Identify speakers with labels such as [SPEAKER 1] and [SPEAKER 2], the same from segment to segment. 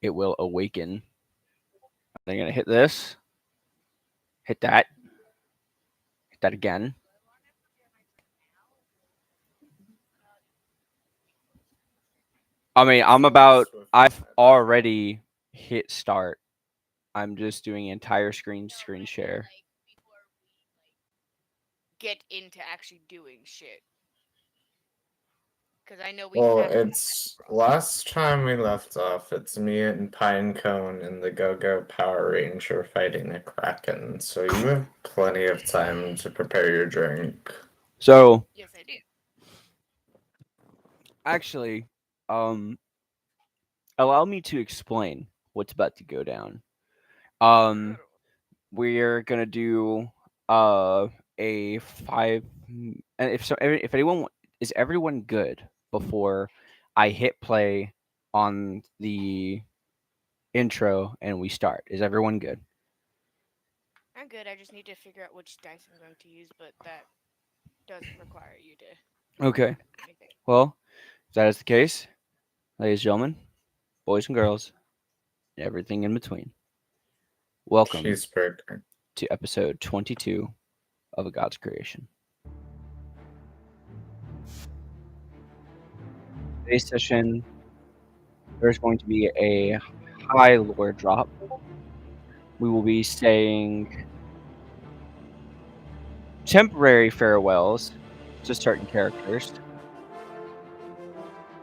[SPEAKER 1] it will awaken. I'm gonna hit this, hit that again. I mean,
[SPEAKER 2] What's the swift
[SPEAKER 1] I've
[SPEAKER 2] internet download?
[SPEAKER 1] already hit start. I'm just doing entire screen
[SPEAKER 3] No, I meant
[SPEAKER 1] share.
[SPEAKER 3] like before we get into actually doing shit. Because I know we
[SPEAKER 2] Well,
[SPEAKER 3] have
[SPEAKER 2] it's last time we left off, it's me and Pinecone and the Go-Go Power Ranger fighting a Kraken, so you have plenty of time to prepare your drink.
[SPEAKER 1] So
[SPEAKER 3] Yes, I do.
[SPEAKER 1] actually, um, allow me to explain what's about to go down. Um, we're gonna do a and if anyone is everyone good before I hit play on the intro and we start. Is everyone good?
[SPEAKER 3] I'm good. I just need to figure out which dice I'm going to use, but that doesn't require you to
[SPEAKER 1] Okay.
[SPEAKER 3] do anything.
[SPEAKER 1] Well, if that is the case, ladies and gentlemen, boys and girls, and everything in between, welcome
[SPEAKER 2] Cheeseburger.
[SPEAKER 1] to episode 22 of A God's Creation. Today's session, there's going to be a high lore drop. We will be saying temporary farewells to certain characters,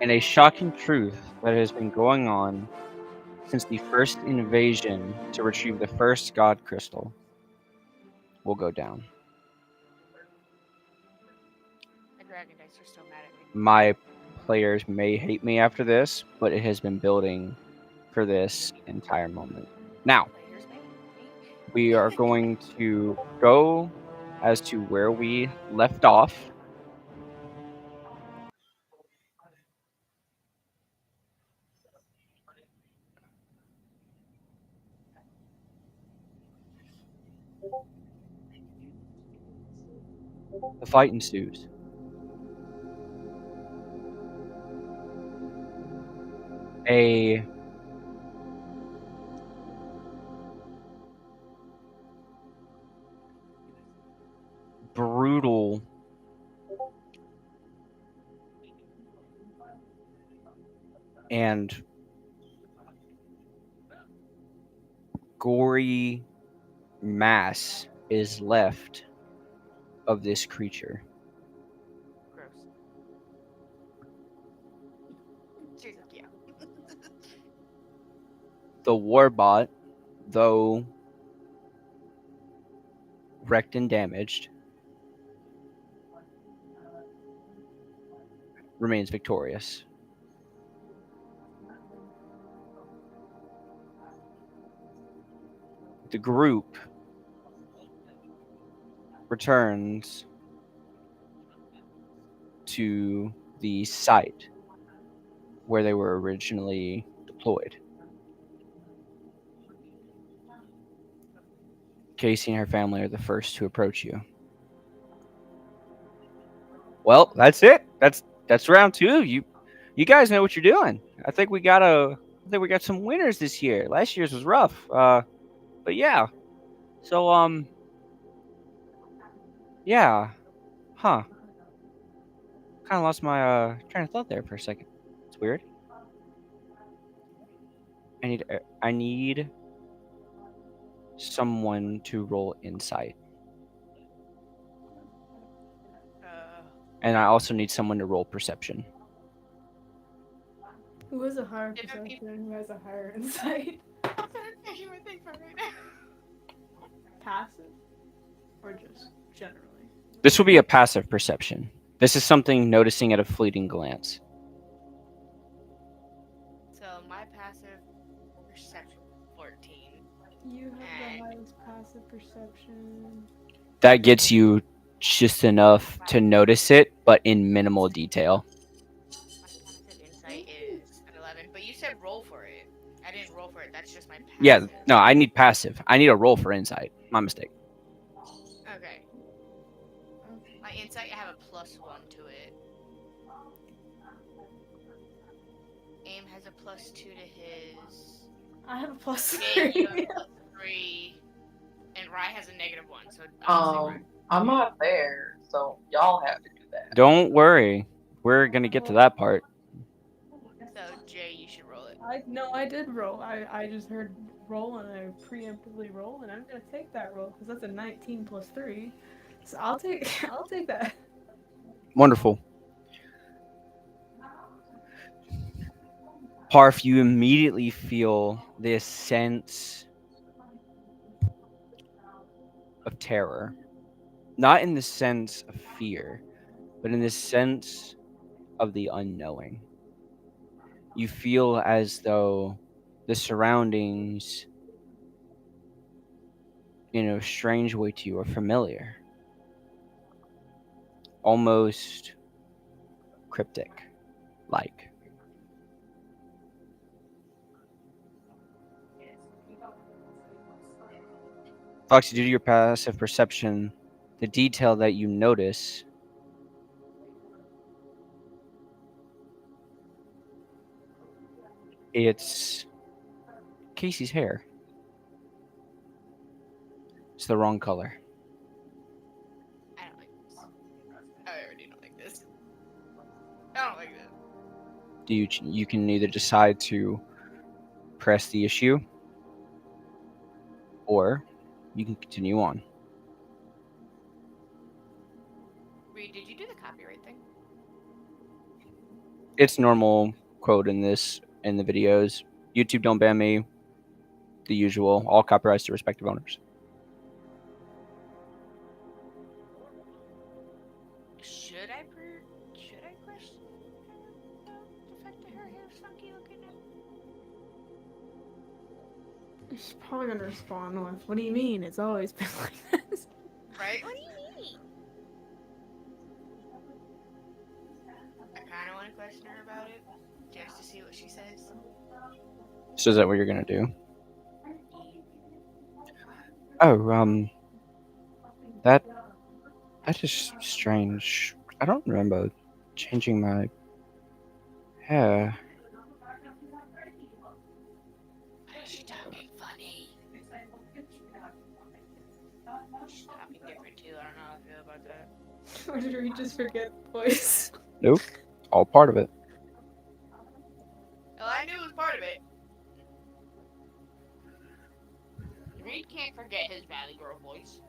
[SPEAKER 1] and a shocking truth that has been going on since the first invasion to retrieve the first God crystal will go down.
[SPEAKER 3] My dragon dice are still mad at me.
[SPEAKER 1] My players may hate me after this, but it has been building for this entire moment. Now,
[SPEAKER 3] Players may
[SPEAKER 1] we are
[SPEAKER 3] hate me.
[SPEAKER 1] going to go as to where we left off. The fight ensues. A brutal and gory mass is left of this creature.
[SPEAKER 3] Gross. She's like, yeah.
[SPEAKER 1] The warbot, though wrecked and damaged, remains victorious. The group returns to the site where they were originally deployed. Casey and her family are the first to approach you. Well, that's it. That's round two. You guys know what you're doing. I think we got some winners this year. Last year's was rough. But yeah. So yeah. Huh. Kind of lost my train of thought there for a second. It's weird. I need someone to roll insight.
[SPEAKER 3] Uh,
[SPEAKER 1] And I also need someone to roll perception.
[SPEAKER 4] Who has a higher
[SPEAKER 3] if I'm
[SPEAKER 4] perception and who has a higher insight?
[SPEAKER 3] thinking my thing for right now.
[SPEAKER 4] Passive? Or just generally?
[SPEAKER 1] This will be a passive perception. This is something noticing at a fleeting glance.
[SPEAKER 3] So my passive perception is 14.
[SPEAKER 4] You have
[SPEAKER 3] And
[SPEAKER 4] the highest passive perception.
[SPEAKER 1] That gets you just enough to notice it, but in minimal detail.
[SPEAKER 3] my passive insight is an 11. But you said roll for it. I didn't roll for it. That's just my
[SPEAKER 1] Yeah,
[SPEAKER 3] passive.
[SPEAKER 1] no, I need passive. I need a roll for insight. My mistake.
[SPEAKER 3] Okay. My insight, I have a +1 to it. Aim has a +2 to his.
[SPEAKER 4] I have a plus
[SPEAKER 3] Jay, you have
[SPEAKER 4] 3.
[SPEAKER 3] a +3, and Rye has a -1. So obviously, Rye.
[SPEAKER 5] I'm not there, so y'all have to do that.
[SPEAKER 1] Don't worry. We're gonna get to that part.
[SPEAKER 3] So Jay, you should roll it.
[SPEAKER 4] I did roll. I just heard roll and I preemptively roll, and I'm gonna take that roll because that's a 19 plus 3. So I'll take that.
[SPEAKER 1] Wonderful. Parf, you immediately feel this sense of terror. Not in the sense of fear, but in the sense of the unknowing. You feel as though the surroundings, in a strange way to you, are familiar. Almost cryptic like. Foxy, due to your passive perception, the detail that you notice it's Casey's hair. It's the wrong color.
[SPEAKER 3] I don't like this. I already don't like this. I don't like this.
[SPEAKER 1] You can either decide to press the issue or you can continue on.
[SPEAKER 3] Reed, did you do the copyright thing?
[SPEAKER 1] It's normal quote in the videos. YouTube don't ban me. The usual. All copyrights to respective owners.
[SPEAKER 3] Should I question the fact that her hair's funky looking now?
[SPEAKER 4] She's probably gonna respond with, "What do you mean? It's always been like this."
[SPEAKER 3] Right? What do you mean? I kind of want to question her about it, just to see what she says.
[SPEAKER 1] So is that what you're gonna do? Oh, that is strange. I don't remember changing my hair.
[SPEAKER 3] She's talking funny. She's talking different too. I don't know how I feel about that.
[SPEAKER 4] Or did we just forget the voice?
[SPEAKER 1] Nope. All part of it.
[SPEAKER 3] Well, I knew it was part of it. Reed can't forget his Valley Girl voice.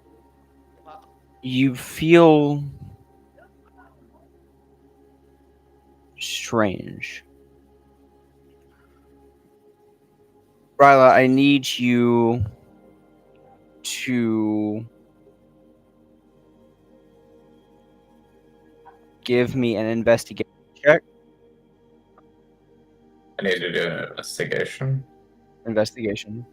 [SPEAKER 3] Well,
[SPEAKER 1] You feel strange. Ryla, I need you to give me an investigation check.
[SPEAKER 2] I need to do an investigation.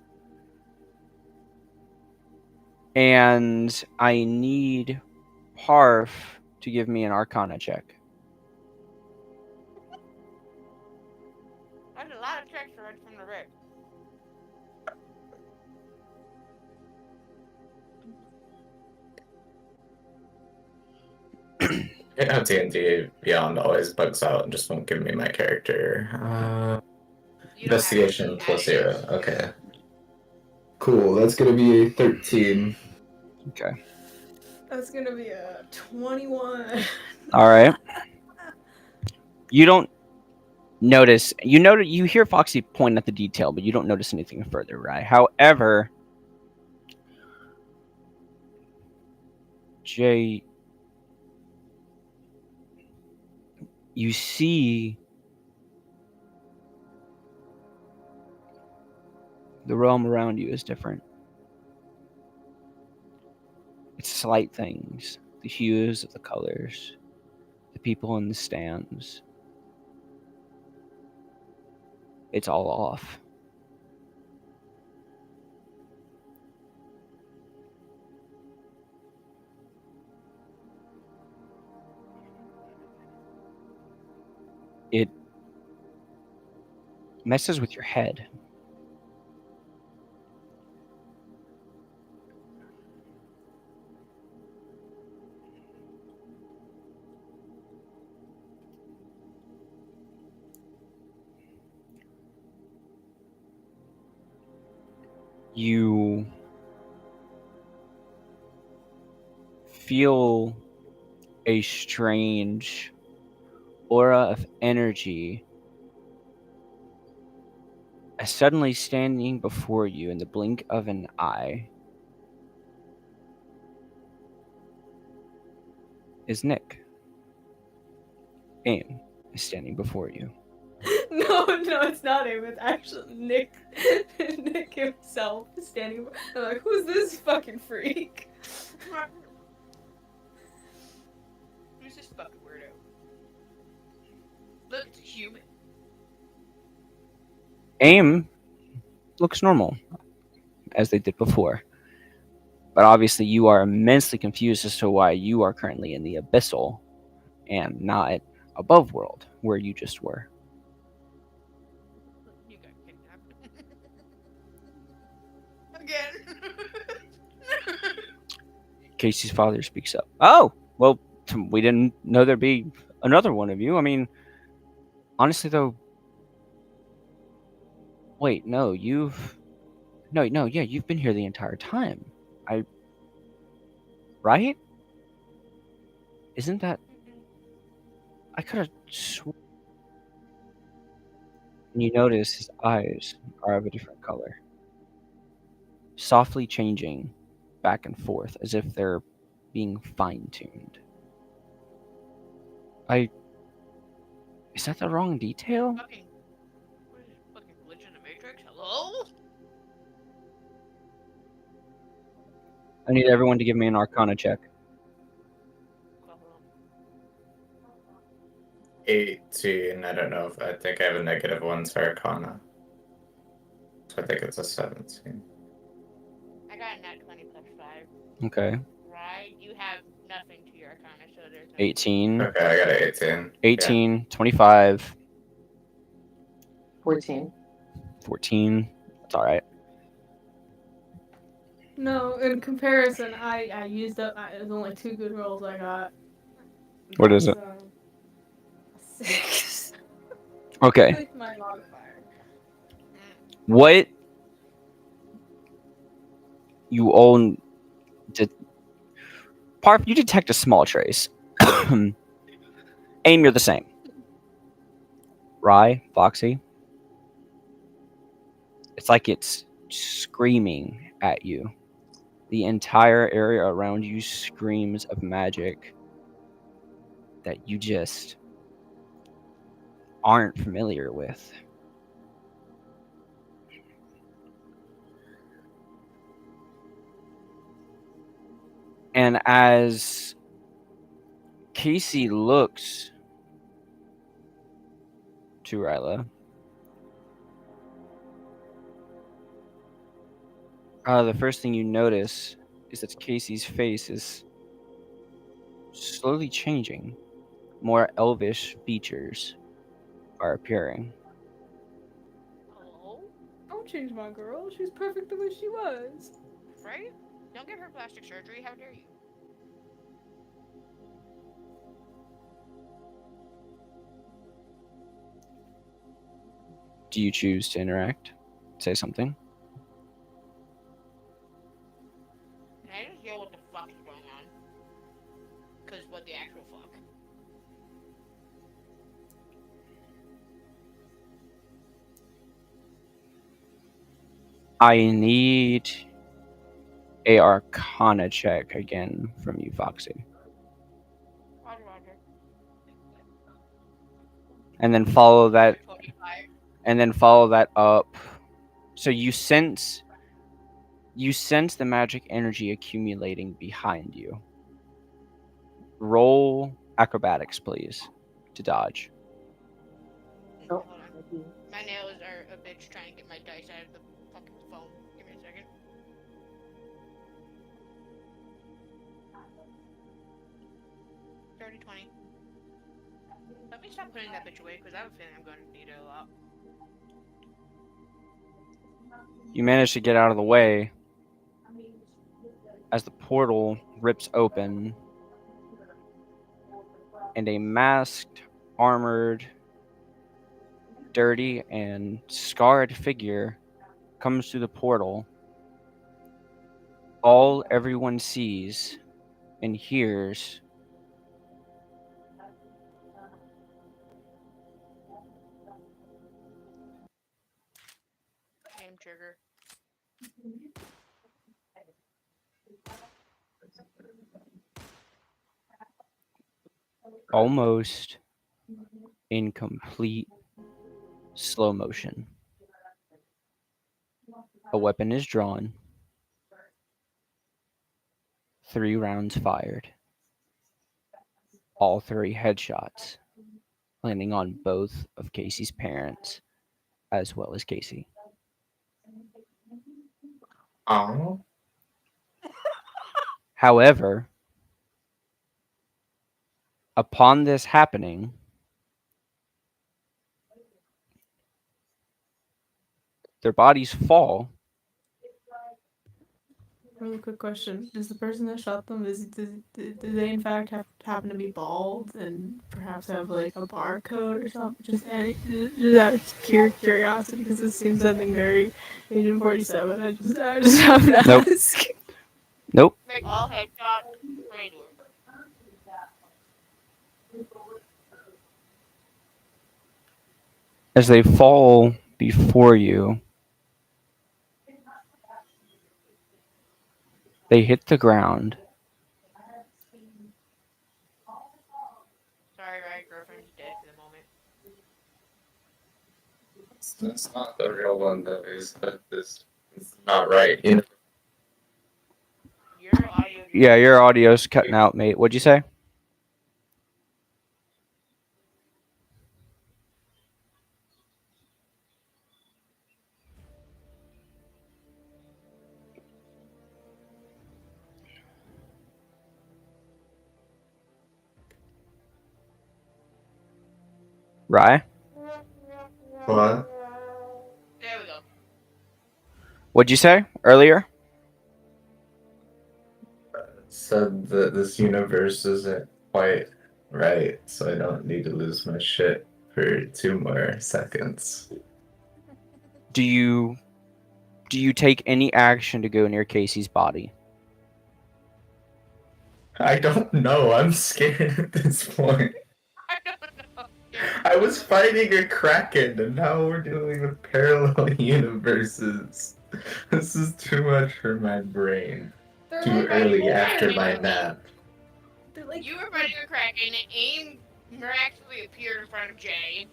[SPEAKER 1] And I need Parf to give me an Arcana check.
[SPEAKER 3] that's a lot of tricks right from the rip.
[SPEAKER 2] Yeah, D&D Beyond always bugs out and just won't give me my character.
[SPEAKER 3] You don't have
[SPEAKER 2] Investigation
[SPEAKER 3] any
[SPEAKER 2] plus
[SPEAKER 3] advantage.
[SPEAKER 2] 0. Okay. Cool. That's gonna be a 13.
[SPEAKER 1] Okay.
[SPEAKER 4] That's gonna be a 21.
[SPEAKER 1] All right. You don't notice. You hear Foxy point at the detail, but you don't notice anything further, right? However, Jay, you see the realm around you is different. It's slight things, the hues of the colors, the people in the stands. It's all off. It messes with your head. you feel a strange aura of energy as suddenly standing before you in the blink of an eye is Nick. Aim is standing before you.
[SPEAKER 4] No, it's not him. It's actually Nick. Nick himself standing. I'm like, who's this fucking freak?
[SPEAKER 3] Who's this fucking weirdo? Look, it's a human.
[SPEAKER 1] Aim looks normal, as they did before. But obviously, you are immensely confused as to why you are currently in the abyssal and not above world, where you just were.
[SPEAKER 3] You got kidnapped. Again.
[SPEAKER 1] Casey's father speaks up. Oh, well, we didn't know there'd be another one of you. I mean, honestly, though. Wait, no, you've. No, yeah, you've been here the entire time. Right? Isn't that. I could have sworn. And you notice his eyes are of a different color, softly changing back and forth as if they're being fine tuned. Is that the wrong detail?
[SPEAKER 3] Fucking. What is this? Fucking glitch in the Matrix? Hello?
[SPEAKER 1] I need everyone to give me an Arcana check.
[SPEAKER 2] 18. I don't know if I think I have a -1 to Arcana. So I think it's a 17.
[SPEAKER 3] I got a nat 20 plus 5.
[SPEAKER 1] Okay.
[SPEAKER 3] Right? You have nothing to your Arcana, so there's no.
[SPEAKER 1] 18,
[SPEAKER 2] Okay, I got an 18.
[SPEAKER 1] 18, 25,
[SPEAKER 5] 14.
[SPEAKER 1] 14. That's all right.
[SPEAKER 4] No, in comparison, I used up. It was only 2 good rolls I got.
[SPEAKER 1] What is it?
[SPEAKER 4] So, 6.
[SPEAKER 1] Okay.
[SPEAKER 4] With my modifier.
[SPEAKER 1] What you all Parp, you detect a small trace. Aim, you're the same. Rye, Foxy. It's like it's screaming at you. The entire area around you screams of magic that you just aren't familiar with. And as Casey looks to Ryla, the first thing you notice is that Casey's face is slowly changing. More elvish features are appearing.
[SPEAKER 3] Hello?
[SPEAKER 4] Don't change my girl. She's perfect the way she was.
[SPEAKER 3] Right? Don't give her plastic surgery. How dare you?
[SPEAKER 1] Do you choose to interact? Say something?
[SPEAKER 3] Can I just yell what the fuck is going on? Because what the actual fuck?
[SPEAKER 1] I need a Arcana check again from you, Foxy.
[SPEAKER 3] Roger, Roger.
[SPEAKER 1] And then follow that
[SPEAKER 3] 25.
[SPEAKER 1] up. So you sense the magic energy accumulating behind you. Roll acrobatics, please, to dodge.
[SPEAKER 5] Oh,
[SPEAKER 3] Hold on. My nails are a bitch trying to get my dice out of the fucking phone. Give me a second. Dirty 20. Let me stop putting that bitch away because I have a feeling I'm going to need it a lot.
[SPEAKER 1] You manage to get out of the way as the portal rips open and a masked, armored, dirty, and scarred figure comes through the portal all everyone sees and hears
[SPEAKER 3] Game trigger.
[SPEAKER 1] almost in complete slow motion. A weapon is drawn, 3 rounds fired, all 3 headshots, landing on both of Casey's parents as well as Casey.
[SPEAKER 2] Oh.
[SPEAKER 1] However, upon this happening, their bodies fall.
[SPEAKER 4] Really quick question: does the person that shot them do they in fact happen to be bald and perhaps have like a barcode or something? Just out of curiosity, because this seems something very Agent 47. I just have to
[SPEAKER 1] Nope.
[SPEAKER 4] ask.
[SPEAKER 1] Nope.
[SPEAKER 3] Make all headshot radio.
[SPEAKER 1] As they fall before you, they hit the ground.
[SPEAKER 3] Sorry, right? Girlfriend's dead for the moment.
[SPEAKER 2] It's not the real one that is that this is not right. You know?
[SPEAKER 3] Your audio.
[SPEAKER 1] Yeah, your audio's cutting out, mate. What'd you say? Rye?
[SPEAKER 2] What?
[SPEAKER 3] There we go.
[SPEAKER 1] What'd you say earlier?
[SPEAKER 2] Said that this universe isn't quite right, so I don't need to lose my shit for 2 more seconds.
[SPEAKER 1] Do you take any action to go near Casey's body?
[SPEAKER 2] I don't know. I'm scared at this point.
[SPEAKER 3] I don't know.
[SPEAKER 2] I was fighting a kraken, and now we're dealing with parallel universes. This is too much for my brain.
[SPEAKER 4] They're
[SPEAKER 2] Too
[SPEAKER 4] like
[SPEAKER 2] early after my nap.
[SPEAKER 4] They're like
[SPEAKER 3] You were fighting a kraken. AIM miraculously appeared in front of Jay.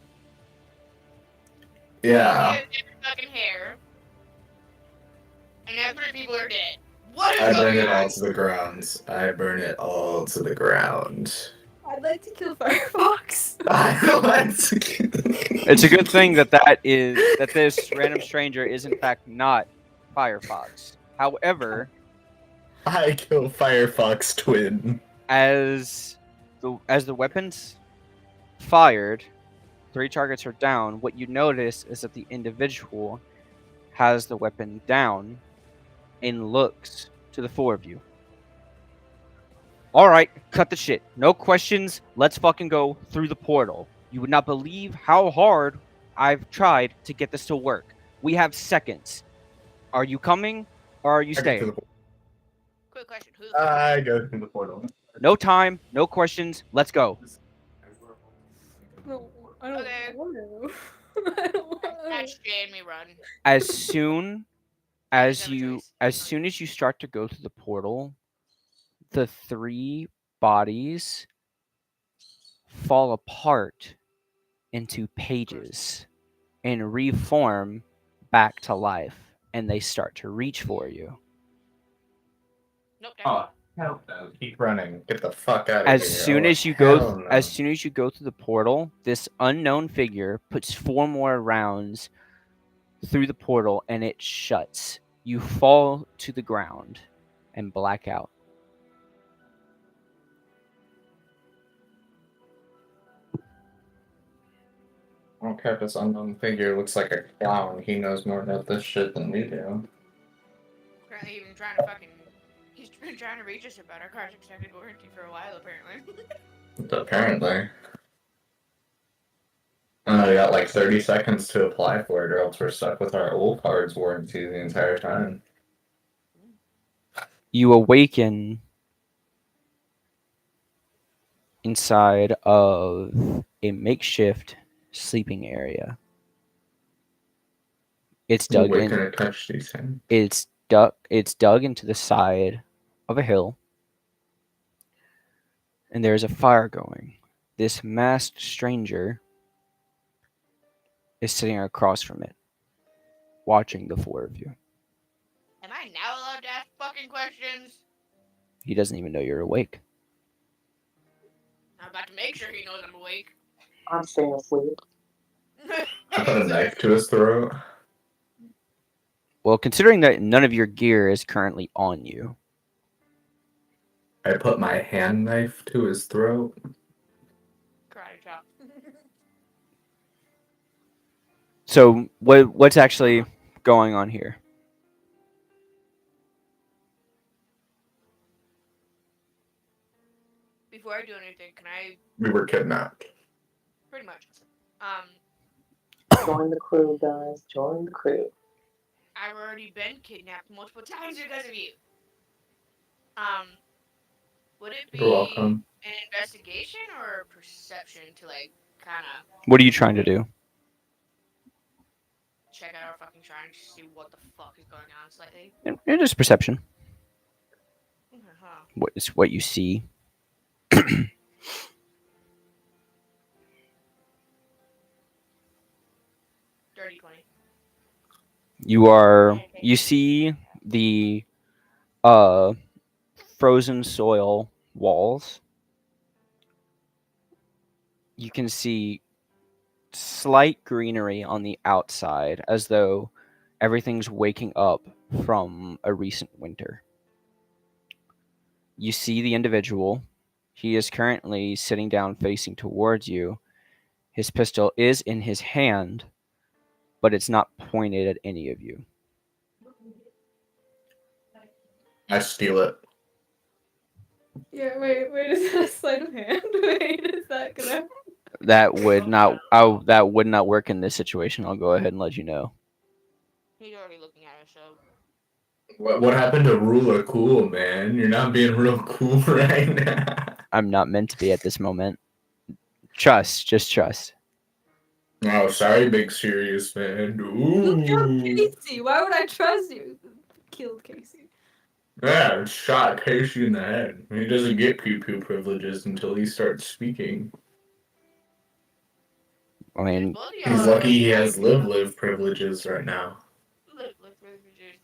[SPEAKER 3] He
[SPEAKER 2] Yeah.
[SPEAKER 3] has different fucking hair. And now 3 people are dead. What is
[SPEAKER 2] I burn
[SPEAKER 3] going
[SPEAKER 2] it all
[SPEAKER 3] on?
[SPEAKER 2] to the ground. I burn it all to the ground.
[SPEAKER 4] I'd like to kill Firefox.
[SPEAKER 2] I like to
[SPEAKER 1] It's a good thing that this random stranger is in fact not Firefox. However,
[SPEAKER 2] I kill Firefox Twin.
[SPEAKER 1] as the weapons fired, 3 targets are down. What you notice is that the individual has the weapon down and looks to the 4 of you. All right, cut the shit. No questions. Let's fucking go through the portal. You would not believe how hard I've tried to get this to work. We have seconds. Are you coming or are you staying?
[SPEAKER 3] Quick question. Who's
[SPEAKER 2] I go through the portal.
[SPEAKER 1] No time, no questions. Let's go.
[SPEAKER 4] No, I don't
[SPEAKER 3] Okay.
[SPEAKER 4] want to. I don't want to.
[SPEAKER 3] Catch Jay and me run.
[SPEAKER 1] As soon
[SPEAKER 3] have
[SPEAKER 1] as
[SPEAKER 3] a
[SPEAKER 1] you
[SPEAKER 3] choice.
[SPEAKER 1] start to go through the portal, the 3 bodies fall apart into pages and reform back to life, and they start to reach for you.
[SPEAKER 3] Nope.
[SPEAKER 2] Oh, hell no. Keep running. Get the fuck out of
[SPEAKER 1] As
[SPEAKER 2] here.
[SPEAKER 1] soon
[SPEAKER 2] Oh,
[SPEAKER 1] as you
[SPEAKER 2] hell
[SPEAKER 1] go
[SPEAKER 2] no.
[SPEAKER 1] as soon as you go through the portal, this unknown figure puts 4 more rounds through the portal and it shuts. You fall to the ground and black out.
[SPEAKER 2] I don't care if this unknown figure looks like a clown. He knows more about this shit than we do.
[SPEAKER 3] Apparently, he's been trying to fucking. He's been trying to reach us about our car's extended warranty for a while, apparently.
[SPEAKER 2] Apparently. We got like 30 seconds to apply for it, or else we're stuck with our old card's warranty the entire time.
[SPEAKER 1] You awaken inside of a makeshift sleeping area. It's dug
[SPEAKER 2] Wait,
[SPEAKER 1] in.
[SPEAKER 2] can I touch these hands?
[SPEAKER 1] It's dug into the side of a hill, and there's a fire going. This masked stranger is sitting across from it, watching the four of you.
[SPEAKER 3] Am I now allowed to ask fucking questions?
[SPEAKER 1] He doesn't even know you're awake.
[SPEAKER 3] I'm about to make sure he knows I'm awake.
[SPEAKER 5] I'm staying asleep.
[SPEAKER 2] I put a knife to his throat.
[SPEAKER 1] Well, considering that none of your gear is currently on you,
[SPEAKER 2] I put my hand knife to his throat.
[SPEAKER 3] Karate chop.
[SPEAKER 1] so what's actually going on here?
[SPEAKER 3] Before I do anything, can I
[SPEAKER 2] We were kidnapped.
[SPEAKER 3] pretty much
[SPEAKER 5] Join the crew, guys. Join the crew.
[SPEAKER 3] I've already been kidnapped multiple times because of you. Would it be
[SPEAKER 2] You're welcome.
[SPEAKER 3] an investigation or a perception to like kind of
[SPEAKER 1] What are you trying to do?
[SPEAKER 3] check out our fucking shrine to see what the fuck is going on slightly?
[SPEAKER 1] It is perception.
[SPEAKER 3] Uh-huh.
[SPEAKER 1] What is what you see?
[SPEAKER 3] 30-20.
[SPEAKER 1] You see the uh frozen soil walls. You can see slight greenery on the outside, as though everything's waking up from a recent winter. You see the individual. He is currently sitting down facing towards you. His pistol is in his hand, but it's not pointed at any of you.
[SPEAKER 2] I steal it.
[SPEAKER 4] Yeah, wait, is that a sleight of hand? Wait, is that gonna...
[SPEAKER 1] That would not work in this situation. I'll go ahead and let you know.
[SPEAKER 3] He's already looking at us, so
[SPEAKER 2] What happened to ruler cool, man? You're not being real cool right now.
[SPEAKER 1] I'm not meant to be at this moment. Just trust.
[SPEAKER 2] Oh, sorry, big serious man.
[SPEAKER 4] You killed
[SPEAKER 2] Ooh.
[SPEAKER 4] Casey! Why would I trust you? Killed Casey.
[SPEAKER 2] Yeah, shot Casey in the head. He doesn't get pew-pew privileges until he starts speaking.
[SPEAKER 1] I mean,
[SPEAKER 3] both of
[SPEAKER 2] He's
[SPEAKER 3] y'all
[SPEAKER 2] lucky he has live privileges right now.
[SPEAKER 3] Live privileges.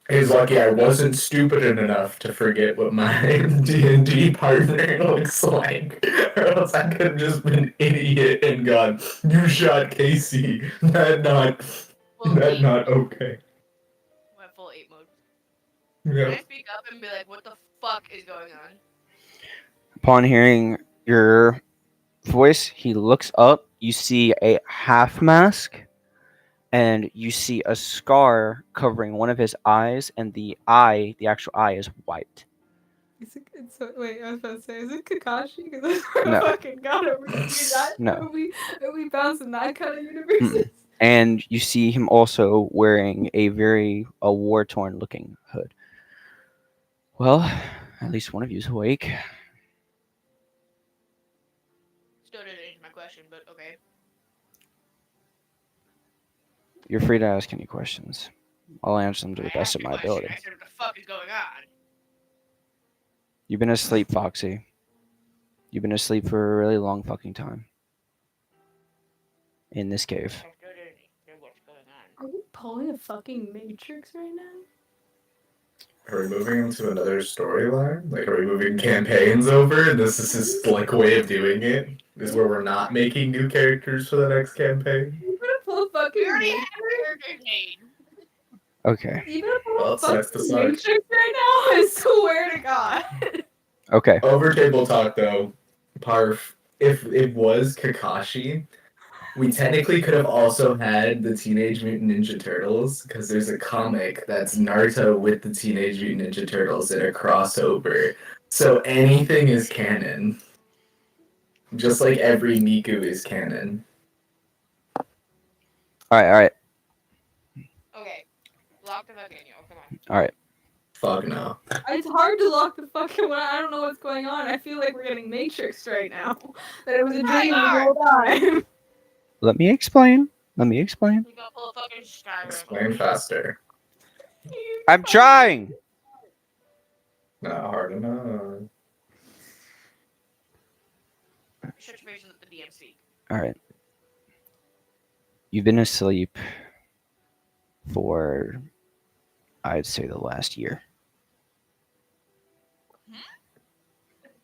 [SPEAKER 2] He's lucky I wasn't stupid enough to forget what my D&D partner looks like. Or else I could have just been an idiot and gone, you shot Casey. That not okay.
[SPEAKER 3] Went full 8 mode.
[SPEAKER 2] Yeah.
[SPEAKER 3] Can I speak up and be like, what the fuck is going on?
[SPEAKER 1] upon hearing your voice, he looks up. You see a half mask, and you see a scar covering one of his eyes, and the actual eye, is white.
[SPEAKER 4] Wait, I was about to say, is it Kakashi? Because I swear
[SPEAKER 1] No.
[SPEAKER 4] to fucking God, are
[SPEAKER 1] No.
[SPEAKER 4] we bouncing that kind of universes?
[SPEAKER 1] And you see him also wearing a very war-torn looking hood. Well, at least one of you's awake.
[SPEAKER 3] Still didn't answer my question, but okay.
[SPEAKER 1] You're free to ask any questions. I'll answer them to the best of my ability.
[SPEAKER 3] I said, what the fuck is going on?
[SPEAKER 1] You've been asleep, Foxy. You've been asleep for a really long fucking time. In this cave.
[SPEAKER 3] I still didn't hear what's going on.
[SPEAKER 4] Are we pulling a fucking Matrix right now?
[SPEAKER 2] Are we moving into another storyline? Like, are we moving campaigns over? This is his, like, way of doing it? This is where we're not making new characters for the next campaign?
[SPEAKER 4] You gonna pull a fucking
[SPEAKER 3] We already have
[SPEAKER 4] Matrix?
[SPEAKER 3] characters made.
[SPEAKER 1] Okay.
[SPEAKER 4] You gonna pull
[SPEAKER 2] Well,
[SPEAKER 4] a
[SPEAKER 2] it sucks to
[SPEAKER 4] fucking
[SPEAKER 2] suck.
[SPEAKER 4] Matrix right now? I swear to God.
[SPEAKER 1] Okay.
[SPEAKER 2] Over table talk, though, Parf, if it was Kakashi, we technically could have also had the Teenage Mutant Ninja Turtles, because there's a comic that's Naruto with the Teenage Mutant Ninja Turtles in a crossover. So anything is canon. Just like every Miku is canon.
[SPEAKER 1] Alright.
[SPEAKER 3] Okay. Lock the fuck in, yo. Come on.
[SPEAKER 1] Alright.
[SPEAKER 2] Fuck no.
[SPEAKER 4] It's hard to lock the fucking when I don't know what's going on. I feel like we're getting Matrix right now. That it was a dream the whole time.
[SPEAKER 1] Let me explain. Let me explain.
[SPEAKER 3] We got full fucking Skyrim.
[SPEAKER 2] Explain faster.
[SPEAKER 1] I'm trying.
[SPEAKER 2] Not hard enough.
[SPEAKER 3] Situation with the DMC.
[SPEAKER 1] All right. You've been asleep for, I'd say, the last year.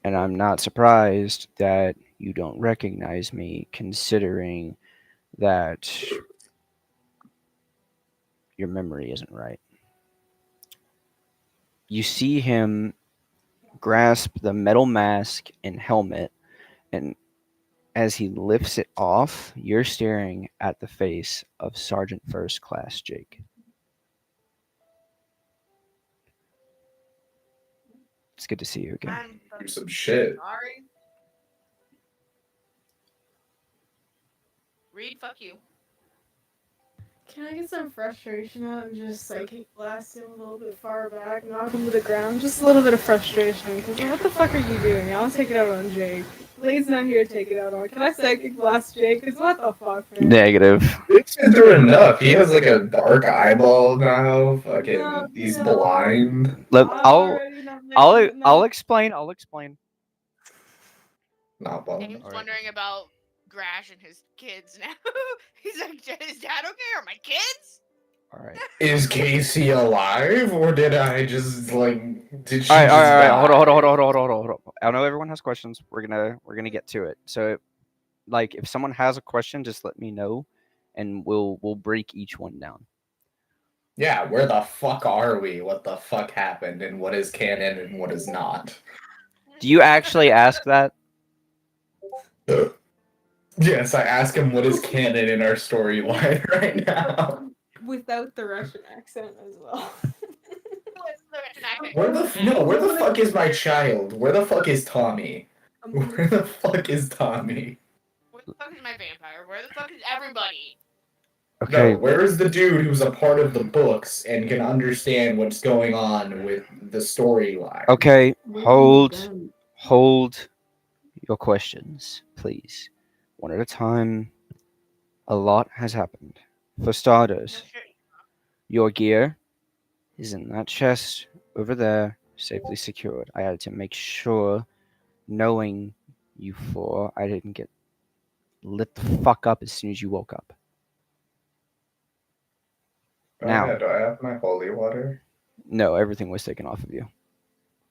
[SPEAKER 1] And I'm not surprised that you don't recognize me, considering that your memory isn't right. You see him grasp the metal mask and helmet, and as he lifts it off, you're staring at the face of Sergeant First Class Jake. It's good to see you again.
[SPEAKER 3] I'm
[SPEAKER 2] Do some shit.
[SPEAKER 3] sorry. Reed, fuck you.
[SPEAKER 4] Can I get some frustration out and just psychic blast him a little bit far back, knock him to the ground? Just a little bit of frustration. Because what the fuck are you doing? I'll take it out on Jake. Blade's not here to take it out on. Can I psychic blast Jake? Because what the fuck, man?
[SPEAKER 1] Negative.
[SPEAKER 2] Jake's been through enough. He has like a dark eyeball now. Fucking,
[SPEAKER 4] No,
[SPEAKER 2] he's
[SPEAKER 4] no.
[SPEAKER 2] blind.
[SPEAKER 1] Let,
[SPEAKER 4] I'm
[SPEAKER 1] I'll
[SPEAKER 4] already not
[SPEAKER 1] I'll
[SPEAKER 4] making it
[SPEAKER 1] I'll
[SPEAKER 4] now.
[SPEAKER 1] explain. I'll explain.
[SPEAKER 2] Not blind.
[SPEAKER 3] Ames
[SPEAKER 1] Alright.
[SPEAKER 3] wondering about Grash and his kids now. He's like, is dad okay? Are my kids?
[SPEAKER 1] All right.
[SPEAKER 2] Is Casey alive, or did I just like? Did she
[SPEAKER 1] All right.
[SPEAKER 2] just
[SPEAKER 1] All right.
[SPEAKER 2] die?
[SPEAKER 1] Hold on. Hold on. Hold on. Hold on. Hold on. I know everyone has questions. We're gonna get to it. So, like, if someone has a question, just let me know, and we'll break each one down.
[SPEAKER 2] Yeah, where the fuck are we? What the fuck happened, and what is canon and what is not?
[SPEAKER 1] Do you actually ask that?
[SPEAKER 2] Yes, I ask him what is canon in our storyline right now.
[SPEAKER 4] Without the Russian accent as well.
[SPEAKER 2] Where the fuck is my child? Where the fuck is Tommy? Where the fuck is Tommy?
[SPEAKER 3] Where the fuck is my vampire? Where the fuck is everybody?
[SPEAKER 1] Okay.
[SPEAKER 2] No, where is the dude who's a part of the books and can understand what's going on with the storyline?
[SPEAKER 1] Okay. Hold your questions, please. One at a time. A lot has happened. For starters, your gear is in that chest over there, safely secured. I had to make sure, knowing you four, I didn't get lit the fuck up as soon as you woke up. Now.
[SPEAKER 2] Yeah, do I have my holy water?
[SPEAKER 1] No, everything was taken off of you.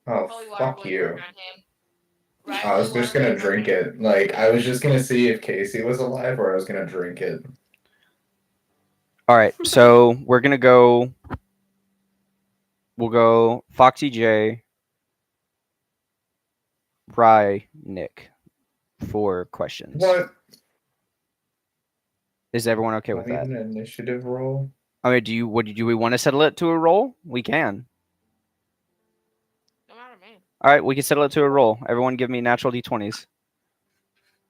[SPEAKER 2] Oh,
[SPEAKER 3] Holy water
[SPEAKER 2] fuck
[SPEAKER 3] boy
[SPEAKER 2] you.
[SPEAKER 3] work on him. Right,
[SPEAKER 2] I was
[SPEAKER 3] holy
[SPEAKER 2] just
[SPEAKER 3] water
[SPEAKER 2] gonna
[SPEAKER 3] boy work
[SPEAKER 2] drink
[SPEAKER 3] on him.
[SPEAKER 2] it. Like, I was just gonna see if Casey was alive, or I was gonna drink it.
[SPEAKER 1] All right, so we're gonna go. We'll go Foxy J, Rye, Nick for questions.
[SPEAKER 2] What?
[SPEAKER 1] Is everyone okay with
[SPEAKER 2] Not
[SPEAKER 1] that?
[SPEAKER 2] even an initiative roll?
[SPEAKER 1] I mean, do we want to settle it to a roll? We can.
[SPEAKER 3] No matter me.
[SPEAKER 1] All right, we can settle it to a roll. Everyone, give me natural d20s.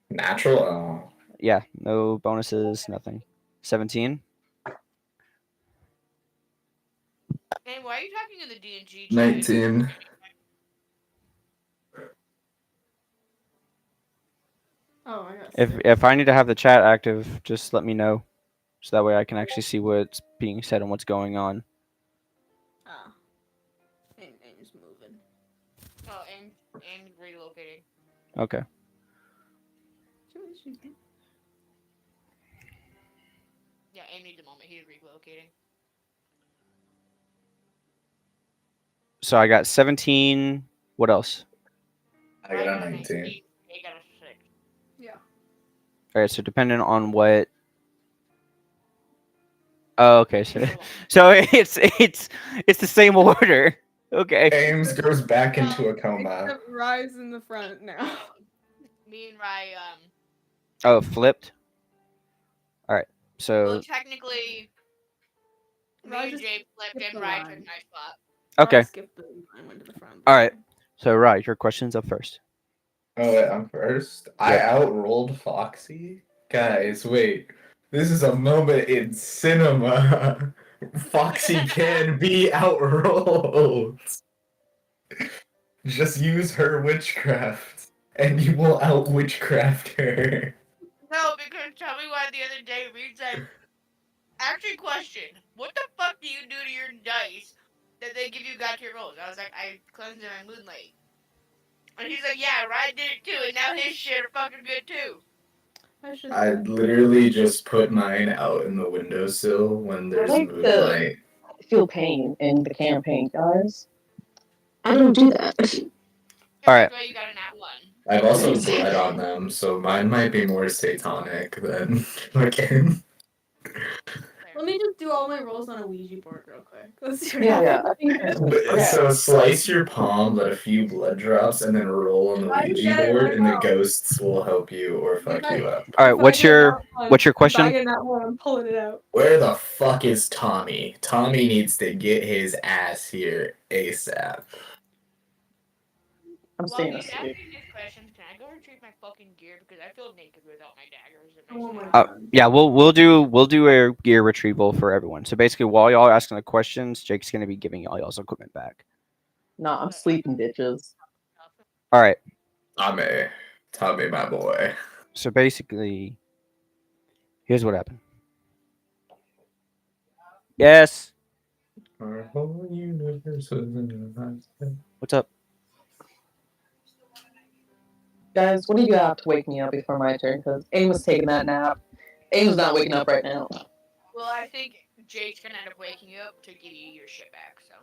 [SPEAKER 2] Natural? Oh.
[SPEAKER 1] Yeah, no bonuses, nothing. 17.
[SPEAKER 3] Hey, why are you talking in the DNG chat?
[SPEAKER 2] 19.
[SPEAKER 4] Oh, I got
[SPEAKER 1] If I need to have the chat active, just let me know, so that way I can actually see what's being said and what's going on.
[SPEAKER 4] Ah. Name's moving.
[SPEAKER 3] Oh, and relocating.
[SPEAKER 1] Okay.
[SPEAKER 3] Yeah, Aim needs a moment. He's relocating.
[SPEAKER 1] So I got 17. What else?
[SPEAKER 2] I got a 19.
[SPEAKER 3] He got a 6.
[SPEAKER 4] Yeah.
[SPEAKER 1] All right. So depending on what. Oh, okay. So it's the same order. Okay.
[SPEAKER 2] Ames goes back into a coma.
[SPEAKER 4] Except Rise in the front now.
[SPEAKER 3] Me and Rye,
[SPEAKER 1] Oh, flipped. All right. So
[SPEAKER 3] well, technically, me
[SPEAKER 4] Rye
[SPEAKER 3] and
[SPEAKER 4] just
[SPEAKER 3] Jay flipped
[SPEAKER 4] skipped
[SPEAKER 3] and
[SPEAKER 4] the
[SPEAKER 3] Rye
[SPEAKER 4] line.
[SPEAKER 3] took my spot.
[SPEAKER 1] okay.
[SPEAKER 4] Rise skipped the line, went to the front.
[SPEAKER 1] All right. So right, your question's up first.
[SPEAKER 2] Oh, wait, I'm first? I outrolled Foxy? Guys, wait. This is a moment in cinema. Foxy can be outrolled. Just use her witchcraft, and you will out witchcraft her.
[SPEAKER 3] No, because tell me why the other day Reed said, actually, question, what the fuck do you do to your dice that they give you God tier rolls? I was like, I cleansed my moonlight. And he's like, yeah, Ryan did it too, and now his shit are fucking good too.
[SPEAKER 2] I literally just put mine out in the windowsill when there's
[SPEAKER 5] like the-
[SPEAKER 2] moonlight.
[SPEAKER 5] feel pain in the campaign, guys. I don't do that.
[SPEAKER 1] All right.
[SPEAKER 3] That's why you got a nat 1.
[SPEAKER 2] I've also bled on them, so mine might be more satanic than fucking.
[SPEAKER 4] Let me just do all my rolls on a Ouija board real quick. Let's see what
[SPEAKER 5] Yeah,
[SPEAKER 4] happens.
[SPEAKER 5] I think that's
[SPEAKER 2] So slice your palm, let a few blood drops, and then roll on the
[SPEAKER 4] I
[SPEAKER 2] Ouija
[SPEAKER 4] get it
[SPEAKER 2] board,
[SPEAKER 4] right
[SPEAKER 2] and the
[SPEAKER 4] now.
[SPEAKER 2] ghosts will help you or fuck you up.
[SPEAKER 1] All right.
[SPEAKER 4] If I
[SPEAKER 1] What's
[SPEAKER 4] get
[SPEAKER 1] your
[SPEAKER 4] that one-
[SPEAKER 1] what's your
[SPEAKER 4] If I
[SPEAKER 1] question?
[SPEAKER 4] get that one, I'm pulling it out.
[SPEAKER 2] Where the fuck is Tommy? Tommy needs to get his ass here ASAP.
[SPEAKER 5] I'm
[SPEAKER 3] While
[SPEAKER 5] staying
[SPEAKER 3] he's
[SPEAKER 5] asleep.
[SPEAKER 3] asking these questions, can I go retrieve my fucking gear? Because I feel naked without my daggers and my
[SPEAKER 4] Oh my
[SPEAKER 3] staff.
[SPEAKER 4] god.
[SPEAKER 1] Yeah, we'll do a gear retrieval for everyone. So basically, while y'all are asking the questions, Jake's gonna be giving y'all's equipment back.
[SPEAKER 5] No, I'm sleeping, bitches.
[SPEAKER 1] All right.
[SPEAKER 2] Tommy, my boy.
[SPEAKER 1] So basically, here's what happened. Yes.
[SPEAKER 2] Our whole universe was in a nice.
[SPEAKER 1] What's up?
[SPEAKER 5] Guys, what do you have to wake me up before my turn? Because Aim was taking that nap. Aim's not waking up right now.
[SPEAKER 3] Well, I think Jake's gonna end up waking you up to give you your shit back, so.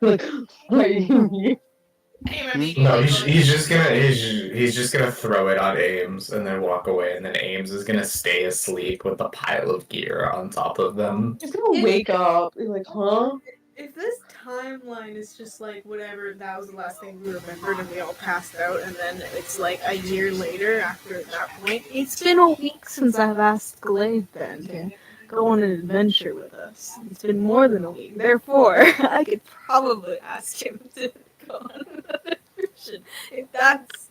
[SPEAKER 5] Like, are you here?
[SPEAKER 3] Aim
[SPEAKER 1] Hmm?
[SPEAKER 3] immediately
[SPEAKER 2] No,
[SPEAKER 3] goes
[SPEAKER 2] he's just gonna he's just gonna throw it on Ames and then walk away, and then Ames is gonna stay asleep with a pile of gear on top of them.
[SPEAKER 5] He's gonna wake up. You're like, huh?
[SPEAKER 4] If this timeline is just like whatever, that was the last thing we remembered and we all passed out, and then it's like a year later after that point, it's been a week since I've asked Glade then to go on an adventure with us. It's been more than a week. Therefore, I could probably ask him to go on another mission. If that's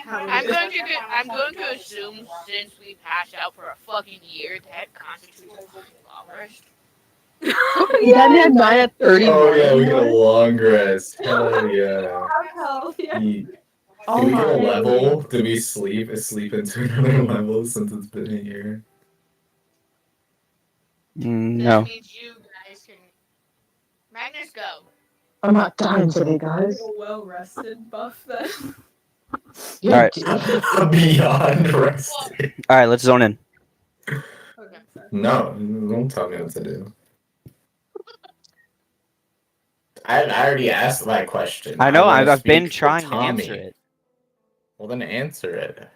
[SPEAKER 4] how it
[SPEAKER 3] I'm
[SPEAKER 4] is.
[SPEAKER 3] going to assume since we passed out for a fucking year, that constitutes a fucking long rest.
[SPEAKER 5] You gotta have mine at 31.
[SPEAKER 2] Oh yeah, we get a long rest. Hell yeah.
[SPEAKER 4] Hell yeah.
[SPEAKER 2] Did
[SPEAKER 5] Oh
[SPEAKER 2] we get a
[SPEAKER 5] my.
[SPEAKER 2] level? Did we sleep into another level since it's been a year?
[SPEAKER 1] No.
[SPEAKER 3] That means you guys can. Magnus, go.
[SPEAKER 5] I'm not dying today, guys.
[SPEAKER 4] A well rested buff then.
[SPEAKER 5] You're
[SPEAKER 1] Alright.
[SPEAKER 2] Beyond rested.
[SPEAKER 1] All right. Let's zone in.
[SPEAKER 4] Okay, sorry.
[SPEAKER 2] No, don't tell me what to do. I already asked my question.
[SPEAKER 1] I know.
[SPEAKER 2] wanna
[SPEAKER 1] I've been
[SPEAKER 2] speak for
[SPEAKER 1] trying to
[SPEAKER 2] Tommy.
[SPEAKER 1] answer it.
[SPEAKER 2] Well, then answer it.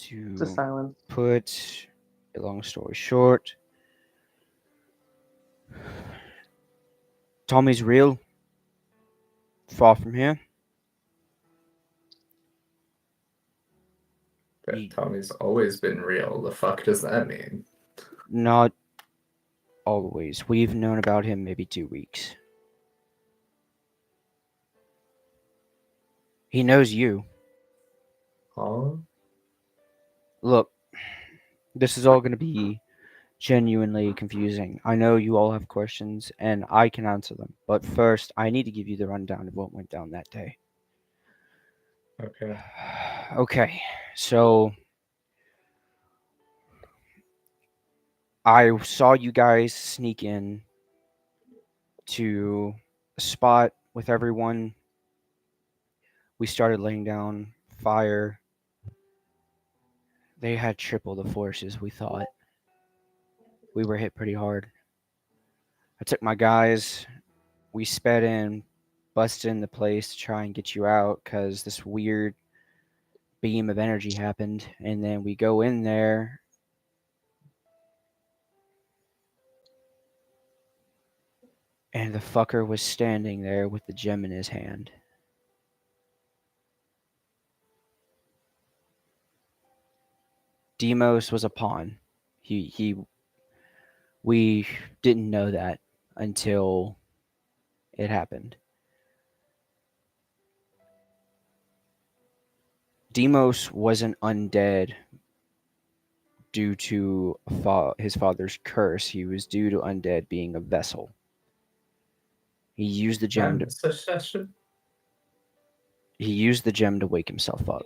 [SPEAKER 5] It's a
[SPEAKER 1] To
[SPEAKER 5] silence.
[SPEAKER 1] put a long story short, Tommy's real. Far from here. Ye-
[SPEAKER 2] Tommy's always been real. The fuck does that mean?
[SPEAKER 1] Not always. We've known about him maybe 2 weeks. He knows you.
[SPEAKER 2] Huh?
[SPEAKER 1] Look, this is all going to be genuinely confusing. I know you all have questions, and I can answer them. But first, I need to give you the rundown of what went down that day.
[SPEAKER 2] Okay.
[SPEAKER 1] Okay, so I saw you guys sneak in to a spot with everyone. We started laying down fire. They had triple the forces we thought. We were hit pretty hard. I took my guys. We sped in, busted in the place to try and get you out because this weird beam of energy happened. And then we go in there. And the fucker was standing there with the gem in his hand. Demos was a pawn. We didn't know that until it happened. Demos wasn't undead due to his father's curse, he was due to undead being a vessel. He used the gem.
[SPEAKER 2] Such session.
[SPEAKER 1] He used the gem to wake himself up.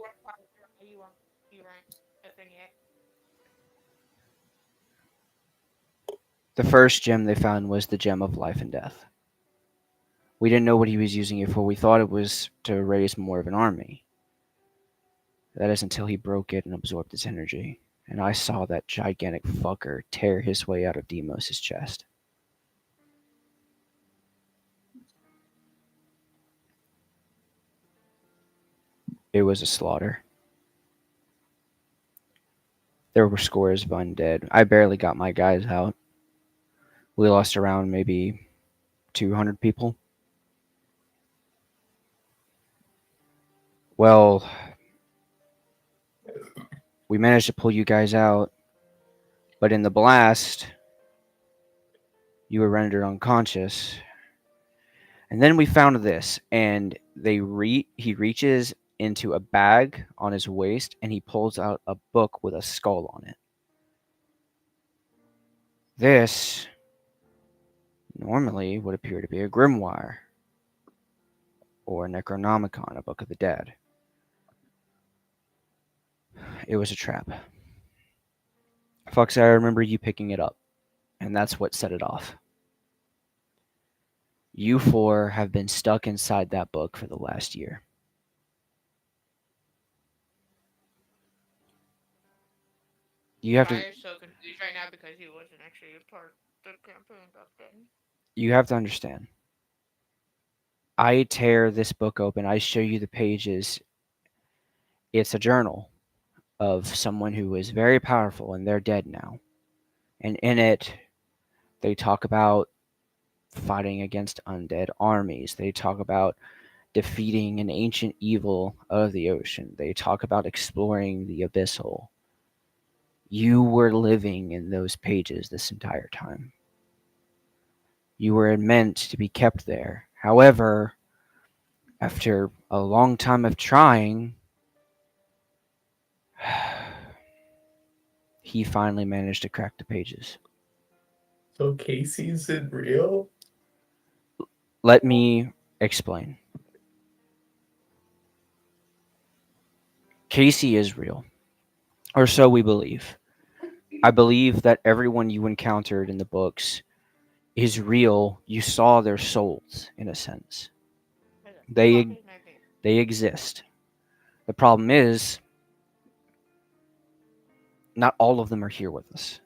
[SPEAKER 3] You weren't a thing yet.
[SPEAKER 1] The first gem they found was the gem of life and death. We didn't know what he was using it for. We thought it was to raise more of an army. That is until he broke it and absorbed its energy. And I saw that gigantic fucker tear his way out of Deimos' chest. It was a slaughter. There were scores of undead. I barely got my guys out. We lost around maybe 200 people. Well, we managed to pull you guys out, but in the blast, you were rendered unconscious. And then we found this, and he reaches into a bag on his waist, and he pulls out a book with a skull on it. This normally would appear to be a grimoire or a Necronomicon, a book of the dead. It was a trap. Fox, I remember you picking it up, and that's what set it off. You four have been stuck inside that book for the last year. You have to
[SPEAKER 3] Briar's so confused right now because he wasn't actually a part of the campaign back then.
[SPEAKER 1] you have to understand. I tear this book open, I show you the pages. It's a journal of someone who was very powerful and they're dead now. And in it they talk about fighting against undead armies. They talk about defeating an ancient evil of the ocean. They talk about exploring the abyssal. You were living in those pages this entire time. You were meant to be kept there. However, after a long time of trying, he finally managed to crack the pages.
[SPEAKER 2] So Casey's in real?
[SPEAKER 1] Let me explain. Casey is real, or so we believe. I believe that everyone you encountered in the books is real. You saw their souls, in a sense.
[SPEAKER 3] Where the
[SPEAKER 1] They
[SPEAKER 3] fuck is my vape?
[SPEAKER 1] they exist. The problem is, not all of them are here with us.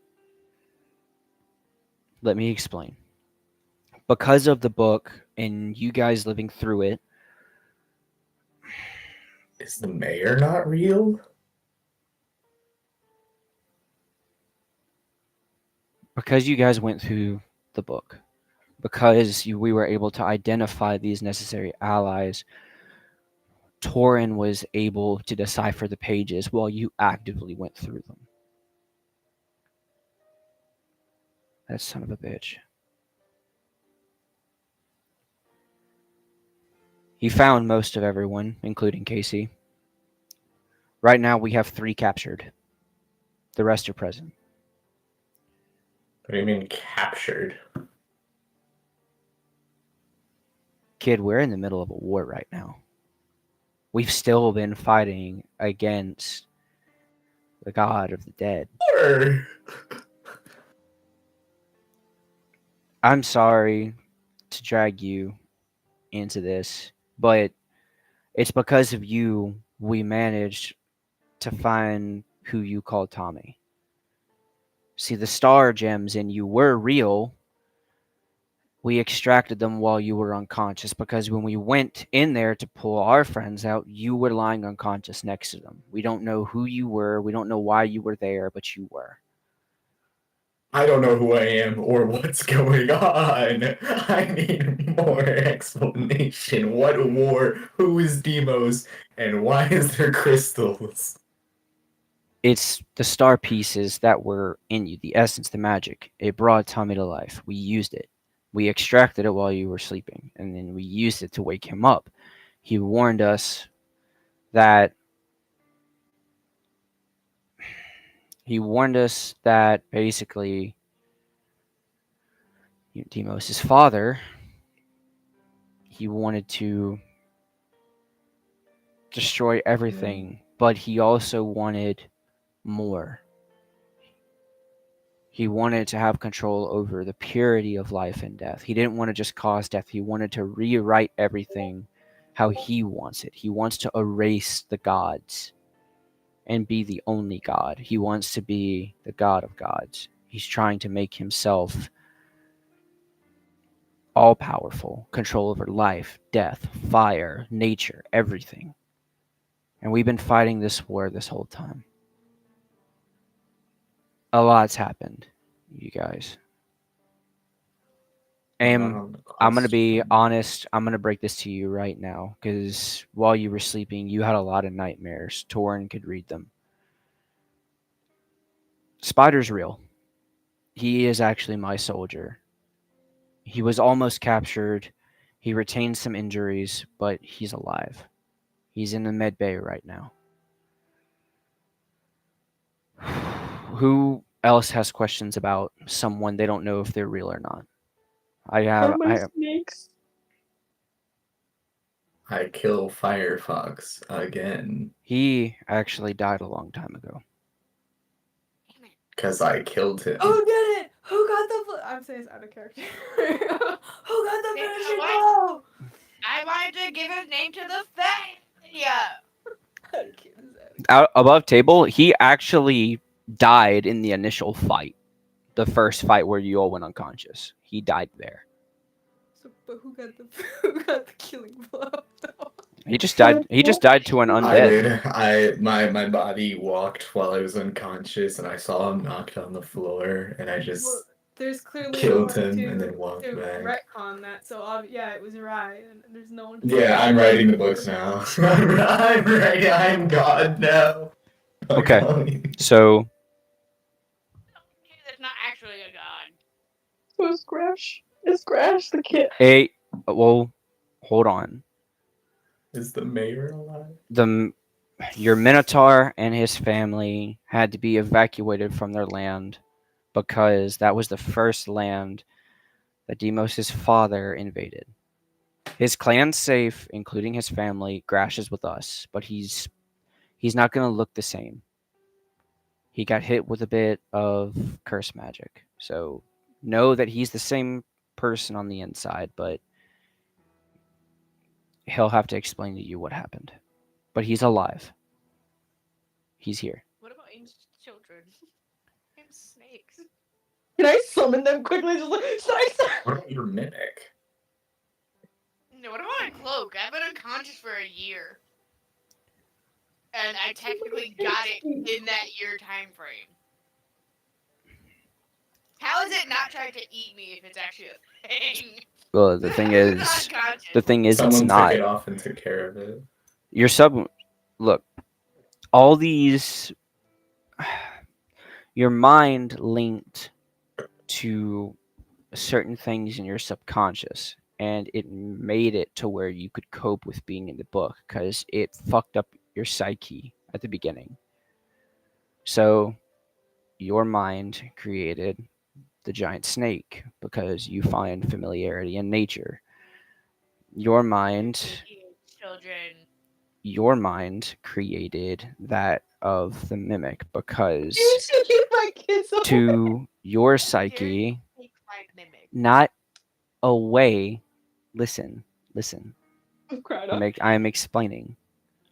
[SPEAKER 1] Let me explain. Because of the book and you guys living through it,
[SPEAKER 2] Is the mayor not real?
[SPEAKER 1] because you guys went through the book, because we were able to identify these necessary allies, Torin was able to decipher the pages while you actively went through them. That son of a bitch. He found most of everyone, including Casey. Right now, we have 3 captured. The rest are present.
[SPEAKER 2] What do you mean captured?
[SPEAKER 1] Kid, we're in the middle of a war right now. We've still been fighting against the god of the dead.
[SPEAKER 2] Or
[SPEAKER 1] I'm sorry to drag you into this, but it's because of you we managed to find who you called Tommy. See, the star gems in you were real. We extracted them while you were unconscious because when we went in there to pull our friends out, you were lying unconscious next to them. We don't know who you were. We don't know why you were there, but you were.
[SPEAKER 2] I don't know who I am or what's going on. I need more explanation. What war? Who is Demos? And why is there crystals?
[SPEAKER 1] It's the star pieces that were in you, the essence, the magic. It brought Tommy to life. We used it. We extracted it while you were sleeping, and then we used it to wake him up. He warned us that He warned us that basically Demos' father, he wanted to destroy everything, but he also wanted more. He wanted to have control over the purity of life and death. He didn't want to just cause death. He wanted to rewrite everything how he wants it. He wants to erase the gods and be the only God. He wants to be the God of gods. He's trying to make himself all powerful, control over life, death, fire, nature, everything. And we've been fighting this war this whole time. A lot's happened, you guys. And I'm going to be honest, I'm going to break this to you right now, because while you were sleeping, you had a lot of nightmares. Torin could read them. Spider's real. He is actually my soldier. He was almost captured. He retained some injuries, but he's alive. He's in the med bay right now. Who else has questions about someone they don't know if they're real or not?
[SPEAKER 5] Snakes.
[SPEAKER 2] I kill Firefox again.
[SPEAKER 1] He actually died a long time ago.
[SPEAKER 3] Damn it.
[SPEAKER 2] Because I killed him.
[SPEAKER 4] Who did it? Who got the? I'm saying it's out of character. Who got the
[SPEAKER 3] Yeah,
[SPEAKER 4] finishing
[SPEAKER 3] what?
[SPEAKER 4] blow?
[SPEAKER 3] I wanted to give his name to the failure.
[SPEAKER 1] Out above table, he actually died in the initial fight. The first fight where you all went unconscious. He died there.
[SPEAKER 4] So, but who got the killing blow? Though?
[SPEAKER 1] He just died. He just died to an
[SPEAKER 2] I
[SPEAKER 1] undead.
[SPEAKER 2] did. My body walked while I was unconscious, and I saw him knocked on the floor, and I just
[SPEAKER 4] Well, there's clearly
[SPEAKER 2] killed
[SPEAKER 4] no one
[SPEAKER 2] him
[SPEAKER 4] to,
[SPEAKER 2] and then walked
[SPEAKER 4] to
[SPEAKER 2] back.
[SPEAKER 4] retcon that. So yeah, it was Rai, and there's no one. To
[SPEAKER 2] Yeah, I'm writing the books now. I'm writing. I'm God now.
[SPEAKER 1] Okay.
[SPEAKER 2] Okay.
[SPEAKER 1] So
[SPEAKER 3] Okay, that's not actually a god.
[SPEAKER 5] So is Crash. Is Crash the kid?
[SPEAKER 1] well, hold on.
[SPEAKER 2] Is the mayor alive?
[SPEAKER 1] Your Minotaur and his family had to be evacuated from their land because that was the first land that Demos' father invaded. His clan's safe, including his family. Grash is with us, but he's not going to look the same. He got hit with a bit of curse magic, so know that he's the same person on the inside, but he'll have to explain to you what happened. But he's alive. He's here.
[SPEAKER 3] What about Aim's children? Aim's snakes.
[SPEAKER 5] Can I summon them quickly? Just like, sorry.
[SPEAKER 2] What about your mimic?
[SPEAKER 3] No, what about my cloak? I've been unconscious for a year. And I technically got it in that year time frame. How is it not trying to eat me if it's actually a thing?
[SPEAKER 1] Well, the thing is, it's
[SPEAKER 2] Someone
[SPEAKER 1] not.
[SPEAKER 2] took it off and took care of it.
[SPEAKER 1] Your sub. Look, all these. Your mind linked to certain things in your subconscious, and it made it to where you could cope with being in the book because it fucked up your psyche at the beginning. So, your mind created the giant snake because you find familiarity in nature. Your mind
[SPEAKER 3] Children.
[SPEAKER 1] Your mind created that of the mimic because
[SPEAKER 5] You should keep my kids away.
[SPEAKER 1] to your psyche,
[SPEAKER 3] Take my mimic.
[SPEAKER 1] not a way. Listen.
[SPEAKER 5] I'm crying up.
[SPEAKER 1] I am explaining.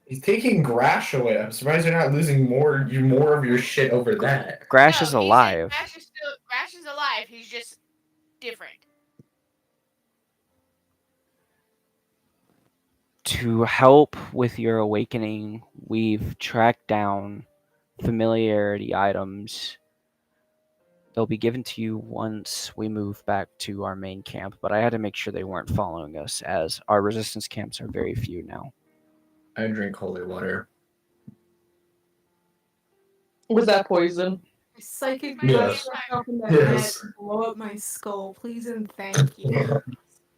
[SPEAKER 2] He's taking Grash away. I'm surprised you're not losing more of your shit over that.
[SPEAKER 1] Grash
[SPEAKER 3] No,
[SPEAKER 1] is
[SPEAKER 3] he said
[SPEAKER 1] alive.
[SPEAKER 3] Grash is alive. He's just different.
[SPEAKER 1] To help with your awakening, we've tracked down familiarity items. They'll be given to you once we move back to our main camp, but I had to make sure they weren't following us, as our resistance camps are very few now.
[SPEAKER 2] I drink holy water.
[SPEAKER 5] Was that poison?
[SPEAKER 4] Psychic
[SPEAKER 2] Yes.
[SPEAKER 4] myself in the
[SPEAKER 2] Yes.
[SPEAKER 4] head, blow up my skull, please and thank you.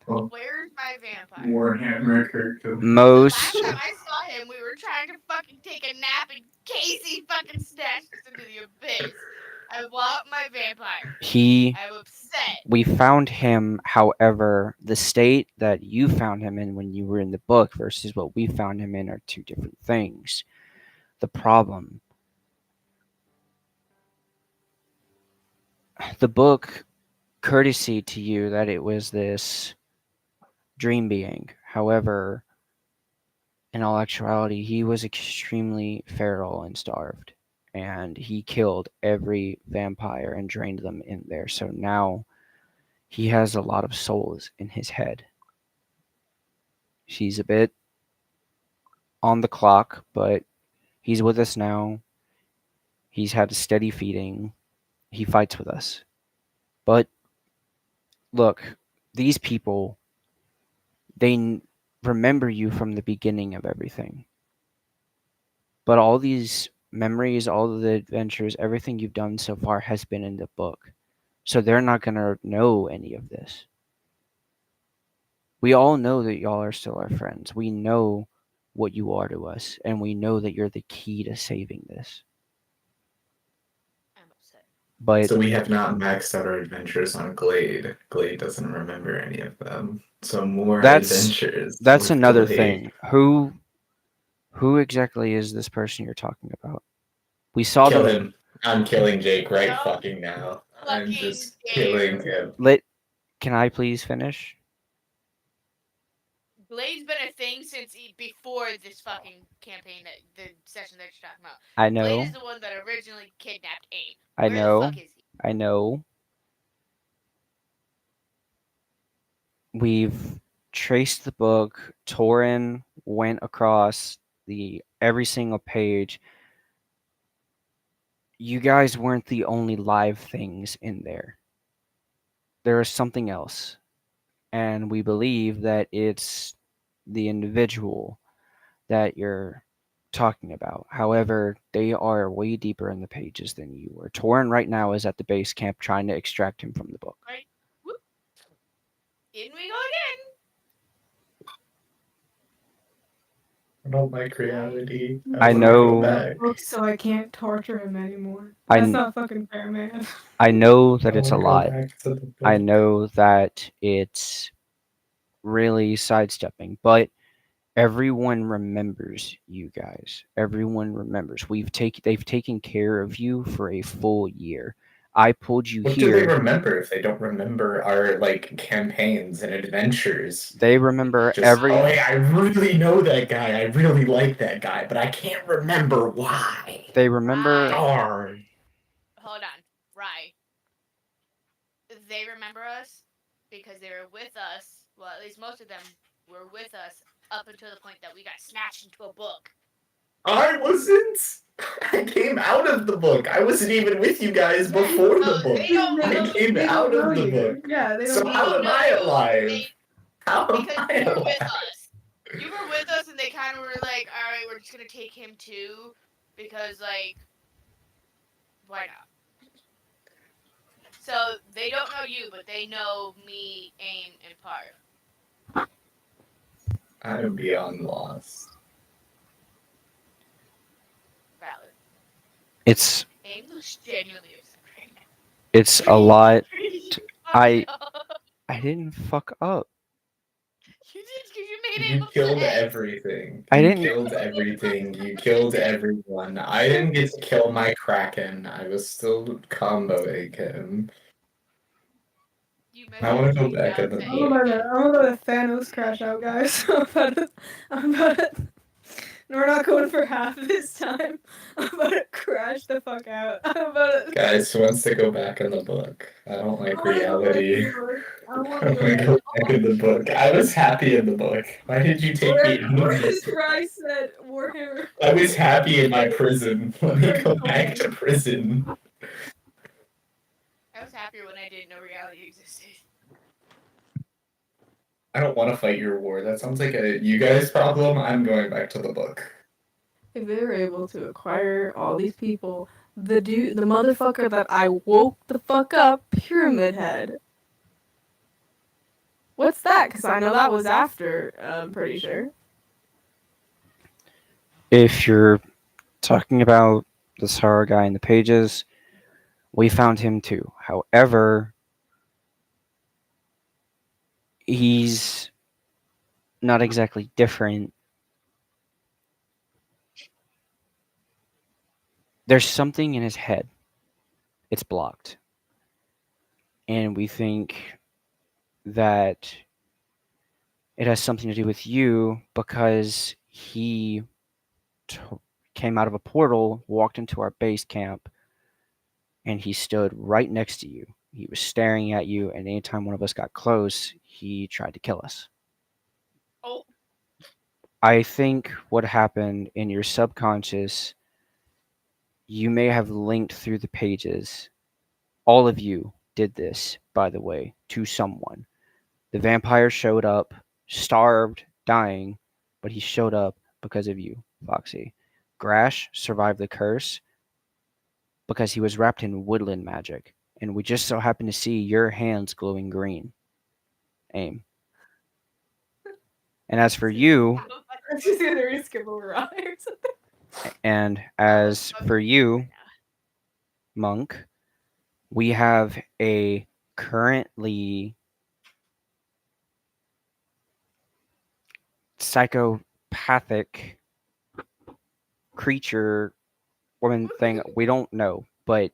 [SPEAKER 3] Where's my vampire?
[SPEAKER 2] Warhammer character.
[SPEAKER 1] Most
[SPEAKER 3] Last time I saw him, we were trying to fucking take a nap and Casey fucking snatched us into the abyss. I want my vampire.
[SPEAKER 1] He
[SPEAKER 3] I'm upset.
[SPEAKER 1] we found him, however, the state that you found him in when you were in the book versus what we found him in are two different things. The problem, the book, courtesy to you that it was this dream being. However, in all actuality, he was extremely feral and starved, and he killed every vampire and drained them in there. So now he has a lot of souls in his head. She's a bit on the clock, but he's with us now. He's had a steady feeding. He fights with us. But look, these people, they remember you from the beginning of everything. But all these memories, all of the adventures, everything you've done so far has been in the book. So they're not going to know any of this. We all know that y'all are still our friends. We know what you are to us, and we know that you're the key to saving this.
[SPEAKER 3] I'm upset.
[SPEAKER 1] But
[SPEAKER 2] So we have not maxed out our adventures on Glade. Glade doesn't remember any of them. So more
[SPEAKER 1] That's-
[SPEAKER 2] adventures.
[SPEAKER 1] that's
[SPEAKER 2] with
[SPEAKER 1] another
[SPEAKER 2] Glade.
[SPEAKER 1] thing. Who exactly is this person you're talking about? We saw
[SPEAKER 2] Kill
[SPEAKER 1] them.
[SPEAKER 2] him. I'm killing Jake right
[SPEAKER 3] No
[SPEAKER 2] fucking now. I'm
[SPEAKER 3] fucking
[SPEAKER 2] just
[SPEAKER 3] dare.
[SPEAKER 2] killing him.
[SPEAKER 1] Can I please finish?
[SPEAKER 3] Blade's been a thing since before this fucking campaign, the session that you're talking about.
[SPEAKER 1] I
[SPEAKER 3] Blade
[SPEAKER 1] know.
[SPEAKER 3] is the one that originally kidnapped Abe.
[SPEAKER 1] I
[SPEAKER 3] Where
[SPEAKER 1] know.
[SPEAKER 3] the fuck is he?
[SPEAKER 1] I know. We've traced the book. Torin went across the every single page. You guys weren't the only live things in there. There is something else. And we believe that it's the individual that you're talking about. However, they are way deeper in the pages than you were. Torin right now is at the base camp trying to extract him from the book.
[SPEAKER 3] Right? Whoop. In we go again.
[SPEAKER 2] I don't like reality.
[SPEAKER 1] I
[SPEAKER 2] wanna
[SPEAKER 1] know-
[SPEAKER 2] Go back.
[SPEAKER 4] So I can't torture him anymore.
[SPEAKER 1] I
[SPEAKER 4] That's
[SPEAKER 1] kn-
[SPEAKER 4] not fucking fair, man.
[SPEAKER 1] I know that
[SPEAKER 2] I
[SPEAKER 1] it's a
[SPEAKER 2] wanna go
[SPEAKER 1] lot.
[SPEAKER 2] back to the book.
[SPEAKER 1] I know that it's really sidestepping, but everyone remembers you guys. Everyone remembers. They've taken care of you for a full year. I pulled you
[SPEAKER 2] What do they
[SPEAKER 1] here.
[SPEAKER 2] remember if they don't remember our like campaigns and adventures?
[SPEAKER 1] They remember
[SPEAKER 2] Just
[SPEAKER 1] every.
[SPEAKER 2] oh hey, I really know that guy. I really like that guy, but I can't remember why.
[SPEAKER 1] They remember.
[SPEAKER 3] Right.
[SPEAKER 2] Darn.
[SPEAKER 3] Hold on. Right. They remember us because they were with us. Well, at least most of them were with us up until the point that we got snatched into a book.
[SPEAKER 2] I wasn't. I came out of the book. I wasn't even with you guys before the
[SPEAKER 3] Oh,
[SPEAKER 2] book.
[SPEAKER 3] they don't
[SPEAKER 2] I
[SPEAKER 3] know.
[SPEAKER 2] came
[SPEAKER 4] They
[SPEAKER 2] out
[SPEAKER 4] don't
[SPEAKER 2] of
[SPEAKER 4] know
[SPEAKER 2] the
[SPEAKER 4] you.
[SPEAKER 2] book.
[SPEAKER 4] Yeah, they
[SPEAKER 2] So
[SPEAKER 4] don't
[SPEAKER 2] how
[SPEAKER 4] know
[SPEAKER 2] am
[SPEAKER 4] you.
[SPEAKER 2] I alive?
[SPEAKER 3] They,
[SPEAKER 2] How am
[SPEAKER 3] because
[SPEAKER 2] I
[SPEAKER 3] you were
[SPEAKER 2] alive?
[SPEAKER 3] with us. You were with us, and they kind of were like, "All right, we're just gonna take him too, because like, why not?" So they don't know you, but they know me, Aim, and Parv.
[SPEAKER 2] I am beyond lost.
[SPEAKER 3] Valid.
[SPEAKER 1] It's
[SPEAKER 3] Aim looks genuinely upset right now.
[SPEAKER 1] it's a lot.
[SPEAKER 3] I.
[SPEAKER 1] I didn't fuck up.
[SPEAKER 3] You did because you made
[SPEAKER 2] You
[SPEAKER 3] him
[SPEAKER 2] killed
[SPEAKER 3] upset.
[SPEAKER 2] everything.
[SPEAKER 1] I
[SPEAKER 2] You
[SPEAKER 1] didn't-
[SPEAKER 2] killed everything. You killed everyone. I didn't get to kill my Kraken. I was still comboing him.
[SPEAKER 3] You
[SPEAKER 2] I want to go
[SPEAKER 3] messaged
[SPEAKER 2] back in
[SPEAKER 3] out
[SPEAKER 2] the
[SPEAKER 3] to
[SPEAKER 4] I'm
[SPEAKER 2] book.
[SPEAKER 4] about to Thanos crash out, guys. I'm about to. We're not going for half this time. I'm about to crash the fuck out. I'm about to.
[SPEAKER 2] Guys, who wants to go back in the book? I don't like reality.
[SPEAKER 4] I
[SPEAKER 2] I
[SPEAKER 4] want
[SPEAKER 2] want to go back in the book. I was happy in the book. Why did you take me out of this?
[SPEAKER 4] Bryce said Warhammer.
[SPEAKER 2] I was happy in my prison. Let me go back to prison.
[SPEAKER 3] I was happier when I didn't know reality existed.
[SPEAKER 2] I don't want to fight your war. That sounds like a you guys problem. I'm going back to the book.
[SPEAKER 4] If they were able to acquire all these people, the motherfucker that I woke the fuck up, Pyramid Head. What's that? Because I know that was after. I'm pretty sure.
[SPEAKER 1] If you're talking about this horror guy in the pages, we found him too. However, he's not exactly different. There's something in his head. It's blocked. And we think that it has something to do with you because he t- came out of a portal, walked into our base camp, and he stood right next to you. He was staring at you, and anytime one of us got close, he tried to kill us.
[SPEAKER 3] Oh,
[SPEAKER 1] I think what happened in your subconscious, you may have linked through the pages. All of you did this, by the way, to someone. The vampire showed up, starved, dying, but he showed up because of you, Foxy. Grash survived the curse because he was wrapped in woodland magic, and we just so happened to see your hands glowing green. Aim. And as for you,
[SPEAKER 4] I'm just gonna re-skip over Rye or something.
[SPEAKER 1] and as for you, Monk, we have a currently psychopathic creature woman thing. We don't know, but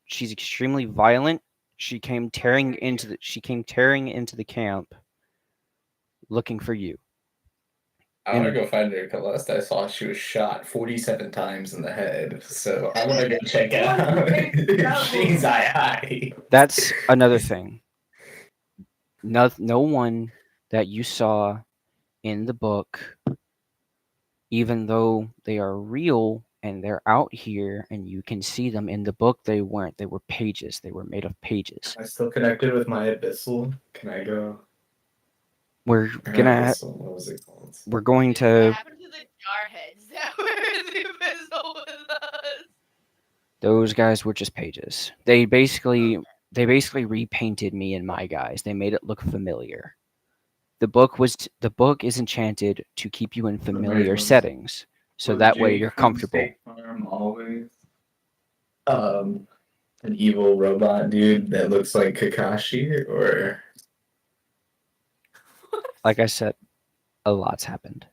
[SPEAKER 1] she's extremely violent. She came tearing into the camp looking for you.
[SPEAKER 2] I want to go find her because last I saw she was shot 47 times in the head. So I want to go check it out. She's high.
[SPEAKER 1] That's another thing. No one that you saw in the book, even though they are real and they're out here and you can see them in the book, they weren't. They were pages. They were made of pages.
[SPEAKER 2] Am I still connected with my abyssal? Can I go?
[SPEAKER 1] We're
[SPEAKER 2] Or not
[SPEAKER 1] gonna.
[SPEAKER 2] abyssal, what was it called?
[SPEAKER 1] We're going
[SPEAKER 3] what
[SPEAKER 1] to.
[SPEAKER 3] happened to the jarheads that were in the abyssal with us?
[SPEAKER 1] Those guys were just pages. They basically repainted me and my guys. They made it look familiar. The book is enchanted to keep you in familiar
[SPEAKER 2] was-
[SPEAKER 1] settings, so
[SPEAKER 2] Was
[SPEAKER 1] that way
[SPEAKER 2] Jake
[SPEAKER 1] you're
[SPEAKER 2] from
[SPEAKER 1] comfortable.
[SPEAKER 2] State Farm always an evil robot dude that looks like Kakashi, or
[SPEAKER 1] Like I said, a lot's happened.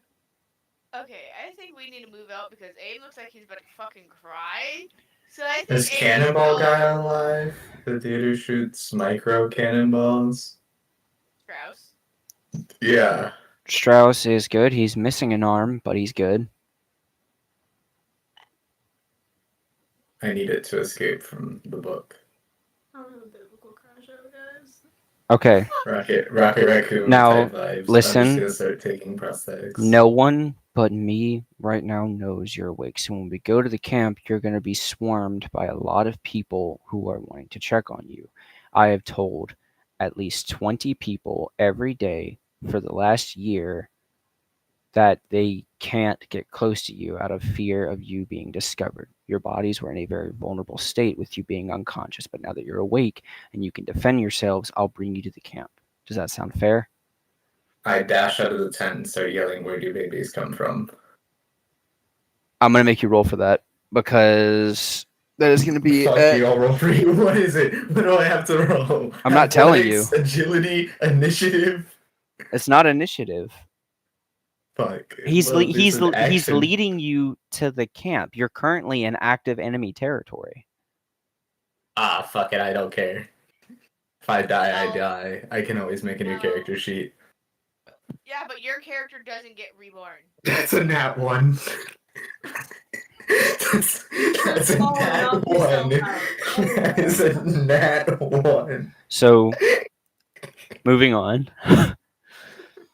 [SPEAKER 3] Okay, I think we need to move out because Abe looks like he's about to fucking cry. So I think
[SPEAKER 2] is
[SPEAKER 3] Abe
[SPEAKER 2] Cannonball
[SPEAKER 3] should
[SPEAKER 2] Guy
[SPEAKER 3] go.
[SPEAKER 2] alive? The dude who shoots micro cannonballs.
[SPEAKER 3] Strauss.
[SPEAKER 2] Yeah,
[SPEAKER 1] Strauss is good. He's missing an arm, but he's good.
[SPEAKER 2] I need it to escape from the book.
[SPEAKER 4] I don't have a biblical crash out, guys.
[SPEAKER 1] Okay,
[SPEAKER 2] Rocket Raccoon
[SPEAKER 1] Now,
[SPEAKER 2] type vibes. I'm
[SPEAKER 1] listen.
[SPEAKER 2] just gonna start taking prosthetics.
[SPEAKER 1] no one but me right now knows you're awake. So when we go to the camp, you're going to be swarmed by a lot of people who are wanting to check on you. I have told at least 20 people every day for the last year that they can't get close to you out of fear of you being discovered. Your bodies were in a very vulnerable state with you being unconscious, but now that you're awake and you can defend yourselves, I'll bring you to the camp. Does that sound fair?
[SPEAKER 2] I dash out of the tent and start yelling, "Where do babies come from?"
[SPEAKER 1] I'm going to make you roll for that because that is going to be.
[SPEAKER 2] Fuck you, I'll roll for you. What is it? What do I have to roll?
[SPEAKER 1] I'm not telling you.
[SPEAKER 2] Athletics, agility, initiative.
[SPEAKER 1] It's not initiative.
[SPEAKER 2] Fuck.
[SPEAKER 1] He's
[SPEAKER 2] Well, this is
[SPEAKER 1] he's
[SPEAKER 2] action.
[SPEAKER 1] leading you to the camp. You're currently in active enemy territory.
[SPEAKER 2] Ah, fuck it. I don't care. If I die, I
[SPEAKER 3] No.
[SPEAKER 2] die. I can always make a new
[SPEAKER 3] No.
[SPEAKER 2] character sheet.
[SPEAKER 3] Yeah, but your character doesn't get reborn.
[SPEAKER 2] That's a nat one. that's a
[SPEAKER 4] Oh,
[SPEAKER 2] nat
[SPEAKER 4] knock
[SPEAKER 2] one.
[SPEAKER 4] yourself out. Oh,
[SPEAKER 2] That is a nat one.
[SPEAKER 1] So, moving on.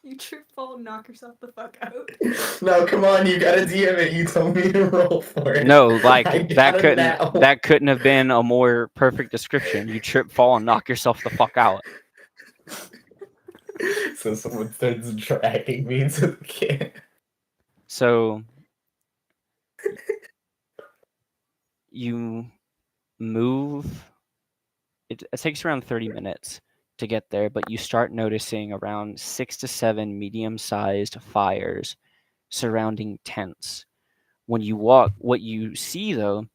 [SPEAKER 4] You trip, fall, and knock yourself the fuck out.
[SPEAKER 2] No, come on, you gotta DM it. You told me to roll for it.
[SPEAKER 1] No, like
[SPEAKER 2] I got a nat one.
[SPEAKER 1] that couldn't have been a more perfect description. You trip, fall, and knock yourself the fuck out.
[SPEAKER 2] So someone starts dragging me into the camp.
[SPEAKER 1] So you move. It takes around 30 minutes to get there, but you start noticing around 6 to 7 medium-sized fires surrounding tents. When you walk, what you see though,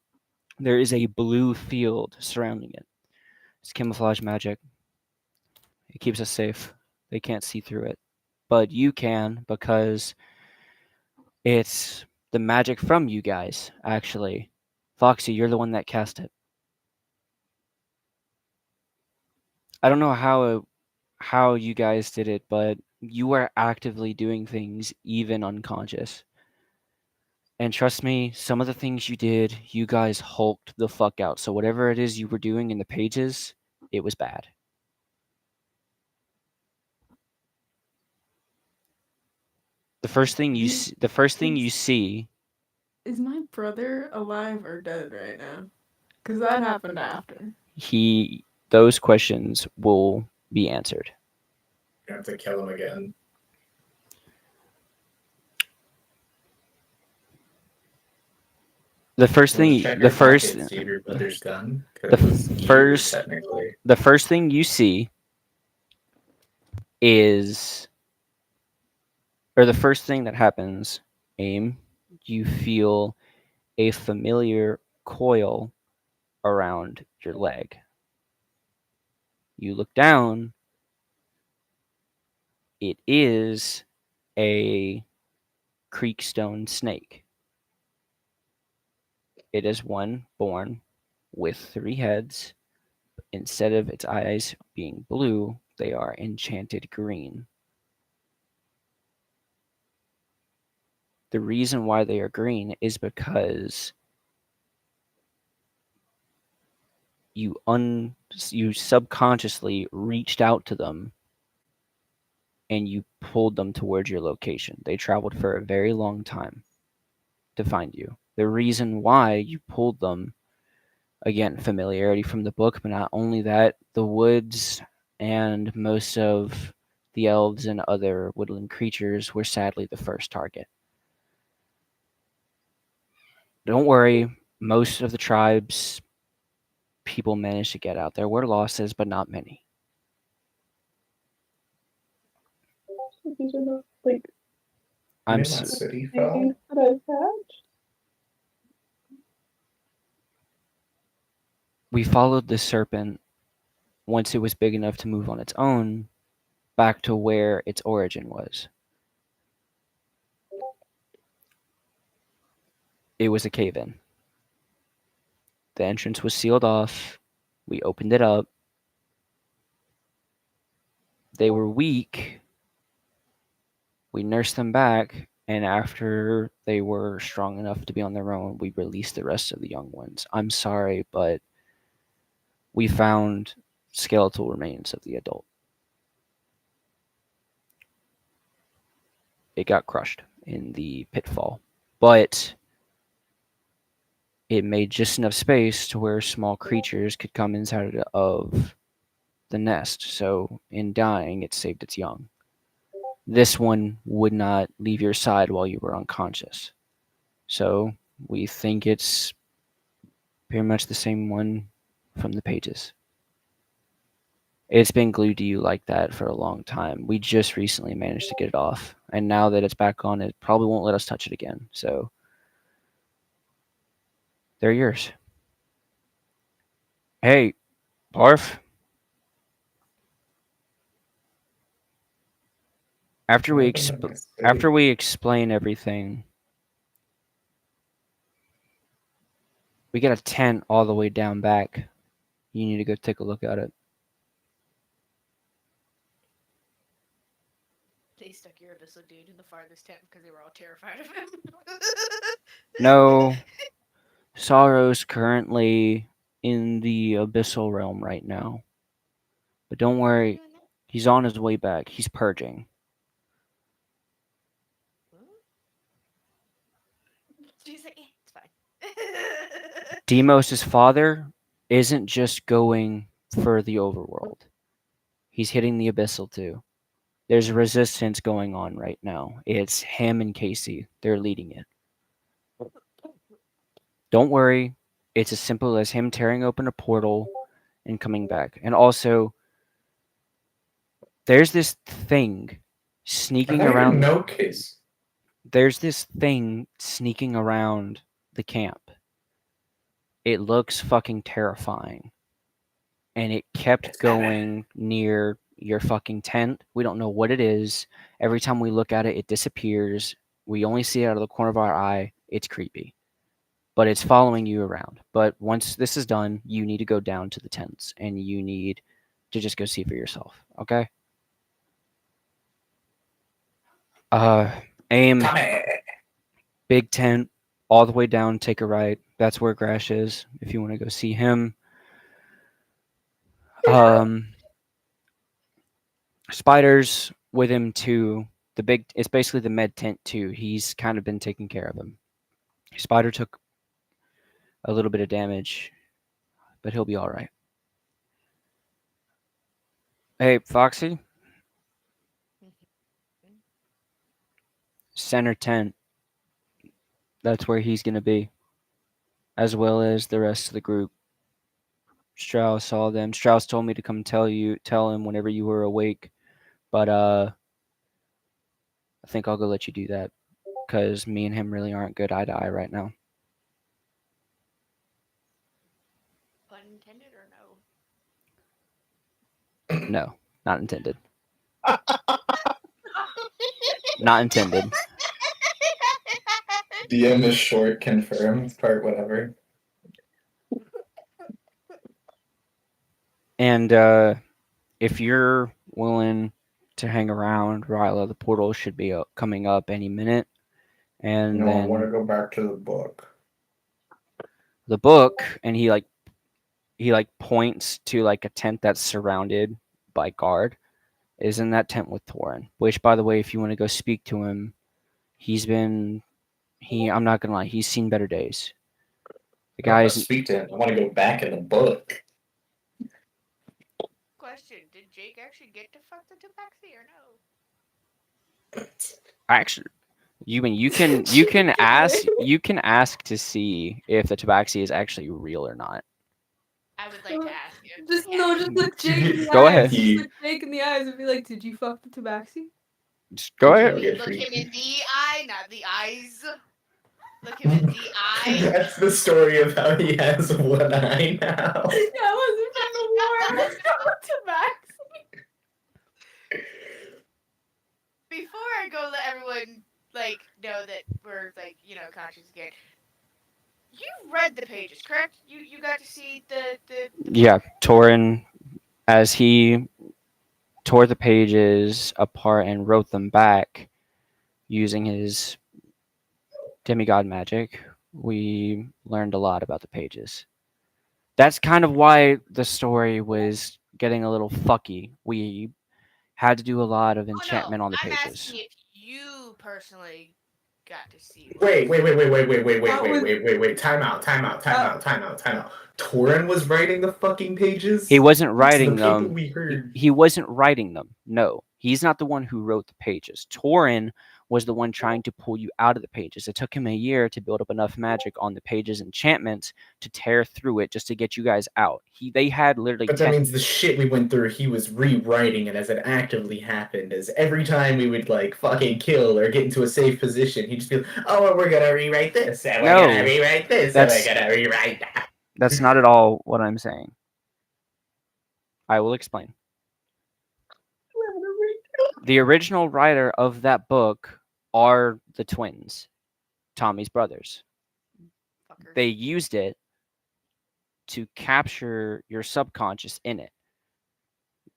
[SPEAKER 1] there is a blue field surrounding it. It's camouflage magic. It keeps us safe. They can't see through it. But you can because it's the magic from you guys, actually. Foxy, you're the one that cast it. I don't know how you guys did it, but you are actively doing things even unconscious. And trust me, some of the things you did, you guys hulked the fuck out. So whatever it is you were doing in the pages, it was bad. The first thing you see,
[SPEAKER 4] Is my brother alive or dead right now? Because that happened after.
[SPEAKER 1] those questions will be answered.
[SPEAKER 2] You have to kill him again.
[SPEAKER 1] The first
[SPEAKER 2] Let's
[SPEAKER 1] thing,
[SPEAKER 2] check
[SPEAKER 1] the
[SPEAKER 2] your
[SPEAKER 1] first,
[SPEAKER 2] pockets, see if your brother's gun.
[SPEAKER 1] the
[SPEAKER 2] 'Cause you,
[SPEAKER 1] first,
[SPEAKER 2] technically.
[SPEAKER 1] the first thing you see is, or the first thing that happens, aim, you feel a familiar coil around your leg. You look down, it is a creekstone snake. It is one born with 3 heads. Instead of its eyes being blue, they are enchanted green. The reason why they are green is because you subconsciously reached out to them and you pulled them towards your location. They traveled for a very long time to find you. The reason why you pulled them, again, familiarity from the book, but not only that, the woods and most of the elves and other woodland creatures were sadly the first target. Don't worry, most of the tribes people managed to get out. There were losses, but not many.
[SPEAKER 5] These are not like
[SPEAKER 1] I'm
[SPEAKER 2] Midland
[SPEAKER 1] s-
[SPEAKER 2] City
[SPEAKER 5] things
[SPEAKER 2] fell.
[SPEAKER 5] that I've had.
[SPEAKER 1] we followed the serpent once it was big enough to move on its own back to where its origin was. It was a cave in. The entrance was sealed off. We opened it up. They were weak. We nursed them back, and after they were strong enough to be on their own, we released the rest of the young ones. I'm sorry, but we found skeletal remains of the adult. It got crushed in the pitfall, but it made just enough space to where small creatures could come inside of the nest. So in dying, it saved its young. This one would not leave your side while you were unconscious. So we think it's pretty much the same one from the pages. It's been glued to you like that for a long time. We just recently managed to get it off. And now that it's back on, it probably won't let us touch it again. So they're yours. Hey, Barf. After we
[SPEAKER 2] Welcome to my city.
[SPEAKER 1] after we explain everything, we got a tent all the way down back. You need to go take a look at it.
[SPEAKER 3] They stuck your abyssal dude in the farthest tent because they were all terrified of him.
[SPEAKER 1] No, Sorrow's currently in the abyssal realm right now. But don't worry, he's on his way back. He's purging.
[SPEAKER 3] She's like, it's fine.
[SPEAKER 1] Demos' father isn't just going for the overworld. He's hitting the abyssal too. There's a resistance going on right now. It's him and Casey. They're leading it. Don't worry. It's as simple as him tearing open a portal and coming back. And also, there's this thing
[SPEAKER 2] I
[SPEAKER 1] sneaking
[SPEAKER 2] thought you
[SPEAKER 1] around.
[SPEAKER 2] didn't know Case.
[SPEAKER 1] there's this thing sneaking around the camp. It looks fucking terrifying. And it kept
[SPEAKER 2] It's Batman.
[SPEAKER 1] going near your fucking tent. We don't know what it is. Every time we look at it, it disappears. We only see it out of the corner of our eye. It's creepy. But it's following you around. But once this is done, you need to go down to the tents and you need to just go see for yourself. Okay? Uh aim
[SPEAKER 2] Tommy.
[SPEAKER 1] big tent all the way down, take a right. That's where Grash is if you want to go see him. Um Spiders with him too. It's basically the med tent too. He's kind of been taking care of him. Spider took a little bit of damage, but he'll be all right. Hey, Foxy, center tent. That's where he's gonna be, as well as the rest of the group. Strauss saw them. Strauss told me to come tell him whenever you were awake, but I think I'll go let you do that because me and him really aren't good eye to eye right now.
[SPEAKER 3] Pun intended or no?
[SPEAKER 1] No, not intended. Not intended.
[SPEAKER 2] DM is short, confirmed, part whatever.
[SPEAKER 1] And if you're willing to hang around, Ryla, the portal should be coming up any minute. And
[SPEAKER 2] No, I want to
[SPEAKER 1] then
[SPEAKER 2] go back to the book.
[SPEAKER 1] the book, and he points to like a tent that's surrounded by guard, is in that tent with Torin. Which, by the way, if you want to go speak to him, I'm not gonna lie, he's seen better days. The
[SPEAKER 2] I want to
[SPEAKER 1] guy's
[SPEAKER 2] speak to him. I want to go back in the book.
[SPEAKER 3] Question: did Jake actually get to fuck the Tabaxi or no?
[SPEAKER 1] actually. You can ask to see if the tabaxi is actually real or not.
[SPEAKER 3] I would like to ask you.
[SPEAKER 4] Just look Jake in the
[SPEAKER 1] Go
[SPEAKER 4] eyes.
[SPEAKER 1] ahead.
[SPEAKER 4] Just look Jake in the eyes and be like, "Did you fuck the tabaxi?"
[SPEAKER 1] Just go
[SPEAKER 2] Okay.
[SPEAKER 1] ahead.
[SPEAKER 2] Get
[SPEAKER 3] Look him
[SPEAKER 2] freaky.
[SPEAKER 3] in the eye, not the eyes. Look him in the eye.
[SPEAKER 2] That's the story of how he has one eye now.
[SPEAKER 4] Yeah, it wasn't from the war. It was from the tabaxi.
[SPEAKER 3] Before I go let everyone know that we're conscious again. You read the pages, correct? You got to see the
[SPEAKER 1] Yeah, Torin, as he tore the pages apart and wrote them back using his demigod magic, we learned a lot about the pages. That's kind of why the story was getting a little fucky. We had to do a lot of enchantment on the
[SPEAKER 3] I'm
[SPEAKER 1] pages.
[SPEAKER 3] asking if you personally got to see.
[SPEAKER 2] Wait. Time out. Torin was writing the fucking pages?
[SPEAKER 1] He wasn't
[SPEAKER 2] It's
[SPEAKER 1] writing
[SPEAKER 2] the people
[SPEAKER 1] them.
[SPEAKER 2] we heard.
[SPEAKER 1] He wasn't writing them. No, he's not the one who wrote the pages. Torin was the one trying to pull you out of the pages. It took him a year to build up enough magic on the pages enchantments to tear through it just to get you guys out. They had literally
[SPEAKER 2] But that means the shit we went through, he was rewriting it as it actively happened. As every time we would fucking kill or get into a safe position, he'd just be like, "Oh, well, we're gonna rewrite this, and we're gonna rewrite this, and we're gonna rewrite that."
[SPEAKER 1] That's not at all what I'm saying. I will explain. The original writer of that book are the twins, Tommy's brothers.
[SPEAKER 3] Fuckers.
[SPEAKER 1] They used it to capture your subconscious in it,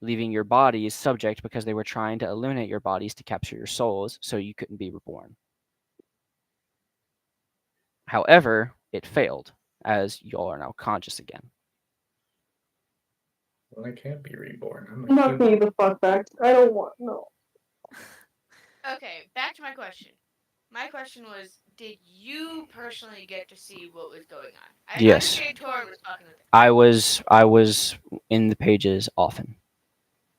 [SPEAKER 1] leaving your bodies subject because they were trying to eliminate your bodies to capture your souls so you couldn't be reborn. However, it failed, as y'all are now conscious again.
[SPEAKER 2] Well, I can't be reborn.
[SPEAKER 5] I'm not being the fuck back. I don't want no.
[SPEAKER 3] Okay, back to my question. My question was, did you personally get to see what was going on? I
[SPEAKER 1] Yes.
[SPEAKER 3] understand Torin was fucking with it.
[SPEAKER 1] I was in the pages often.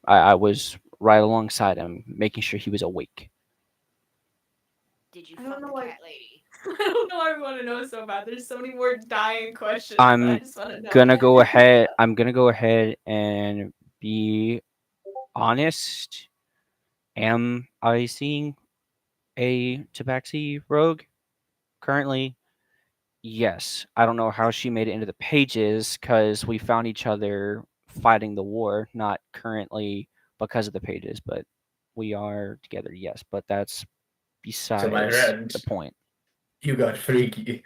[SPEAKER 1] I was right alongside him, making sure he was awake.
[SPEAKER 3] Did you
[SPEAKER 4] I don't
[SPEAKER 3] fuck
[SPEAKER 4] know
[SPEAKER 3] the
[SPEAKER 4] why-
[SPEAKER 3] cat lady?
[SPEAKER 4] I don't know why we want to know so bad. There's so many more dying questions.
[SPEAKER 1] I'm
[SPEAKER 4] I just want to know.
[SPEAKER 1] gonna go ahead. I'm gonna go ahead and be honest. Am I seeing a Tabaxi rogue currently. Yes, I don't know how she made it into the pages because we found each other fighting the war, not currently because of the pages, but we are together. Yes, but that's
[SPEAKER 2] So my
[SPEAKER 1] besides
[SPEAKER 2] friend,
[SPEAKER 1] the point.
[SPEAKER 2] you got freaky.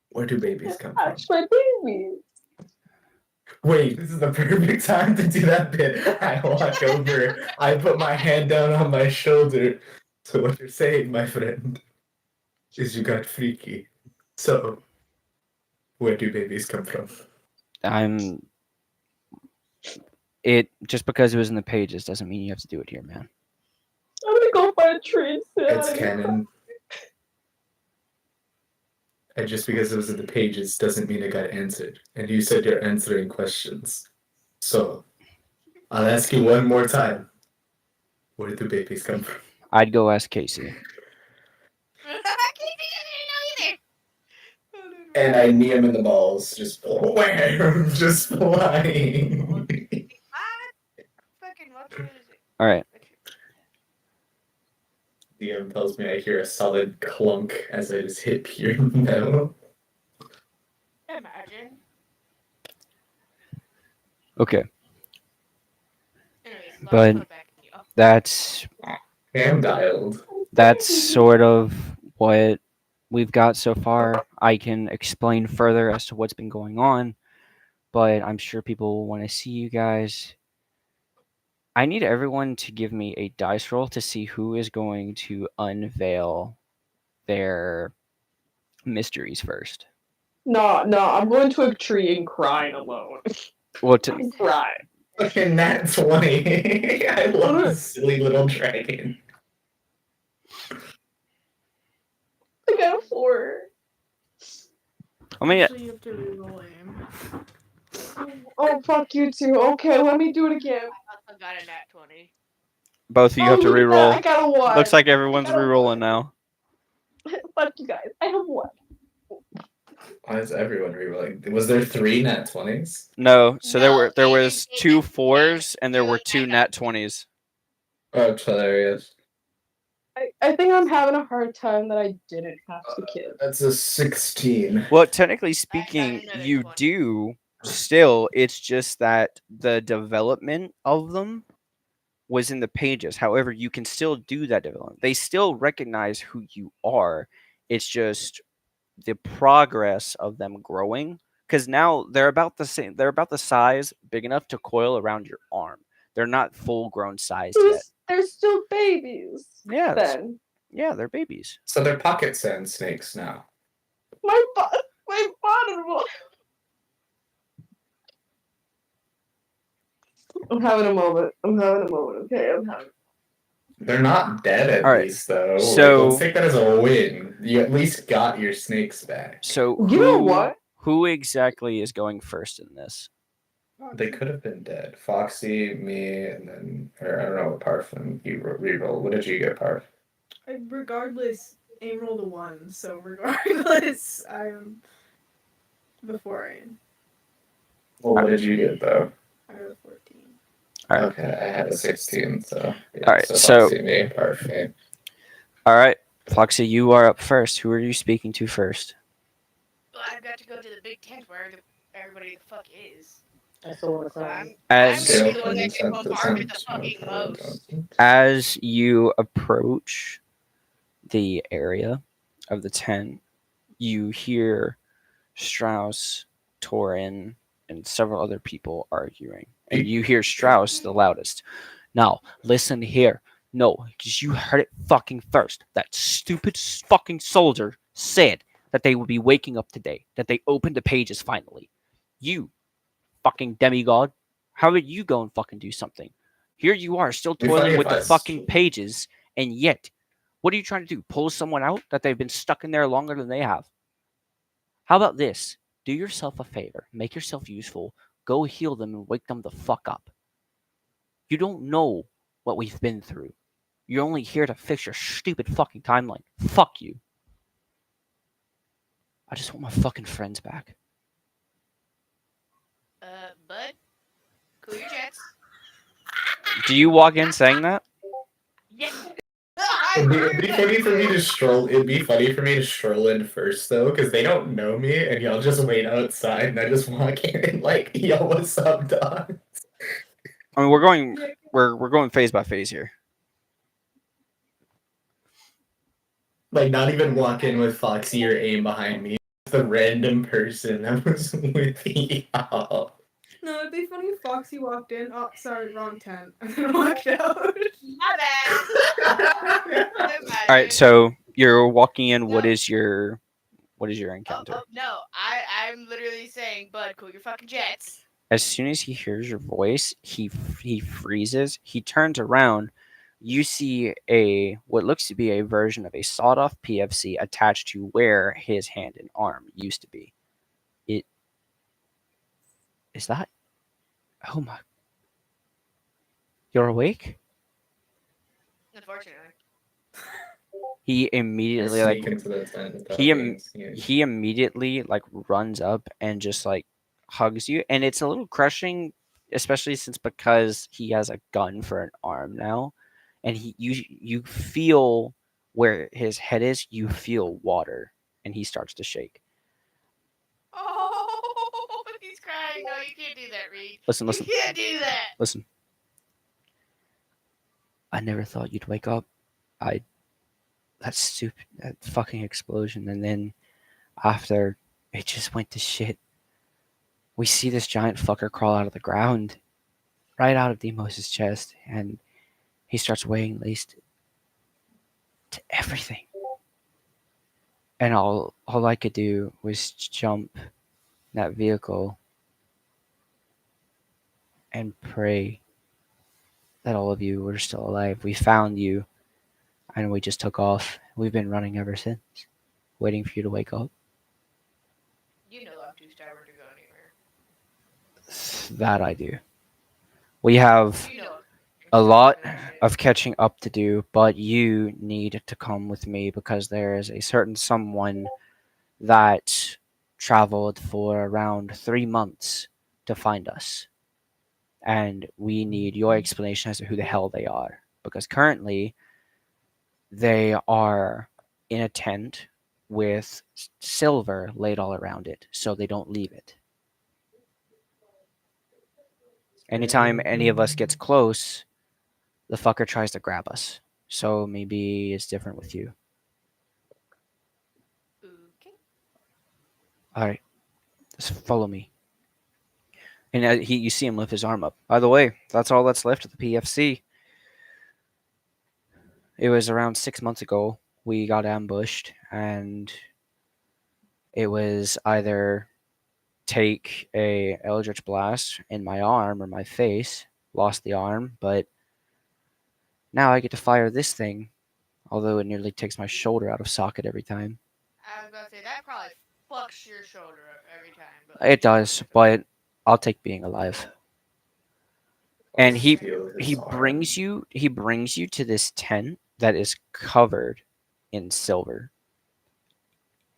[SPEAKER 2] Where do babies come from?
[SPEAKER 5] Touch my baby.
[SPEAKER 2] Wait, this is the perfect time to do that bit. I walk over, I put my hand down on my shoulder. So what you're saying, my friend, is you got freaky. So, where do babies come from?
[SPEAKER 1] I'm it just because it was in the pages doesn't mean you have to do it here, man.
[SPEAKER 5] I'm gonna go find a tree and sit
[SPEAKER 2] It's
[SPEAKER 5] on it.
[SPEAKER 2] canon. And just because it was in the pages doesn't mean it got answered. And you said you're answering questions. So, I'll ask you one more time. Where do babies come from?
[SPEAKER 1] I'd go ask Casey.
[SPEAKER 2] And I knee him in the balls, just wham, just flying.
[SPEAKER 3] Fucking what is it?
[SPEAKER 1] All right.
[SPEAKER 2] DM tells me I hear a solid clunk as I just hit pure metal.
[SPEAKER 3] Imagine.
[SPEAKER 1] Okay.
[SPEAKER 3] Anyways,
[SPEAKER 1] But-
[SPEAKER 3] put it back in you.
[SPEAKER 1] That's
[SPEAKER 2] Am dialed.
[SPEAKER 1] sort of what we've got so far. I can explain further as to what's been going on, but I'm sure people will want to see you guys. I need everyone to give me a dice roll to see who is going to unveil their mysteries first.
[SPEAKER 5] No, I'm going to a tree and crying alone.
[SPEAKER 1] Well,
[SPEAKER 5] I'm crying.
[SPEAKER 2] Fucking nat 20. I love this silly little dragon.
[SPEAKER 5] I got a 4.
[SPEAKER 1] I mean,
[SPEAKER 4] Actually, you have to reroll aim.
[SPEAKER 5] Oh, fuck you too. Okay, let me do it again.
[SPEAKER 3] I also got a nat 20.
[SPEAKER 1] both of you have to
[SPEAKER 5] look at that,
[SPEAKER 1] reroll.
[SPEAKER 5] I got a 1.
[SPEAKER 1] Looks like everyone's
[SPEAKER 5] I got a
[SPEAKER 1] rerolling
[SPEAKER 5] one.
[SPEAKER 1] now.
[SPEAKER 5] Fuck you guys. I have 1.
[SPEAKER 2] Why is everyone rerolling? Was there 3 nat 20s?
[SPEAKER 1] No, so there
[SPEAKER 3] No,
[SPEAKER 1] was
[SPEAKER 3] it-
[SPEAKER 1] two
[SPEAKER 3] it-
[SPEAKER 1] fours and there
[SPEAKER 3] two
[SPEAKER 1] were two
[SPEAKER 3] and
[SPEAKER 1] nat 20s.
[SPEAKER 2] Oh, it's hilarious.
[SPEAKER 5] I think I'm having a hard time that I didn't have to kill.
[SPEAKER 2] That's a 16.
[SPEAKER 1] Well, technically speaking,
[SPEAKER 3] another
[SPEAKER 1] you
[SPEAKER 3] 20.
[SPEAKER 1] do still. It's just that the development of them was in the pages. However, you can still do that development. They still recognize who you are. It's just the progress of them growing. Because now they're about the same. They're about the size big enough to coil around your arm. They're not full grown sized yet.
[SPEAKER 5] They're still babies.
[SPEAKER 1] Yeah,
[SPEAKER 5] Then
[SPEAKER 1] yeah, they're babies.
[SPEAKER 2] So they're pocket sand snakes now.
[SPEAKER 5] my bottom. I'm having a moment. Okay, I'm having.
[SPEAKER 2] They're not dead at
[SPEAKER 1] All right,
[SPEAKER 2] least, though.
[SPEAKER 1] so-
[SPEAKER 2] Let's take that as a win. You at least got your snakes back.
[SPEAKER 1] So
[SPEAKER 5] You know what?
[SPEAKER 1] Who exactly is going first in this?
[SPEAKER 2] They could have been dead. Foxy, me, and then, or I don't know, Parf, and you reroll. What did you get, Parf?
[SPEAKER 4] Regardless, aim rolled a 1, so regardless, I'm before aim.
[SPEAKER 2] Well, what did you get, though?
[SPEAKER 4] I got a 14.
[SPEAKER 1] All right.
[SPEAKER 2] Okay, I had a 16, so. Yeah,
[SPEAKER 1] All right,
[SPEAKER 2] so
[SPEAKER 1] so-
[SPEAKER 2] Foxy, me, Parf, me.
[SPEAKER 1] All right, Foxy, you are up first. Who are you speaking to first?
[SPEAKER 3] Well, I've got to go to the big tent where everybody the fuck is.
[SPEAKER 5] I still want to
[SPEAKER 3] So
[SPEAKER 5] cry.
[SPEAKER 3] I'm
[SPEAKER 1] As
[SPEAKER 3] gonna be the one that gets bombarded the fucking most.
[SPEAKER 1] as you approach the area of the tent, you hear Strauss, Torin, and several other people arguing. And you hear Strauss the loudest. Now, listen here. No, because you heard it fucking first. That stupid fucking soldier said that they would be waking up today, that they opened the pages finally. You fucking demigod, how about you go and fucking do something? Here you are, still
[SPEAKER 2] It'd be funny
[SPEAKER 1] toiling
[SPEAKER 2] if
[SPEAKER 1] with the
[SPEAKER 2] I
[SPEAKER 1] fucking pages, and yet, what are you trying to do? Pull someone out that they've been stuck in there longer than they have? How about this? Do yourself a favor, make yourself useful, go heal them and wake them the fuck up. You don't know what we've been through. You're only here to fix your stupid fucking timeline. Fuck you. I just want my fucking friends back.
[SPEAKER 3] Bud, cool your jets.
[SPEAKER 1] Do you walk in saying that?
[SPEAKER 3] Yeah.
[SPEAKER 2] It'd be funny for me to stroll. It'd be funny for me to stroll in first though, because they don't know me, and y'all just wait outside, and I just walk in and like, yo, what's up, dog?
[SPEAKER 1] I mean, we're going phase by phase here.
[SPEAKER 2] Like, not even walk in with Foxy or Aim behind me. The random person that was with y'all.
[SPEAKER 4] No, it'd be funny if Foxy walked in. Oh, sorry, wrong tent, and then walked out.
[SPEAKER 3] My bad.
[SPEAKER 1] All right, so you're walking in.
[SPEAKER 3] No.
[SPEAKER 1] What is your
[SPEAKER 3] Oh,
[SPEAKER 1] encounter?
[SPEAKER 3] no, I'm literally saying, Bud, cool your fucking jets.
[SPEAKER 1] As soon as he hears your voice, he freezes. He turns around. You see a what looks to be a version of a sawed-off PFC attached to where his hand and arm used to be. It is that. Oh my! You're awake?
[SPEAKER 3] Unfortunately.
[SPEAKER 1] He
[SPEAKER 2] I
[SPEAKER 1] immediately
[SPEAKER 2] sneak into the tent without
[SPEAKER 1] he
[SPEAKER 2] being seen.
[SPEAKER 1] he immediately like runs up and just like hugs you, and it's a little crushing, especially since because he has a gun for an arm now, and you feel where his head is, you feel water, and he starts to shake.
[SPEAKER 3] Oh, he's crying. No, you can't do that, Reed.
[SPEAKER 1] Listen,
[SPEAKER 3] You can't do that.
[SPEAKER 1] listen. I never thought you'd wake up. I that fucking explosion, and then after it just went to shit. We see this giant fucker crawl out of the ground, right out of Demos's chest, and he starts weighing laced to everything. And all I could do was jump in that vehicle and pray that all of you were still alive. We found you, and we just took off. We've been running ever since, waiting for you to wake up.
[SPEAKER 3] You know I'm too stubborn to go anywhere.
[SPEAKER 1] That I do. We have
[SPEAKER 3] You know
[SPEAKER 1] a lot of catching up to do, but you need to come with me because there is a certain someone that traveled for around 3 months to find us. And we need your explanation as to who the hell they are. Because currently, they are in a tent with silver laid all around it, so they don't leave it. Anytime any of us gets close, the fucker tries to grab us. So maybe it's different with you.
[SPEAKER 3] Okay.
[SPEAKER 1] All right, just follow me. And you see him lift his arm up. By the way, that's all that's left of the PFC. It was around 6 months ago we got ambushed, and it was either take a Eldritch Blast in my arm or my face. Lost the arm, but now I get to fire this thing, although it nearly takes my shoulder out of socket every time.
[SPEAKER 3] I was about to say that probably fucks your shoulder up every time. But
[SPEAKER 1] It does, but I'll take being alive. And he
[SPEAKER 2] Steal his
[SPEAKER 1] he
[SPEAKER 2] arm.
[SPEAKER 1] brings you to this tent that is covered in silver.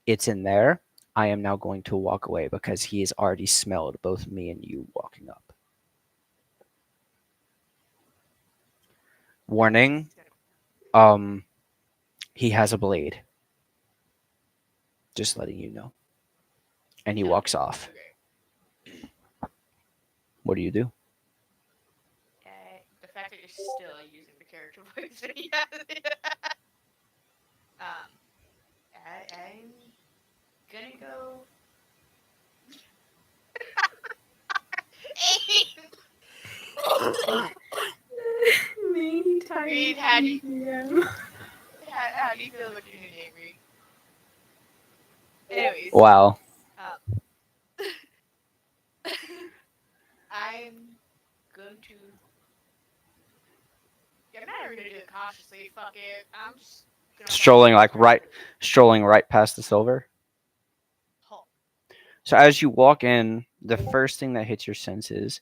[SPEAKER 1] It's in there. I am now going to walk away because he has already smelled both me and you walking up. Warning, he has a blade. Just letting you know. And he walks off.
[SPEAKER 3] Okay.
[SPEAKER 1] What do you do?
[SPEAKER 3] The fact that you're still using the character voice. Yeah. I'm gonna go.
[SPEAKER 4] Many times.
[SPEAKER 3] Reed, how do you
[SPEAKER 4] Yeah.
[SPEAKER 3] how do you feel about your new name, Reed? Anyways,
[SPEAKER 1] Wow.
[SPEAKER 3] I'm going to. I'm not even gonna do it cautiously. Fuck it. I'm just gonna
[SPEAKER 1] Strolling right past the silver.
[SPEAKER 3] Halt.
[SPEAKER 1] So as you walk in, the first thing that hits your senses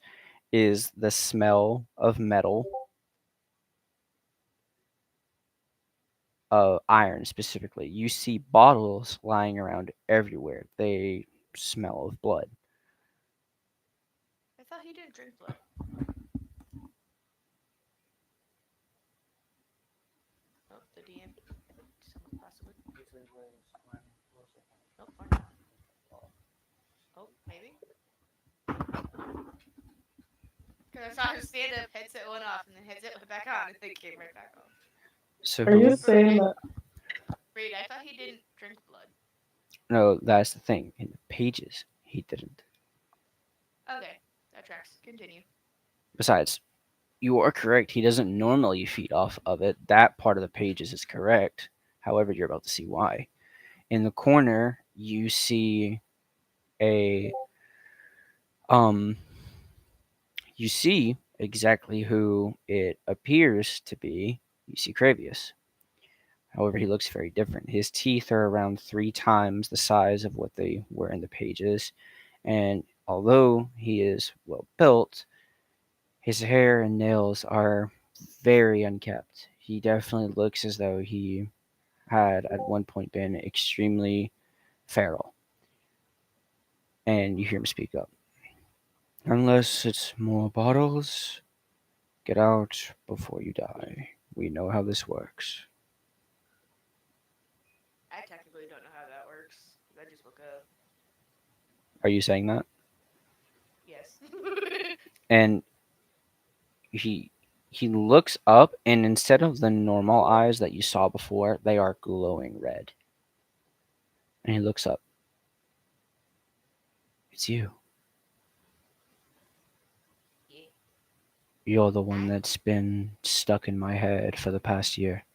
[SPEAKER 1] is the smell of metal, iron specifically. You see bottles lying around everywhere. They smell of blood.
[SPEAKER 3] I thought he didn't drink blood. Nope, or not. Oh, maybe. Because I saw his stand-up headset went off, and then headset went back on, and then came right back off.
[SPEAKER 1] So
[SPEAKER 5] Are you saying that?
[SPEAKER 3] Reed, I thought he didn't drink blood.
[SPEAKER 1] no, that's the thing. In the pages, he didn't.
[SPEAKER 3] Okay, that tracks. Continue.
[SPEAKER 1] Besides, you are correct. He doesn't normally feed off of it. That part of the pages is correct. However, you're about to see why. In the corner, you see a um you see exactly who it appears to be. You see Cravius. However, he looks very different. His teeth are around 3 times the size of what they were in the pages, and although he is well built, his hair and nails are very unkept. He definitely looks as though he had at one point been extremely feral. And you hear him speak up. Unless it's more bottles, get out before you die. We know how this works.
[SPEAKER 3] I technically don't know how that works. 'Cause I just woke up.
[SPEAKER 1] Are you saying that?
[SPEAKER 3] Yes.
[SPEAKER 1] And he he looks up, and instead of the normal eyes that you saw before, they are glowing red. And he looks up. It's you.
[SPEAKER 3] Yeah.
[SPEAKER 1] You're the one that's been stuck in my head for the past year.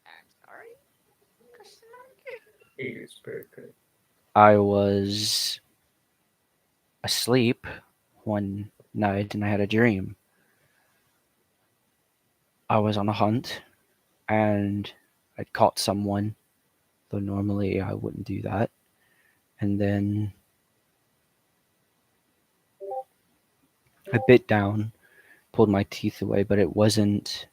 [SPEAKER 3] I'm sorry. Question mark.
[SPEAKER 2] It's perfect.
[SPEAKER 1] I was asleep one night and I had a dream. I was on a hunt and I'd caught someone, though normally I wouldn't do that. And then I bit down, pulled my teeth away, but it wasn't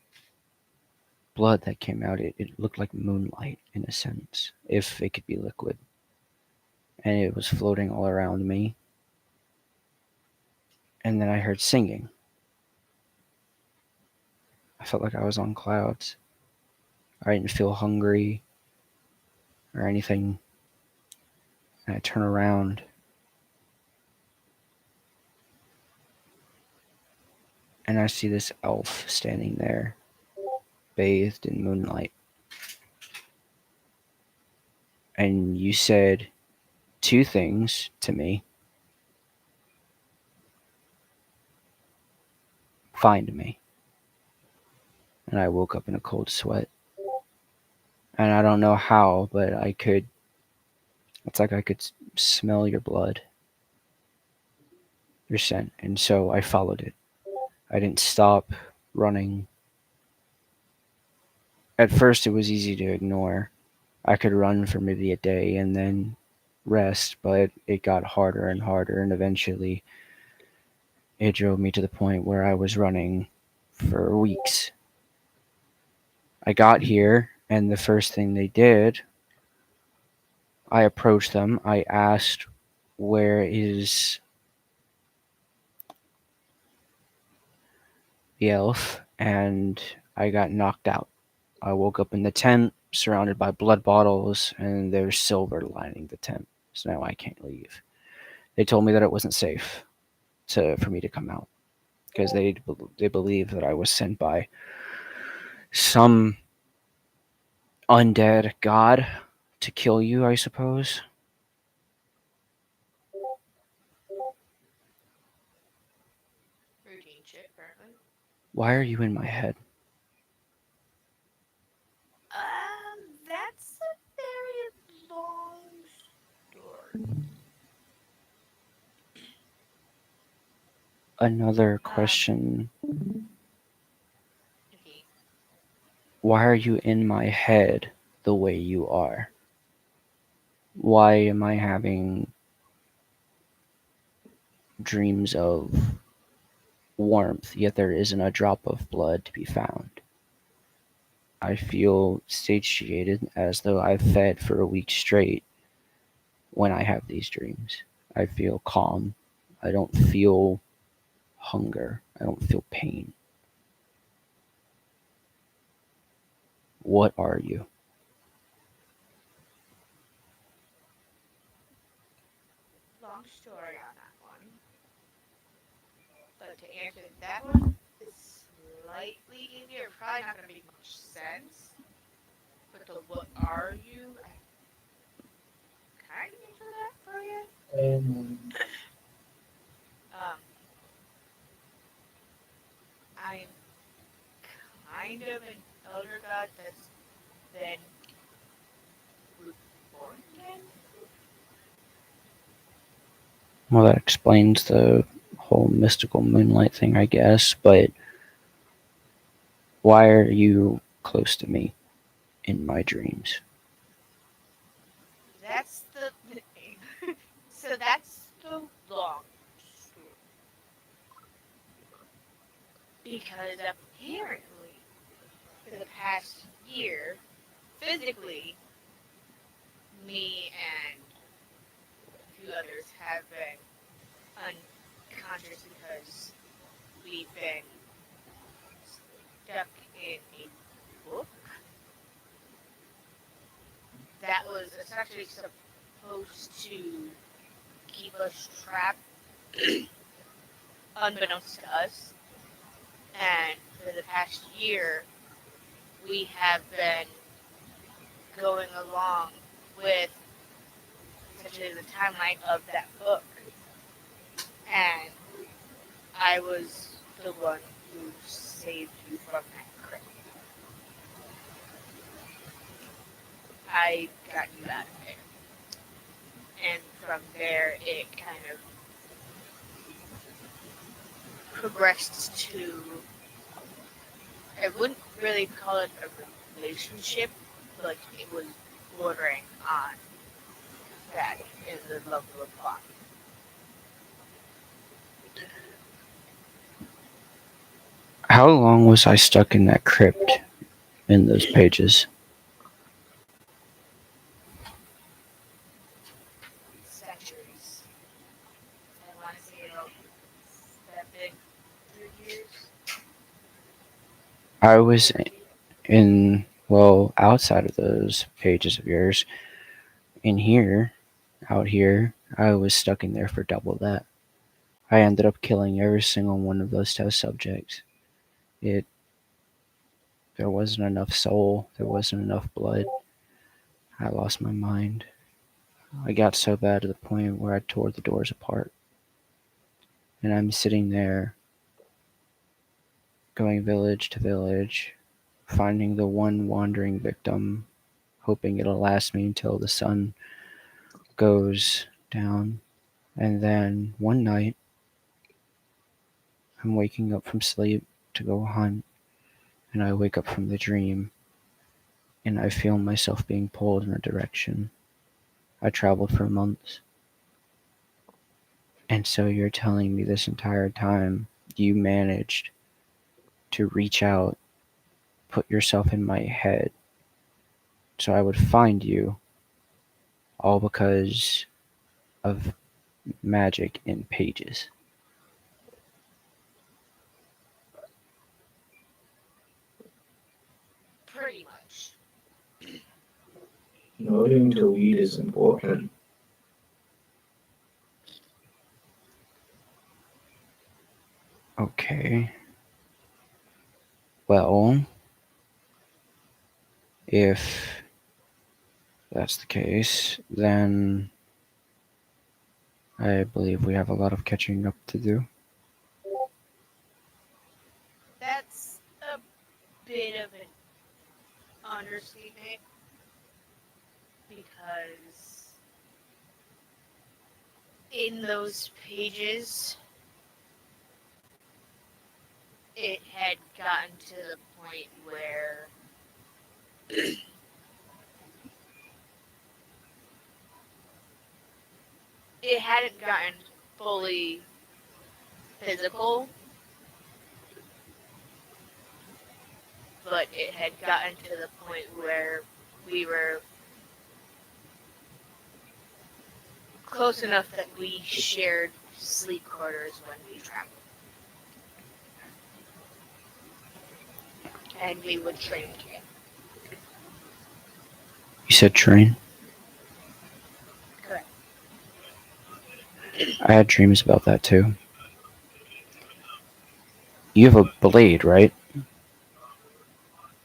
[SPEAKER 1] blood that came out. It looked like moonlight in a sense, if it could be liquid. And it was floating all around me. And then I heard singing. I felt like I was on clouds. I didn't feel hungry or anything. And I turn around and I see this elf standing there, bathed in moonlight. And you said 2 things to me. Find me. And I woke up in a cold sweat. And I don't know how, but I could. It's like I could smell your blood, your scent. And so I followed it. I didn't stop running. At first, it was easy to ignore. I could run for maybe a day and then rest, but it got harder and harder. And eventually, it drove me to the point where I was running for weeks. I got here, and the first thing they did, I approached them. I asked, "Where is the elf?" And I got knocked out. I woke up in the tent, surrounded by blood bottles, and there's silver lining the tent. So now I can't leave. They told me that it wasn't safe for me to come out because they believe that I was sent by some undead god to kill you, I suppose.
[SPEAKER 3] Routine shit, apparently.
[SPEAKER 1] Why are you in my head?
[SPEAKER 3] That's a very long story.
[SPEAKER 1] Another question.
[SPEAKER 3] Okay.
[SPEAKER 1] Why are you in my head the way you are? Why am I having dreams of warmth, yet there isn't a drop of blood to be found? I feel satiated as though I've fed for a week straight when I have these dreams. I feel calm. I don't feel hunger. I don't feel pain. What are you?
[SPEAKER 3] long story on that one. But to answer that one, it's slightly easier. Probably not going to make much sense. But the what are you? I kind of answer that for you. Um, I'm kind of an elder god that's been reborn again.
[SPEAKER 1] Well, that explains the whole mystical moonlight thing, I guess, but why are you close to me in my dreams?
[SPEAKER 3] That's the thing. So that's the long story. Because apparently, for the past year, physically, me and a few others have been unconscious because we've been stuck in a book that was essentially supposed to keep us trapped, unbeknownst to us. And for the past year, we have been going along with essentially the timeline of that book. And I was the one who saved you from that crypt. I got you out of there. And from there, it kind of progressed to, I wouldn't really call it a relationship, but it was bordering on that in the level of bond.
[SPEAKER 1] How long was I stuck in that crypt in those pages?
[SPEAKER 3] Centuries. I want to say about 700 years.
[SPEAKER 1] I was in, well, outside of those pages of yours, in here, out here, I was stuck in there for double that. I ended up killing every single one of those test subjects. It There wasn't enough soul, there wasn't enough blood. I lost my mind. I got so bad to the point where I tore the doors apart. And I'm sitting there going village to village, finding the one wandering victim, hoping it'll last me until the sun goes down. And then one night, I'm waking up from sleep to go hunt, and I wake up from the dream, and I feel myself being pulled in a direction. I traveled for months. And so you're telling me this entire time you managed to reach out, put yourself in my head, so I would find you, all because of magic in pages.
[SPEAKER 3] Pretty much.
[SPEAKER 2] Knowing to weed is important.
[SPEAKER 1] Okay. Well, if that's the case, then I believe we have a lot of catching up to do.
[SPEAKER 3] That's a bit of an understatement because in those pages, it had gotten to the point where it hadn't gotten fully physical, but it had gotten to the point where we were close enough that we shared sleep quarters when we traveled. And we would train together.
[SPEAKER 1] You said train?
[SPEAKER 3] Correct.
[SPEAKER 1] I had dreams about that too. You have a blade, right?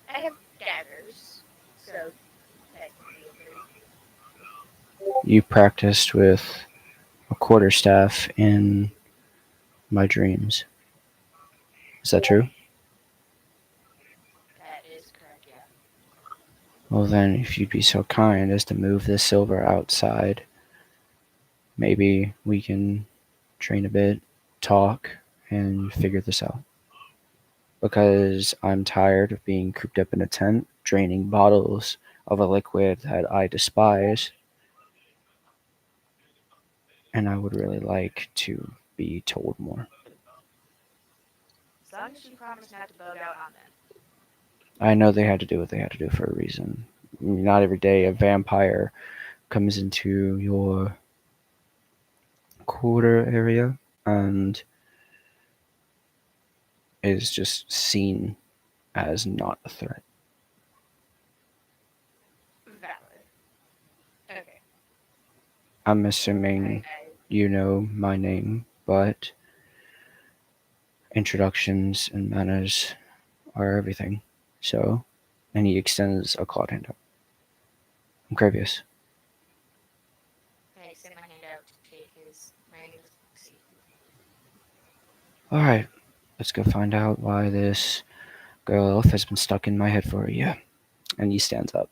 [SPEAKER 3] I have daggers, so technically a blade.
[SPEAKER 1] You practiced with a quarterstaff in my dreams. Is that true?
[SPEAKER 3] That is correct, yeah.
[SPEAKER 1] Well, then, if you'd be so kind as to move this silver outside, maybe we can train a bit, talk, and figure this out. Because I'm tired of being cooped up in a tent, draining bottles of a liquid that I despise, and I would really like to be told more.
[SPEAKER 3] As long as you promise not to bug out on them.
[SPEAKER 1] I know they had to do what they had to do for a reason. Not every day a vampire comes into your quarter area and is just seen as not a threat.
[SPEAKER 3] Valid. Okay.
[SPEAKER 1] I'm assuming you know my name, but introductions and manners are everything. So, and he extends a clawed hand up. I'm Gravius.
[SPEAKER 3] I extend my hand out to shake his. My name is Lucy.
[SPEAKER 1] Alright, let's go find out why this girl elf has been stuck in my head for a year. And he stands up.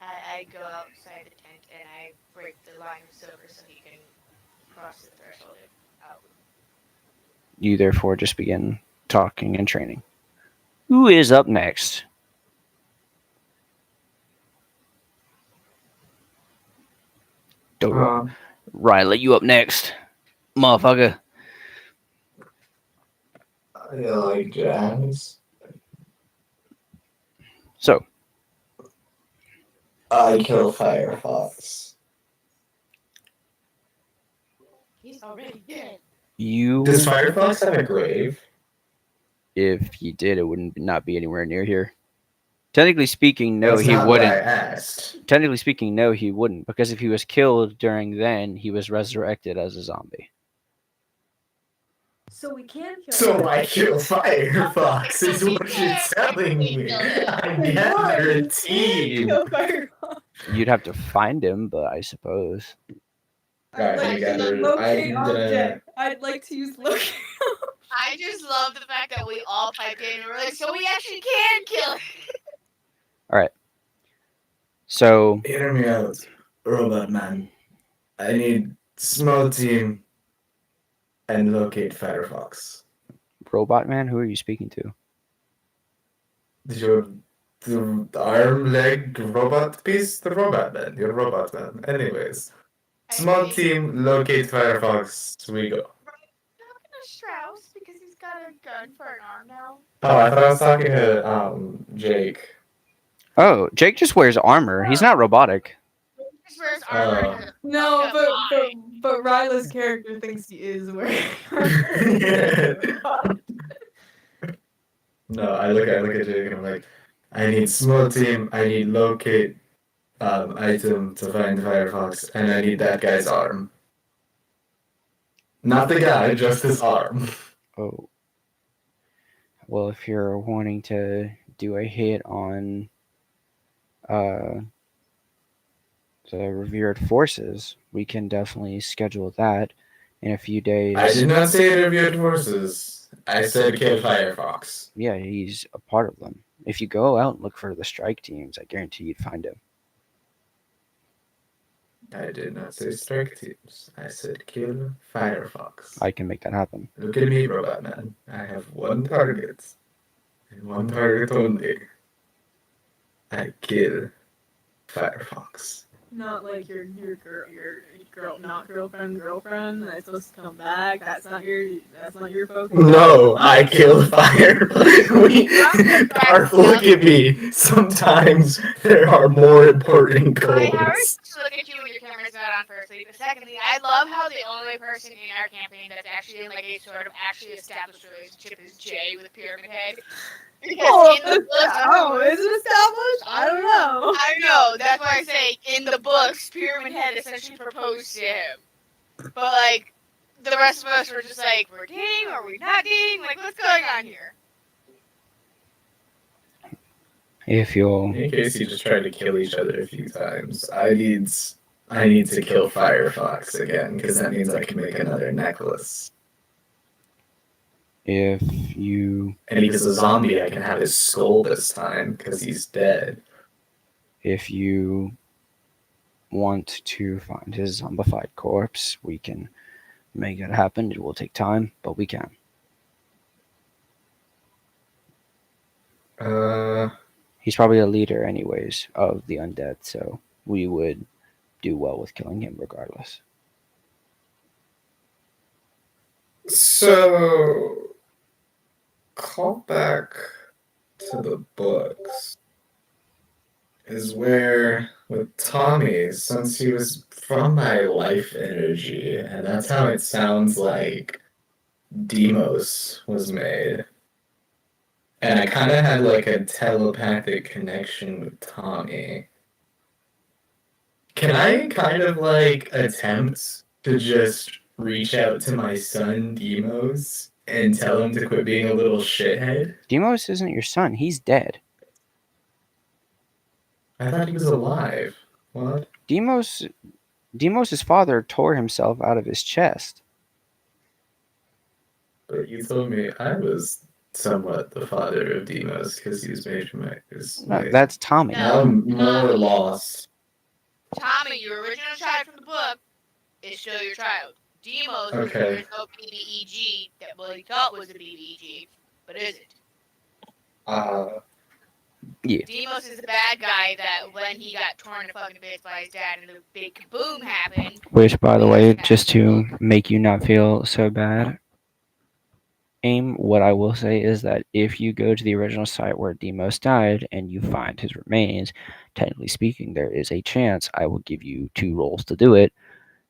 [SPEAKER 3] I go outside the tent and I break the line of silver so he can cross the threshold out.
[SPEAKER 1] You therefore just begin talking and training. Who is up next? Riley, you up next. Motherfucker.
[SPEAKER 2] I like jazz.
[SPEAKER 1] So,
[SPEAKER 2] I kill Firefox.
[SPEAKER 3] He's already dead.
[SPEAKER 1] you.
[SPEAKER 2] Does Firefox have a grave?
[SPEAKER 1] If he did, it wouldn't not be anywhere near here. Technically speaking, no,
[SPEAKER 2] That's
[SPEAKER 1] he
[SPEAKER 2] not what I
[SPEAKER 1] wouldn't.
[SPEAKER 2] asked.
[SPEAKER 1] Technically speaking, no, he wouldn't. Because if he was killed during then, he was resurrected as a zombie.
[SPEAKER 4] So we can kill
[SPEAKER 2] So
[SPEAKER 4] him.
[SPEAKER 2] I kill Firefox is
[SPEAKER 3] We
[SPEAKER 2] what you're
[SPEAKER 3] can't
[SPEAKER 2] telling me.
[SPEAKER 3] technically kill him.
[SPEAKER 2] I
[SPEAKER 4] Why?
[SPEAKER 2] gather a
[SPEAKER 4] We can
[SPEAKER 2] team.
[SPEAKER 4] kill Firefox.
[SPEAKER 1] You'd have to find him, but I suppose.
[SPEAKER 2] Alright,
[SPEAKER 4] I'd
[SPEAKER 2] we
[SPEAKER 4] like
[SPEAKER 2] got
[SPEAKER 4] to
[SPEAKER 2] her.
[SPEAKER 4] use locate
[SPEAKER 2] I'm gonna-
[SPEAKER 4] object. I'd like to use locate.
[SPEAKER 3] I just love the fact that we all piped in and we're like, so we actually can kill him.
[SPEAKER 1] So,
[SPEAKER 2] Hear me out, Robot Man. I need small team and locate Firefox.
[SPEAKER 1] Robot Man, who are you speaking to?
[SPEAKER 2] The arm, leg, robot piece? The Robot Man. You're Robot Man. Anyways. Small team, locate Firefox. We go.
[SPEAKER 3] Talking to Strauss because he's got a gun for an arm now.
[SPEAKER 2] Oh, I thought I was talking to Jake.
[SPEAKER 1] Oh, Jake just wears armor. He's not robotic.
[SPEAKER 3] His first armor.
[SPEAKER 2] Oh.
[SPEAKER 3] and a
[SPEAKER 4] No,
[SPEAKER 3] fucked up eye.
[SPEAKER 4] but Ryla's character thinks he is wearing.
[SPEAKER 2] No, I look at Jake and I'm like, I need small team, I need locate item to find Firefox, and I need that guy's arm. Not the guy, just his arm.
[SPEAKER 1] Oh. Well, if you're wanting to do a hit on the revered forces, we can definitely schedule that in a few days.
[SPEAKER 2] I did not say reviewed forces. I said kill Firefox.
[SPEAKER 1] Yeah, he's a part of them. If you go out and look for the strike teams, I guarantee you'd find him.
[SPEAKER 2] I did not say strike teams. I said kill Firefox.
[SPEAKER 1] I can make that happen.
[SPEAKER 2] Look at me, Robot Man. I have one target. And one target only. I kill Firefox.
[SPEAKER 4] Not like your girl, not girlfriend that's supposed to come back. That's not your focus.
[SPEAKER 2] No, I kill Firefox. Parf, look at me. Sometimes there are more important
[SPEAKER 3] I
[SPEAKER 2] goals.
[SPEAKER 3] just look at you when your camera's not on firstly, but secondly, I love how the only person in our campaign that's actually in like a sort of actually established relationship is Jay with Pyramid Head. Because in the books,
[SPEAKER 4] is it established? I don't know.
[SPEAKER 3] I know, that's why I say in the books, Pyramid Head essentially proposed to him. But like, the rest of us were just like, we're dating or we're not dating? Like, what's going on here?
[SPEAKER 1] If you'll,
[SPEAKER 2] In case you just tried to kill each other a few times, I need to kill Firefox again because that means I can make another necklace.
[SPEAKER 1] if you,
[SPEAKER 2] And if he's a zombie, I can have his skull this time because he's dead.
[SPEAKER 1] if you want to find his zombified corpse, we can make it happen. It will take time, but we can. He's probably a leader, anyways, of the undead, so we would do well with killing him regardless.
[SPEAKER 2] So, call back to the books is where with Tommy, since he was from my life energy, and that's how it sounds like Demos was made. And I kind of had like a telepathic connection with Tommy. Can I kind of like attempt to just reach out to my son Demos and tell him to quit being a little shithead?
[SPEAKER 1] Demos isn't your son. He's dead.
[SPEAKER 2] I thought he was alive. What?
[SPEAKER 1] Demos's father tore himself out of his chest.
[SPEAKER 2] But you told me I was somewhat the father of Demos because he was made from my.
[SPEAKER 1] No, that's Tommy.
[SPEAKER 2] Now I'm more lost.
[SPEAKER 3] Tommy, your original child from the book, is still your child. Demos,
[SPEAKER 2] Okay.
[SPEAKER 3] there's no BBEG that Willie thought was a BBEG, but isn't.
[SPEAKER 1] Yeah.
[SPEAKER 3] Demos is the bad guy that when he got torn to fucking bits by his dad and the big kaboom happened.
[SPEAKER 1] Which, by the way, just to make you not feel so bad, Aim, what I will say is that if you go to the original site where Demos died and you find his remains, technically speaking, there is a chance I will give you 2 rolls to do it.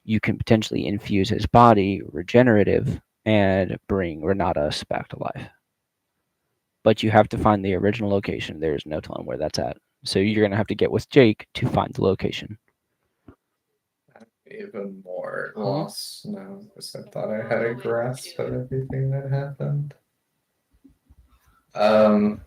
[SPEAKER 1] You can potentially infuse his body, regenerative, and bring Renatus back to life. But you have to find the original location. There's no telling where that's at. So you're going to have to get with Jake to find the location.
[SPEAKER 2] Even more lost now because I thought I had a grasp of everything that happened. I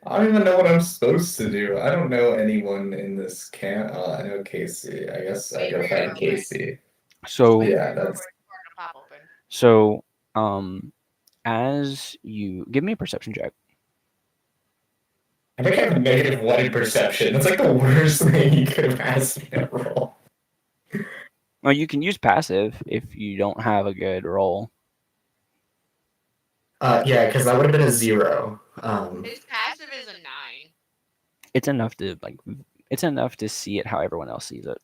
[SPEAKER 2] don't even know what I'm supposed to do. I don't know anyone in this camp. I know Casey. I guess I gotta find Casey.
[SPEAKER 1] So
[SPEAKER 2] Yeah, that's.
[SPEAKER 1] So, as you give me a perception check.
[SPEAKER 2] I think I have a -1 in perception. That's like the worst thing you could have asked me to roll.
[SPEAKER 1] Well, you can use passive if you don't have a good roll.
[SPEAKER 2] Yeah, because that would have been a 0.
[SPEAKER 3] His passive is a 9.
[SPEAKER 1] It's enough to see it how everyone else sees it.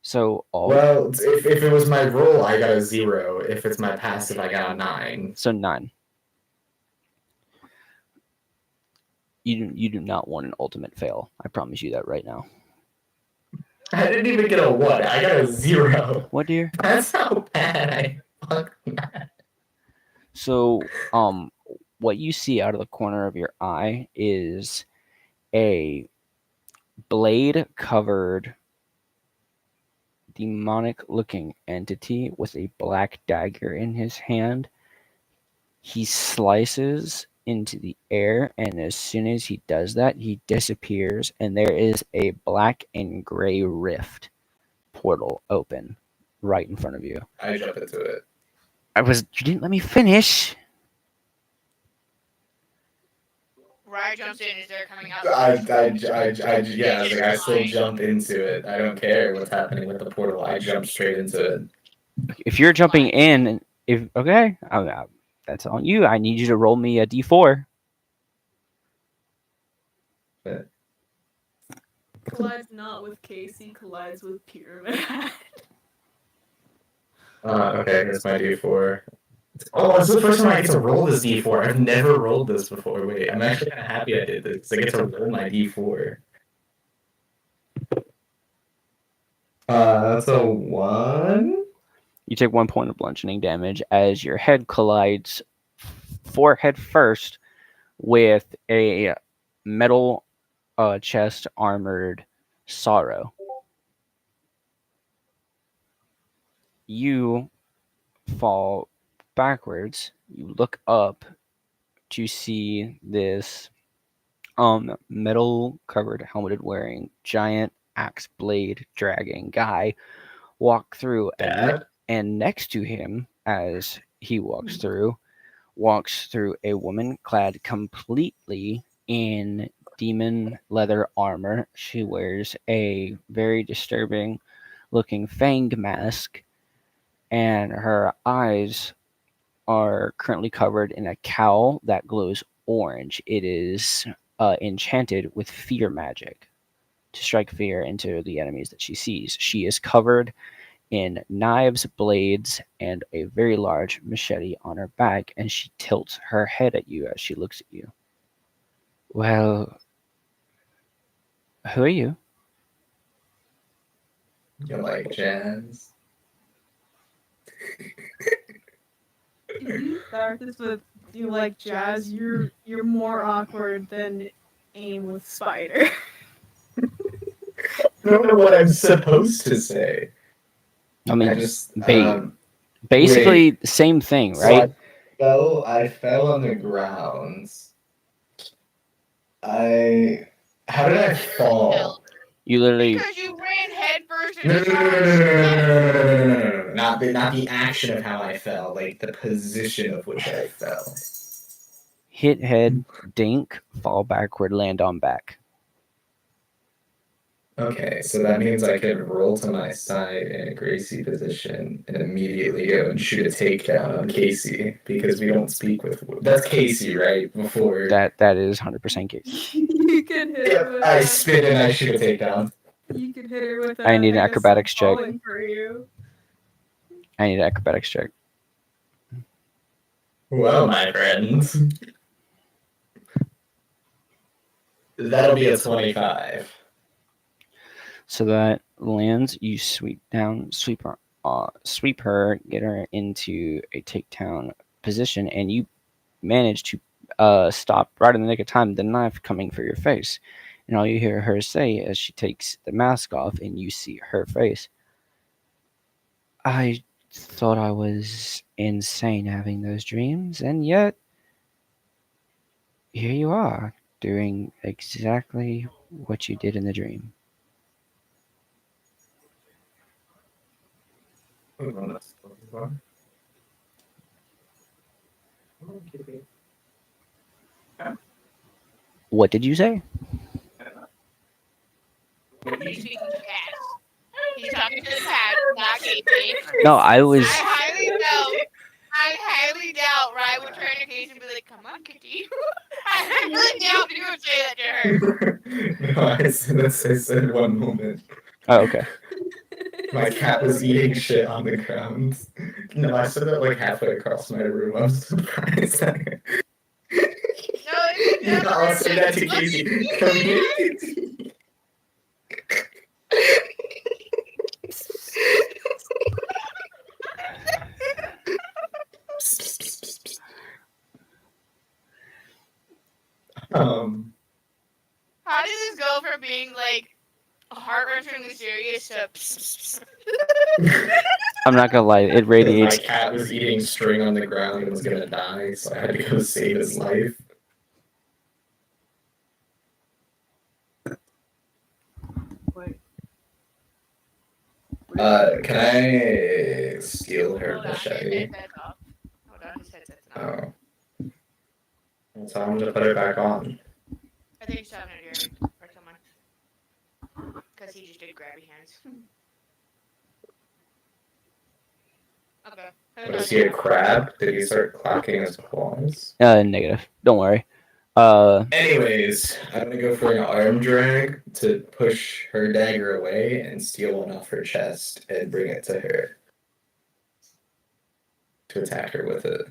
[SPEAKER 1] So
[SPEAKER 2] well, if it was my roll, I got a 0. If it's my passive, I got a 9.
[SPEAKER 1] So 9. You do not want an ultimate fail. I promise you that right now.
[SPEAKER 2] I didn't even get a 1. I got a 0.
[SPEAKER 1] What, dear?
[SPEAKER 2] That's how bad I fucking had.
[SPEAKER 1] So, what you see out of the corner of your eye is a blade-covered, demonic-looking entity with a black dagger in his hand. He slices into the air, and as soon as he does that, he disappears, and there is a black and gray rift portal open right in front of you.
[SPEAKER 2] I jump into it.
[SPEAKER 1] You didn't let me finish.
[SPEAKER 3] Rye jumps in as they're coming out.
[SPEAKER 2] I still jump into it. I don't care what's happening with the portal. I jump straight into it.
[SPEAKER 1] If you're jumping in, that's on you. I need you to roll me a d4.
[SPEAKER 4] Collides not with Casey, collides with Pyramid.
[SPEAKER 2] Okay, here's my D4. Oh, this is the first time I get to roll this D4. I've never rolled this before. Wait, I'm actually kind of happy I did this. I get to roll my D4. That's a 1.
[SPEAKER 1] You take 1 point of bludgeoning damage as your head collides forehead first with a metal chest armored sorrow. You fall backwards. You look up to see this metal covered helmeted wearing giant axe blade dragging guy walk through,
[SPEAKER 2] Dad?
[SPEAKER 1] and next to him as he walks through a woman clad completely in demon leather armor. She wears a very disturbing looking fang mask, and her eyes are currently covered in a cowl that glows orange. It is enchanted with fear magic to strike fear into the enemies that she sees. She is covered in knives, blades, and a very large machete on her back, and she tilts her head at you as she looks at you. Well, who are you?
[SPEAKER 2] You like jazz?
[SPEAKER 4] If you start this with you like jazz, you're more awkward than aim with spider.
[SPEAKER 2] I don't know what I'm supposed to say.
[SPEAKER 1] I mean,
[SPEAKER 2] I just
[SPEAKER 1] basically
[SPEAKER 2] wait.
[SPEAKER 1] the same thing,
[SPEAKER 2] So
[SPEAKER 1] right?
[SPEAKER 2] I fell on the ground. How did I fall?
[SPEAKER 1] You literally
[SPEAKER 3] Because you ran headfirst
[SPEAKER 2] No,
[SPEAKER 3] into
[SPEAKER 2] no, no, no,
[SPEAKER 3] someone's
[SPEAKER 2] no, no, no, no,
[SPEAKER 3] chest.
[SPEAKER 2] no, no, no, no, no, no. Not the action of how I fell, like the position of which I fell.
[SPEAKER 1] hit head, dink, fall backward, land on back.
[SPEAKER 2] Okay, so that means I could roll to my side in a Gracie position and immediately go and shoot a takedown on Casey because we don't speak with. That's Casey, right? Before.
[SPEAKER 1] That is 100% case.
[SPEAKER 4] You can hit her with
[SPEAKER 2] I spin and I shoot a takedown.
[SPEAKER 4] You could hit her with
[SPEAKER 1] I need an
[SPEAKER 4] guess,
[SPEAKER 1] acrobatics check.
[SPEAKER 4] falling for you.
[SPEAKER 1] I need an acrobatics check.
[SPEAKER 2] Well, my friends, that'll be a 25.
[SPEAKER 1] So that lands. You sweep her, get her into a takedown position, and you manage to stop right in the nick of time. The knife coming for your face, and all you hear her say as she takes the mask off, and you see her face. I thought I was insane having those dreams, and yet here you are, doing exactly what you did in the dream. What did you say?
[SPEAKER 3] He's speaking to cats. He's talking to the cat, not Casey.
[SPEAKER 1] No, I was.
[SPEAKER 3] I highly doubt Ryan would turn to Casey and be like, "Come on, kitty." I highly doubt you would say that to her.
[SPEAKER 2] No, I said one moment.
[SPEAKER 1] Oh, okay.
[SPEAKER 2] My cat was eating shit on the ground. No, I said that like halfway across my room. I'm surprised.
[SPEAKER 3] No, it's
[SPEAKER 2] I'll say that to Casey. Come here, Casey.
[SPEAKER 3] How did this go from being like heart-wrenchingly serious to?
[SPEAKER 1] I'm not gonna lie, it radiates.
[SPEAKER 2] My cat was eating string on the ground and was gonna die, so I had to go save his life. Can I steal her machete?
[SPEAKER 3] Hold on, his headset's not.
[SPEAKER 2] Oh. Well, tell him to put it back on.
[SPEAKER 3] I think he's talking to Jeremy or someone. Because he just did grabby hands. Okay.
[SPEAKER 2] Was he a crab? Did he start clacking his claws?
[SPEAKER 1] Negative. Don't worry.
[SPEAKER 2] Anyways, I'm gonna go for an arm drag to push her dagger away and steal one off her chest and bring it to her. To attack her with it.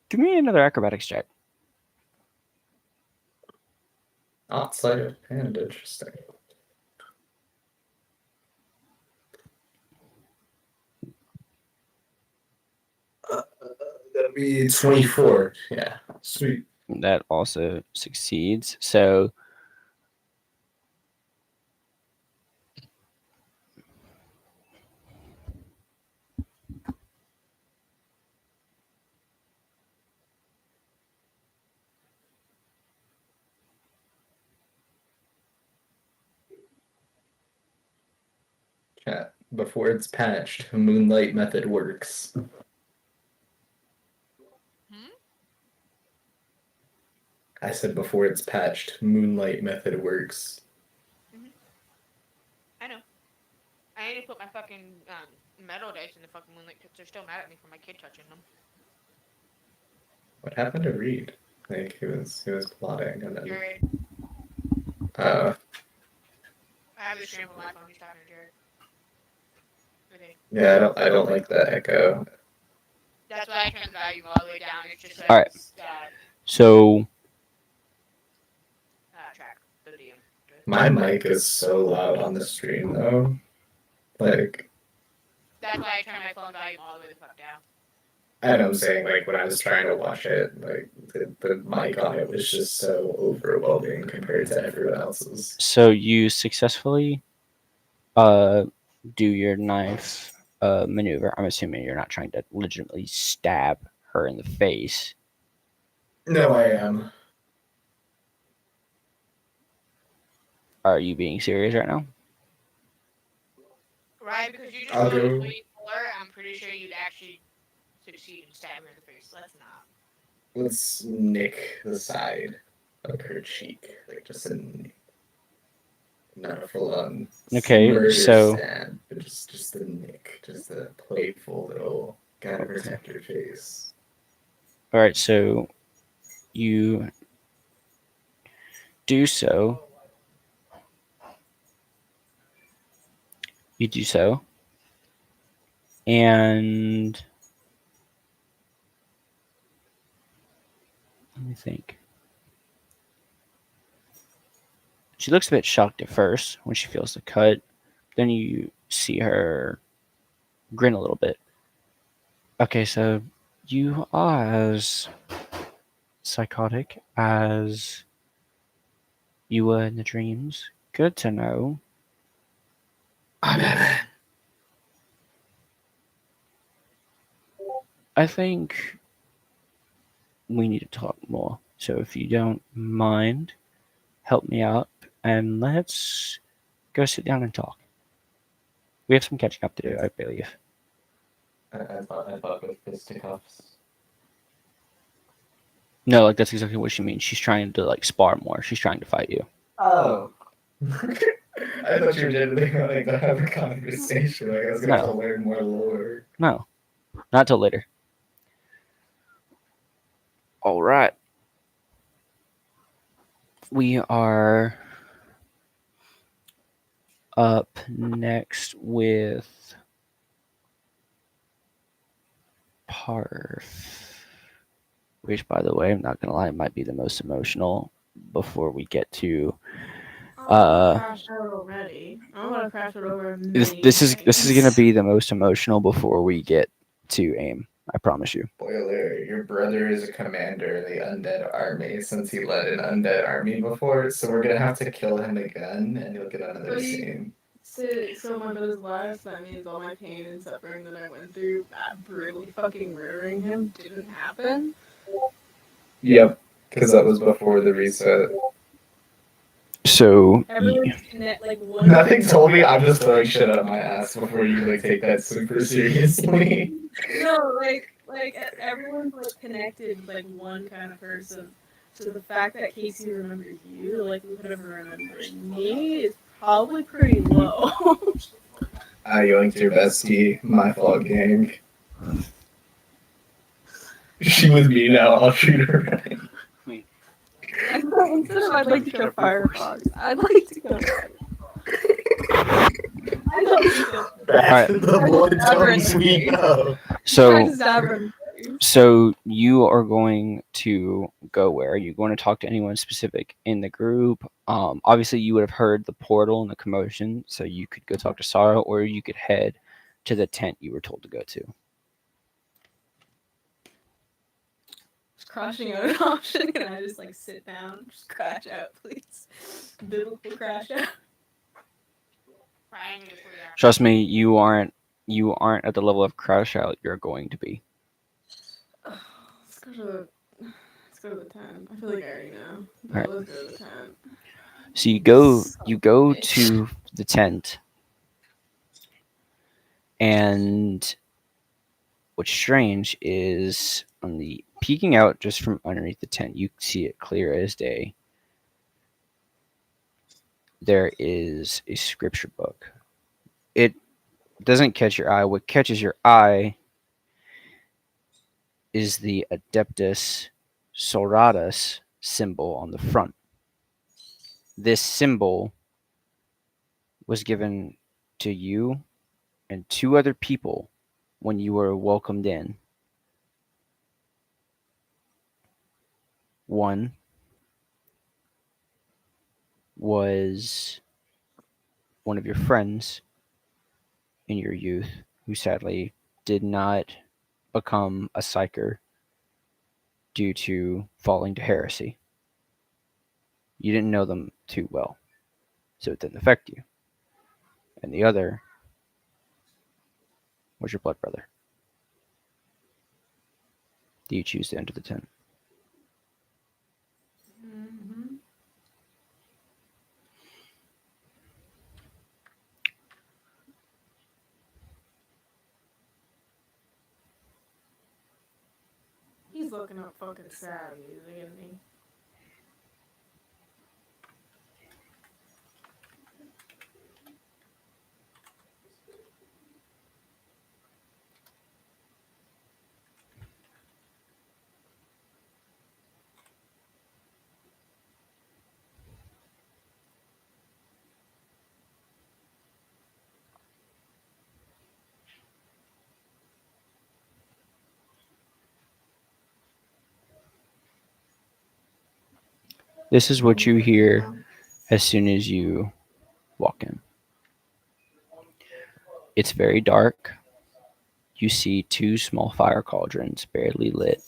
[SPEAKER 1] Give me another acrobatics check.
[SPEAKER 2] Outside of hand, interesting. That'd be 24. Yeah, sweet.
[SPEAKER 1] That also succeeds. So
[SPEAKER 2] Chat. Before it's patched, Moonlight method works. I said before it's patched, Moonlight method works.
[SPEAKER 3] I know. I need to put my fucking metal dice in the fucking moonlight because they're still mad at me for my kid touching them.
[SPEAKER 2] What happened to Reed? Like he was plotting and then.
[SPEAKER 3] Jared,
[SPEAKER 2] Uh,
[SPEAKER 3] I have the stream on my phone. He's talking to Jared. Okay.
[SPEAKER 2] yeah, I don't like the echo.
[SPEAKER 3] That's why I turned the volume all the way down. It's just like
[SPEAKER 1] Alright. So
[SPEAKER 3] track the DM.
[SPEAKER 2] My mic is so loud on the stream though. Like
[SPEAKER 3] That's why I turned my phone volume all the way the fuck down.
[SPEAKER 2] and I'm saying like when I was trying to watch it, like the mic on it was just so overwhelming compared to everyone else's.
[SPEAKER 1] so you successfully do your knife maneuver. I'm assuming you're not trying to legitimately stab her in the face.
[SPEAKER 2] No, I am.
[SPEAKER 1] Are you being serious right now?
[SPEAKER 3] Right, because you just
[SPEAKER 2] I'll
[SPEAKER 3] told
[SPEAKER 2] go-
[SPEAKER 3] us 24, I'm pretty sure you'd actually succeed in stabbing her in the face. Let's not.
[SPEAKER 2] Let's nick the side of her cheek, like just a nick. Not a full on
[SPEAKER 1] Okay,
[SPEAKER 2] murder
[SPEAKER 1] so-
[SPEAKER 2] stab, but just the nick, just a playful little gotta protect your face.
[SPEAKER 1] All right, so you do so. You do so. And let me think. She looks a bit shocked at first when she feels the cut. Then you see her grin a little bit. Okay, so you are as psychotic as you were in the dreams. Good to know. I think we need to talk more. So if you don't mind, help me out and let's go sit down and talk. We have some catching up to do, I believe.
[SPEAKER 2] I thought with fisticuffs.
[SPEAKER 1] No, like that's exactly what she means. She's trying to like spar more. She's trying to fight you.
[SPEAKER 2] Oh. I thought you were genuinely going to have a conversation. Like I was going to
[SPEAKER 1] No.
[SPEAKER 2] learn more lore.
[SPEAKER 1] No, not till later. All right. We are up next with Parf, which, by the way, I'm not gonna lie, might be the most emotional before we get to.
[SPEAKER 4] Crash out already. I'm gonna crash it over.
[SPEAKER 1] This is gonna be the most emotional before we get to aim. I promise you.
[SPEAKER 2] Spoiler, your brother is a commander in the undead army since he led an undead army before, so we're gonna have to kill him again and you'll get another
[SPEAKER 4] But you-
[SPEAKER 2] scene.
[SPEAKER 4] So my brother's alive. So that means all my pain and suffering that I went through, brutally fucking murdering him, didn't happen.
[SPEAKER 2] Yep, because that was before the reset.
[SPEAKER 1] So
[SPEAKER 4] Everyone's like one.
[SPEAKER 2] Nothing told me I'm just throwing shit up my ass before you like take that super seriously.
[SPEAKER 4] No, like everyone's like connected with like one kind of person. So the fact that Casey remembers you, like would have remembered me, is probably pretty low.
[SPEAKER 2] I yoinked your bestie, my fault gang. She was me now, I'll shoot her right.
[SPEAKER 4] Instead of I'd like to kill Firefox, I'd like to kill I'd like to kill
[SPEAKER 2] Back
[SPEAKER 1] Alright.
[SPEAKER 2] to the blood tones we know.
[SPEAKER 1] so
[SPEAKER 4] Stab her.
[SPEAKER 1] So you are going to go where? Are you going to talk to anyone specific in the group? Obviously you would have heard the portal and the commotion, so you could go talk to Sarah, or you could head to the tent you were told to go to.
[SPEAKER 4] Is crashing out an option? Can I just like sit down, just crash out, please? Biblical crash out.
[SPEAKER 3] Crying before you are.
[SPEAKER 1] Trust me, you aren't at the level of crash out you're going to be.
[SPEAKER 4] Let's go to the. Let's go to the tent. I feel like I already know, but
[SPEAKER 1] Alright.
[SPEAKER 4] let's go to the tent.
[SPEAKER 1] So you go
[SPEAKER 4] Bitch.
[SPEAKER 1] to the tent, and what's strange is on the peeking out just from underneath the tent, you see it clear as day. There is a scripture book. It doesn't catch your eye. What catches your eye is the Adeptus Sororitas symbol on the front. This symbol was given to you and two other people when you were welcomed in. One was one of your friends in your youth who sadly did not become a psyker due to falling to heresy. You didn't know them too well, so it didn't affect you. And the other was your blood brother. Do you choose to enter the tent?
[SPEAKER 4] Mm-hmm. He's looking up fucking sad music, isn't he?
[SPEAKER 1] This is what you hear as soon as you walk in. It's very dark. You see two small fire cauldrons, barely lit,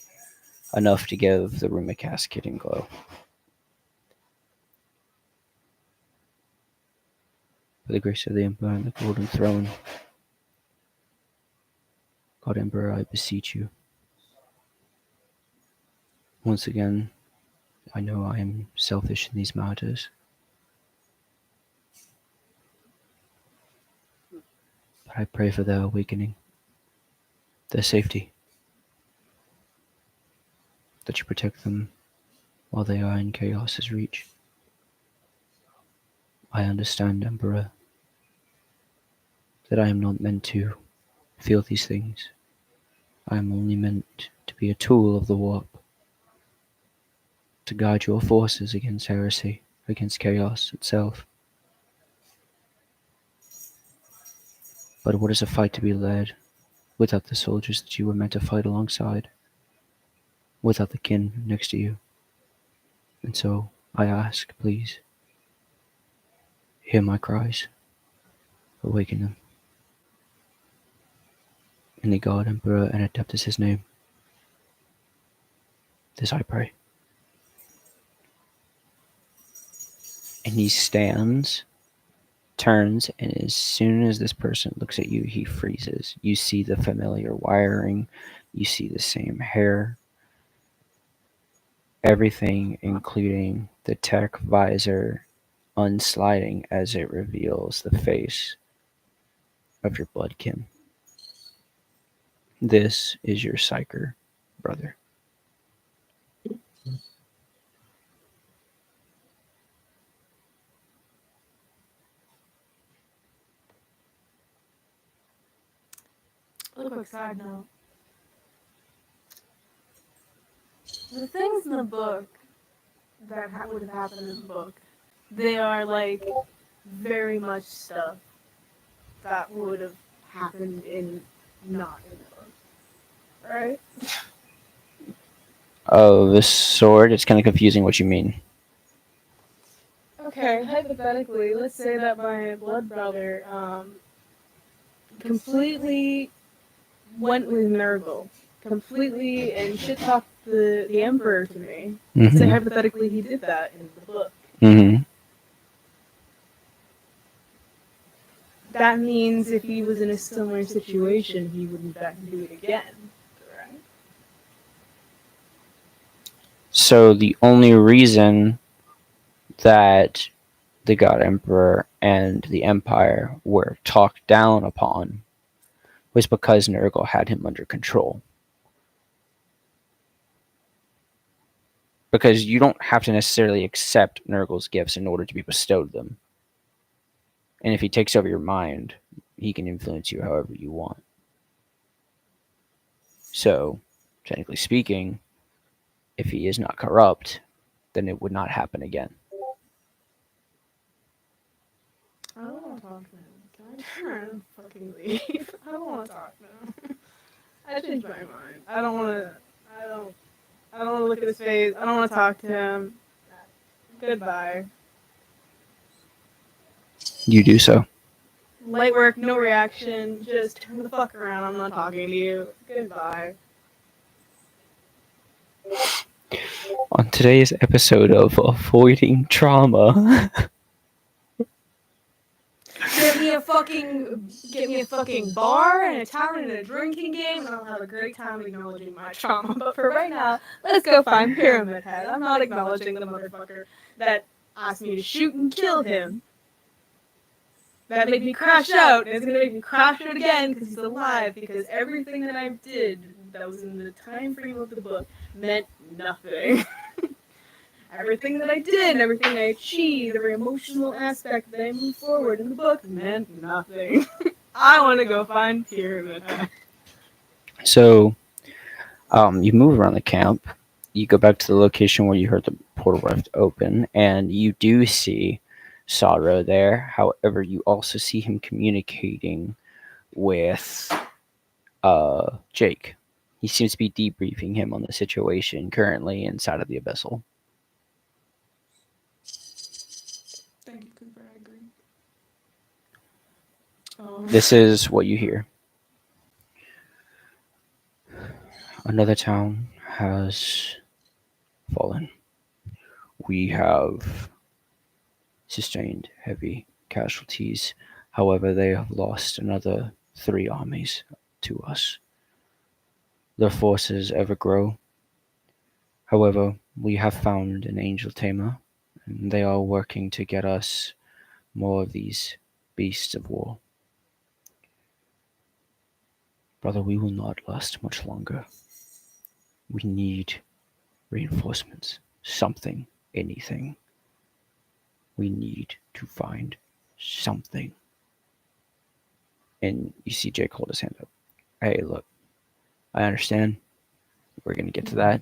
[SPEAKER 1] enough to give the room a cascading glow. For the grace of the Emperor and the golden throne, God Emperor, I beseech you. Once again, I know I am selfish in these matters, but I pray for their awakening, their safety, that you protect them while they are in chaos's reach. I understand, Emperor, that I am not meant to feel these things. I am only meant to be a tool of the warp, to guide your forces against heresy, against chaos itself. But what is a fight to be led without the soldiers that you were meant to fight alongside, without the kin next to you? And so I ask, please, hear my cries, awaken them. In the God, Emperor, and Adeptus' name, this I pray. And he stands, turns, and as soon as this person looks at you, he freezes. You see the familiar wiring, you see the same hair, everything, including the tech visor, unsliding as it reveals the face of your bloodkin. This is your psyker, brother.
[SPEAKER 4] Real quick side note. The things in the book that would have happened in the book, they are like very much stuff that would have happened in not in the book, right?
[SPEAKER 1] of the sword. It's kind of confusing what you mean.
[SPEAKER 4] Okay, hypothetically, let's say that my blood brother completely went with Nurgle, completely and shit talked the Emperor to me. Let's say
[SPEAKER 1] Mm-hmm.
[SPEAKER 4] hypothetically he did that in the book.
[SPEAKER 1] Mm-hmm.
[SPEAKER 4] That means if he was in a similar situation, he would in fact do it again. Right?
[SPEAKER 1] So the only reason that the God Emperor and the Empire were talked down upon was because Nurgle had him under control. Because you don't have to necessarily accept Nurgle's gifts in order to be bestowed them. And if he takes over your mind, he can influence you however you want. So, technically speaking, if he is not corrupt, then it would not happen again.
[SPEAKER 4] I don't want to talk to him. Can I turn around and fucking leave? I don't want to talk to him. I changed my mind. I don't want to. I don't. I don't want to look at his face. I don't want to talk to him. Goodbye.
[SPEAKER 1] You do so.
[SPEAKER 4] Light work, no reaction. Just turn the fuck around. I'm not talking to you. Goodbye.
[SPEAKER 1] On today's episode of Avoiding Trauma,
[SPEAKER 4] Get me a fucking bar and a tavern and a drinking game, and I'll have a great time acknowledging my trauma. But for right now, let's go find Pyramid Head. I'm not acknowledging the motherfucker that asked me to shoot and kill him. That made me crash out, and it's gonna make me crash out again because he's alive. Because everything that I did that was in the time frame of the book meant nothing. Everything that I did, everything I achieved, every emotional aspect that I moved forward in the book meant nothing. I want to go find Pyramid Head.
[SPEAKER 1] so you move around the camp. You go back to the location where you heard the portal rift open, and you do see Sorrow there. However, you also see him communicating with Jake. He seems to be debriefing him on the situation currently inside of the Abyssal.
[SPEAKER 4] Thank you, Cooper. I agree.
[SPEAKER 1] This is what you hear. Another town has fallen. We have sustained heavy casualties. However, they have lost another 3 armies to us. Their forces ever grow. However, we have found an angel tamer, and they are working to get us more of these beasts of war. Brother, we will not last much longer. We need reinforcements. Something, anything. We need to find something. And you see Jake hold his hand up. Hey, look, I understand. We're going to get to that.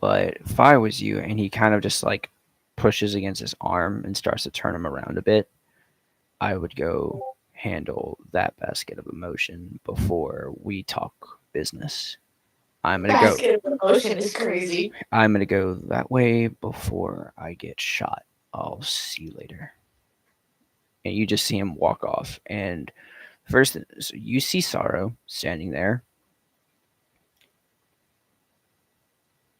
[SPEAKER 1] But if I was you, and he kind of just like pushes against his arm and starts to turn him around a bit, I would go handle that basket of emotion before we talk business. I'm gonna go.
[SPEAKER 3] Basket of emotion is crazy.
[SPEAKER 1] I'm gonna go that way before I get shot. I'll see you later. And you just see him walk off. And first, so you see Sorrow standing there,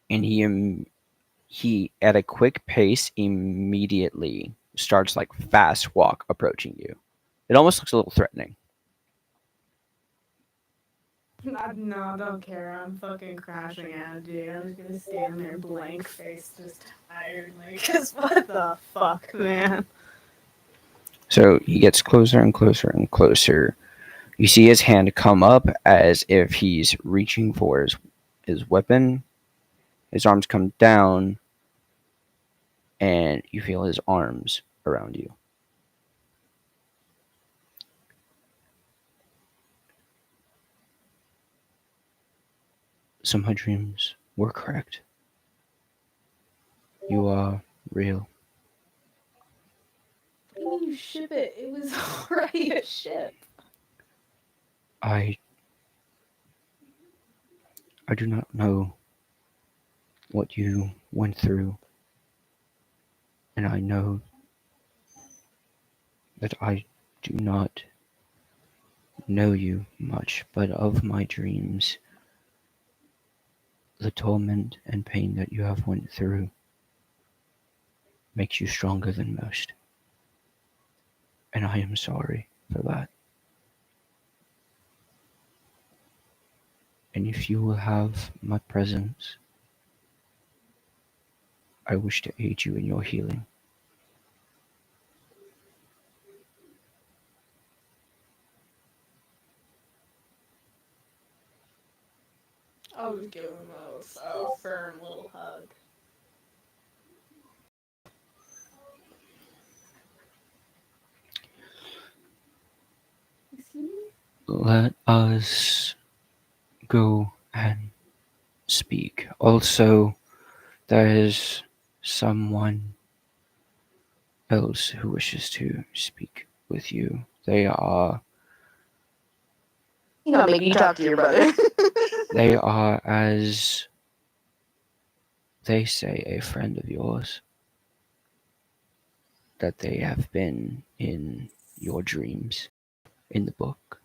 [SPEAKER 1] and he at a quick pace immediately starts like fast walk approaching you. It almost looks a little threatening.
[SPEAKER 4] No, don't care. I'm fucking crashing out, dude. I'm just gonna stand there blank faced, just tired. Like, cause what the fuck, man?
[SPEAKER 1] So he gets closer and closer and closer. You see his hand come up as if he's reaching for his weapon. His arms come down, and you feel his arms around you. So my dreams were correct. You are real.
[SPEAKER 4] What do you mean you ship it? It was already a ship.
[SPEAKER 1] I do not know what you went through, and I know that I do not know you much, but of my dreams, the torment and pain that you have went through makes you stronger than most, and I am sorry for that. And if you will have my presence, I wish to aid you in your healing.
[SPEAKER 4] I'll just give him a firm little hug. Excuse me?
[SPEAKER 1] Let us go and speak. Also, there is someone else who wishes to speak with you. They are
[SPEAKER 3] You gonna make me talk to your brother.
[SPEAKER 1] they are, as they say, a friend of yours. That they have been in your dreams in the book.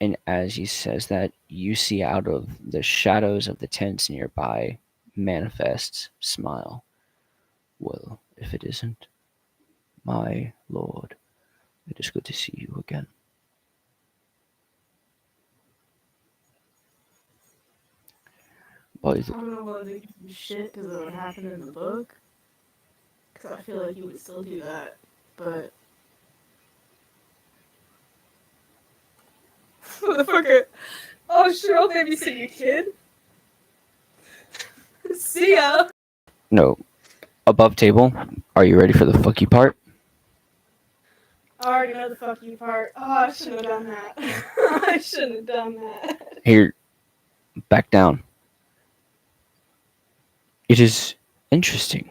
[SPEAKER 1] And as he says that, you see out of the shadows of the tents nearby manifests smile. Well, if it isn't, my lord, it is good to see you again. By
[SPEAKER 4] I
[SPEAKER 1] the,
[SPEAKER 4] don't know whether to give him shit because of what happened in the book. Because I feel like he would still do that. But. Motherfucker. Oh, sure, I'll babysit you, kid. See ya.
[SPEAKER 1] no, above table, are you ready for the fuck you part?
[SPEAKER 4] I already know the fuck you part. Oh, I shouldn't have done that. I shouldn't have done that.
[SPEAKER 1] Here, back down. It is interesting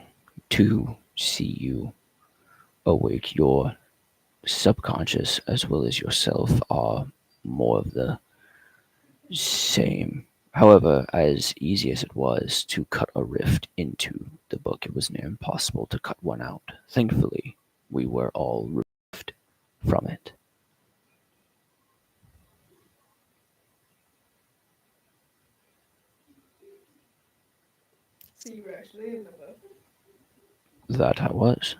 [SPEAKER 1] to see you awake. Your subconscious as well as yourself are more of the same. However, as easy as it was to cut a rift into the book, it was near impossible to cut one out. Thankfully, we were all removed from it.
[SPEAKER 4] So you were actually in the book.
[SPEAKER 1] That I was.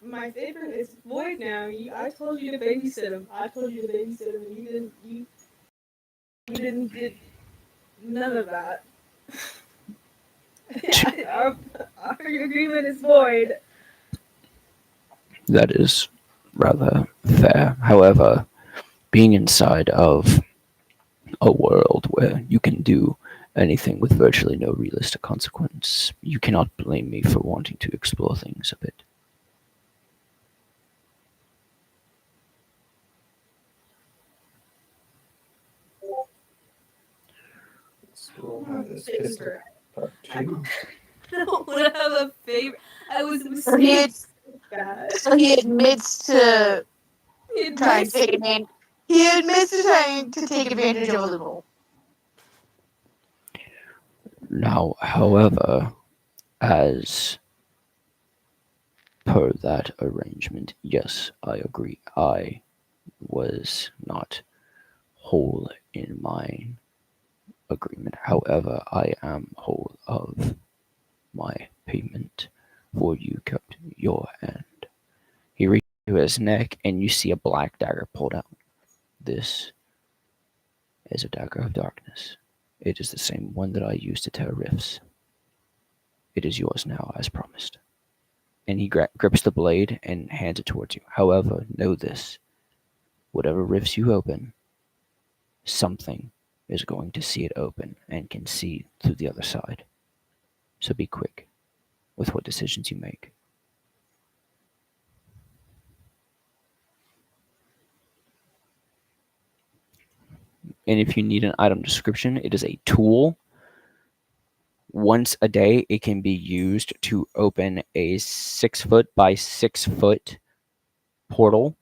[SPEAKER 4] My favorite is Void now. I told you to babysit him. I told you to babysit him, and you didn't did none of that. our, our agreement is void.
[SPEAKER 1] That is rather fair. However, being inside of a world where you can do anything with virtually no realistic consequence, you cannot blame me for wanting to explore things a bit.
[SPEAKER 2] School on this pistol. Part 2.
[SPEAKER 4] I don't want to have a favorite. I was a
[SPEAKER 3] So he,
[SPEAKER 4] mistake. God.
[SPEAKER 3] so he admits to
[SPEAKER 4] It
[SPEAKER 3] trying
[SPEAKER 4] makes
[SPEAKER 3] to take advantage. He admits to trying to take advantage of a loophole.
[SPEAKER 1] Now, however, as per that arrangement, yes, I agree. I was not whole in my agreement. However, I am whole of my payment, for you kept your end. He reached to his neck, and you see a black dagger pulled out. This is a dagger of darkness. It is the same one that I used to tear rifts. It is yours now, as promised. And he grips the blade and hands it towards you. However, know this. Whatever rifts you open, something is going to see it open and can see through the other side. So be quick with what decisions you make. And if you need an item description, it is a tool. Once a day, it can be used to open a 6 foot by 6 foot portal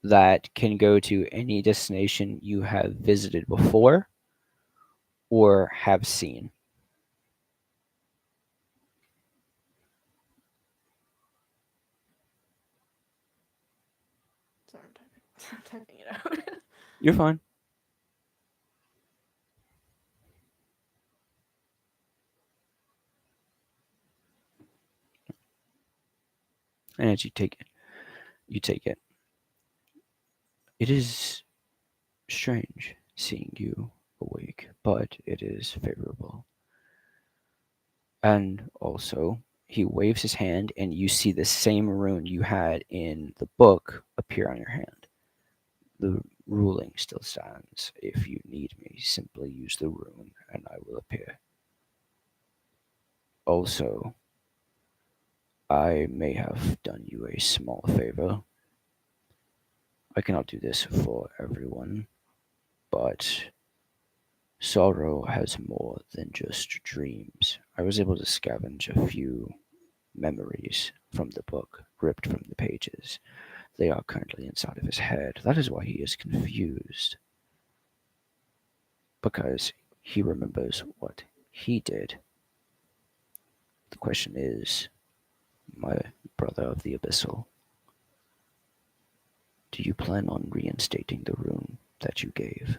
[SPEAKER 1] that can go to any destination you have visited before or have seen.
[SPEAKER 4] Sorry, I'm typing it out.
[SPEAKER 1] You're fine. And as you take it, you take it. It is strange seeing you awake, but it is favorable. And also, he waves his hand, and you see the same rune you had in the book appear on your hand. The ruling still stands. If you need me, simply use the rune, and I will appear. Also, I may have done you a small favor. I cannot do this for everyone, but sorrow has more than just dreams. I was able to scavenge a few memories from the book, ripped from the pages. They are currently inside of his head. That is why he is confused. Because he remembers what he did. The question is, my brother of the Abyssal, do you plan on reinstating the rune that you gave?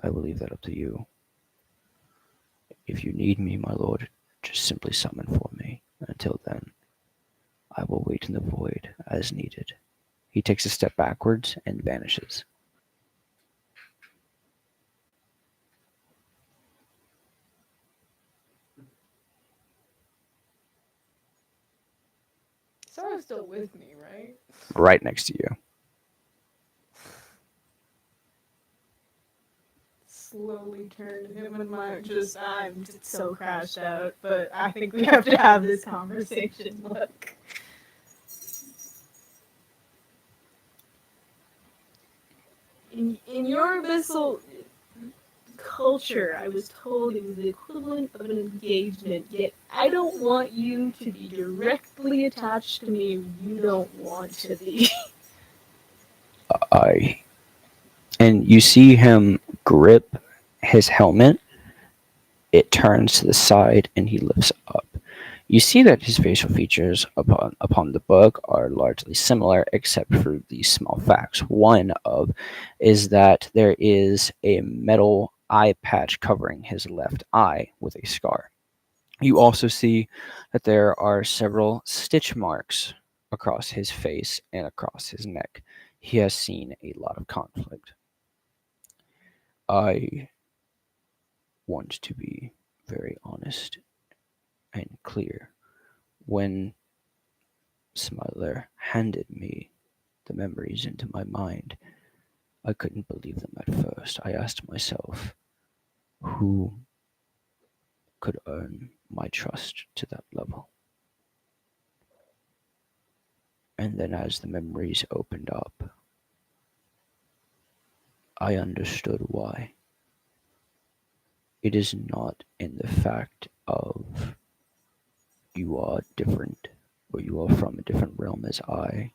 [SPEAKER 1] I will leave that up to you. If you need me, my lord, just simply summon for me. Until then, I will wait in the void as needed. He takes a step backwards and vanishes.
[SPEAKER 4] Sorrow's still with me, right?
[SPEAKER 1] Right next to you.
[SPEAKER 4] Slowly turn to him and I'm just so crashed out, but I think we have to have this conversation. Look. In your abyssal culture, I was told it was the equivalent of an engagement, yet I don't want you to be directly attached to me if you don't want to be.
[SPEAKER 1] I and you see him grip his helmet. It turns to the side and he lifts up. You see that his facial features upon the book are largely similar, except for these small facts. One of is that there is a metal eye patch covering his left eye with a scar. You also see that there are several stitch marks across his face and across his neck. He has seen a lot of conflict. I want to be very honest and clear. When Smuggler handed me the memories into my mind, I couldn't believe them at first. I asked myself, who could earn my trust to that level? And then as the memories opened up, I understood why. It is not in the fact of you are different or you are from a different realm as I.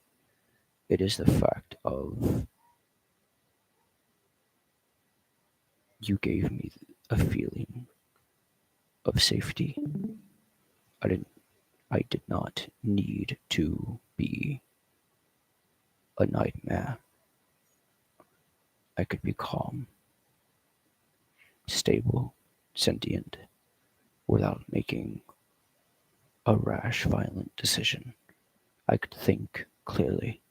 [SPEAKER 1] It is the fact of you gave me a feeling of safety. I did not need to be a nightmare. I could be calm, stable, sentient, without making a rash, violent decision. I could think clearly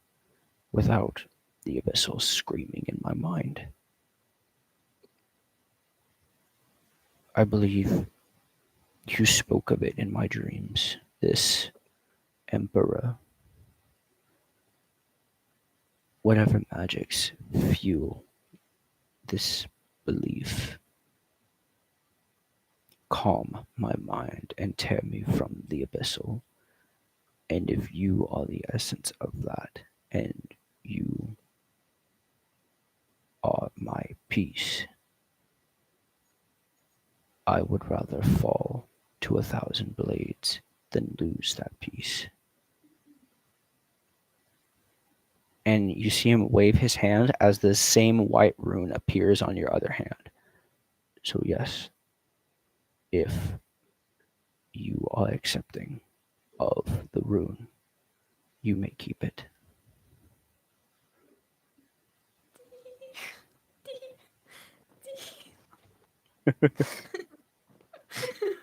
[SPEAKER 1] without the abyssal screaming in my mind. I believe you spoke of it in my dreams, this emperor. Whatever magics fuel this belief, calm my mind and tear me from the abyssal. And if you are the essence of that, and you are my peace, I would rather fall to 1,000 blades than lose that peace. and you see him wave his hand as the same white rune appears on your other hand. So yes, if you are accepting of the rune, you may keep it.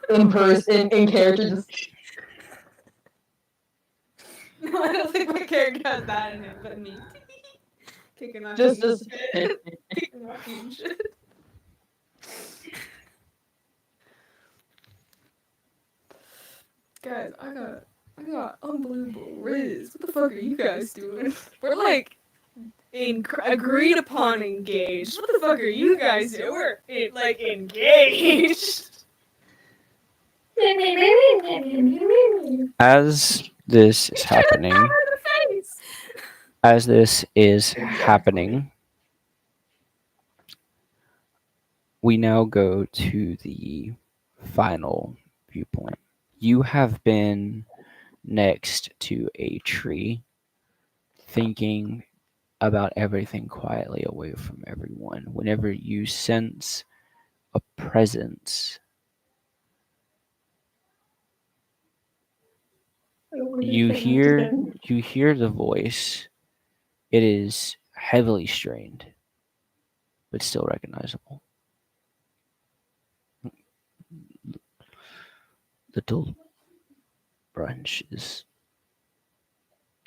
[SPEAKER 5] In character, just
[SPEAKER 4] No, I don't think my character has that in him, but me. Kicking my
[SPEAKER 5] just
[SPEAKER 4] feet.
[SPEAKER 5] just.
[SPEAKER 4] Kicking my feet and shit. Guys, I got unbelievable riz. What the fuck are you guys doing? We're like agreed upon engaged. What the fuck are you guys doing? We're like engaged.
[SPEAKER 1] As this is happening, as this is happening, we now go to the final viewpoint. You have been next to a tree, thinking about everything quietly away from everyone. Whenever you sense a presence, you hear the voice. It is heavily strained, but still recognizable. Little branch, is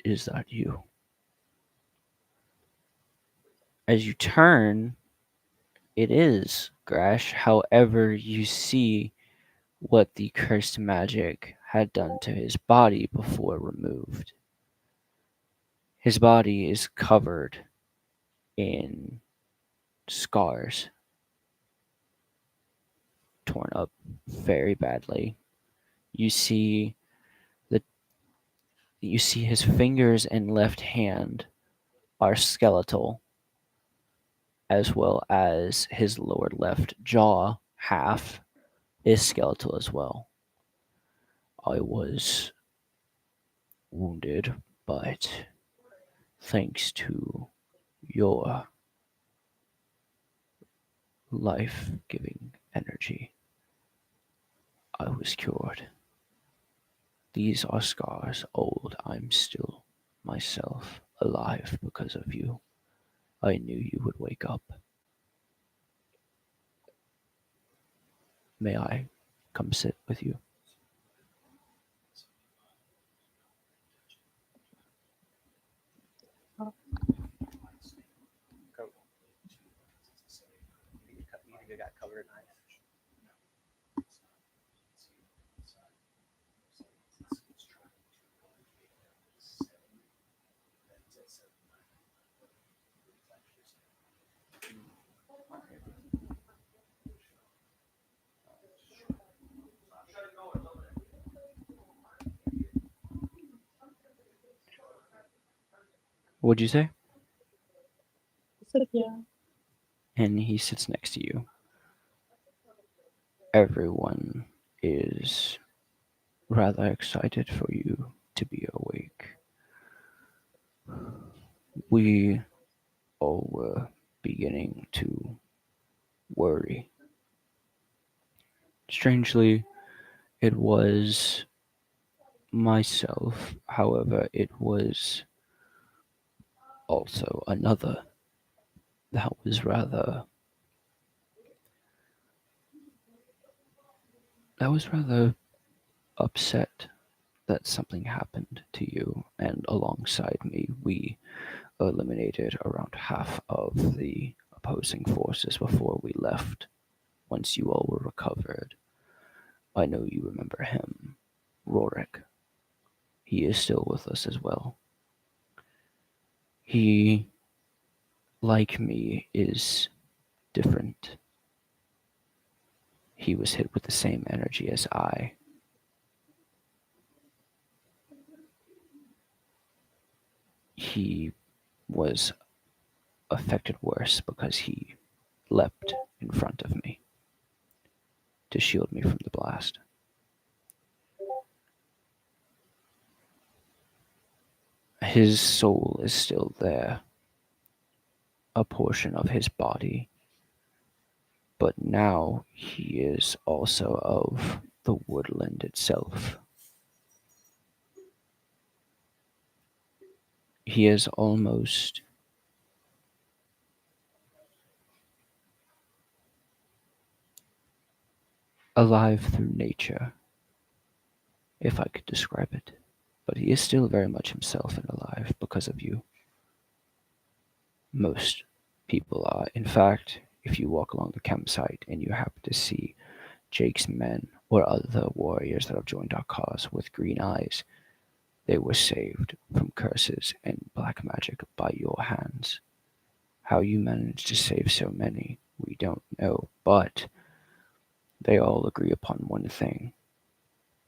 [SPEAKER 1] that you? As you turn, it is Grash. However, you see what the cursed magic had done to his body before removed. His body is covered in scars, torn up very badly. You see the you see his fingers and left hand are skeletal, as well as his lower left jaw half is skeletal as well. I was wounded, but thanks to your life giving energy, I was cured. These are scars old. I'm still myself alive because of you. I knew you would wake up. May I come sit with you? What'd you say?
[SPEAKER 5] Yeah.
[SPEAKER 1] And he sits next to you. Everyone is rather excited for you to be awake. We all were beginning to worry. Strangely, it was myself, however, it was also another that was rather upset that something happened to you, and alongside me, we eliminated around half of the opposing forces before we left. Once you all were recovered, I know you remember him, Rorik. He is still with us as well. He, like me, is different. He was hit with the same energy as I. He was affected worse because he leapt in front of me to shield me from the blast. His soul is still there, a portion of his body, but now he is also of the woodland itself. He is almost alive through nature, if I could describe it. But he is still very much himself and alive because of you. Most people are. In fact, if you walk along the campsite and you happen to see Jake's men or other warriors that have joined our cause with green eyes, they were saved from curses and black magic by your hands. How you managed to save so many, we don't know, but they all agree upon one thing.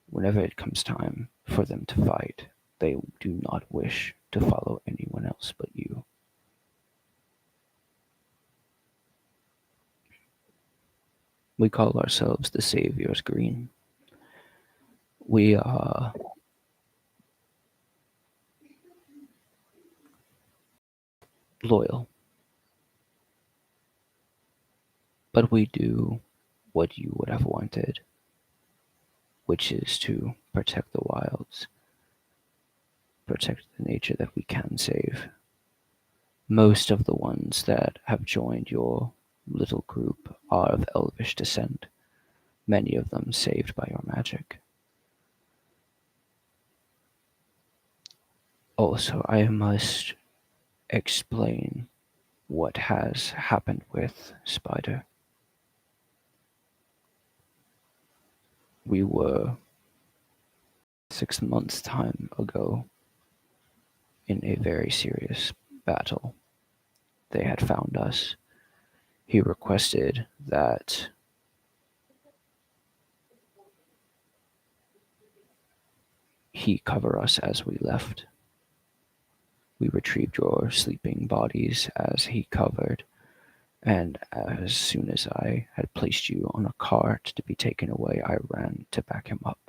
[SPEAKER 1] Whenever it comes time for them to fight, they do not wish to follow anyone else but you. We call ourselves the Saviors Green. We are loyal, but we do what you would have wanted, which is to protect the wilds, protect the nature that we can save. Most of the ones that have joined your little group are of elvish descent, many of them saved by your magic. Also, I must explain what has happened with Spider. We were 6 months' time ago in a very serious battle. They had found us. He requested that he cover us as we left. We retrieved your sleeping bodies as he covered, and as soon as I had placed you on a cart to be taken away, I ran to back him up.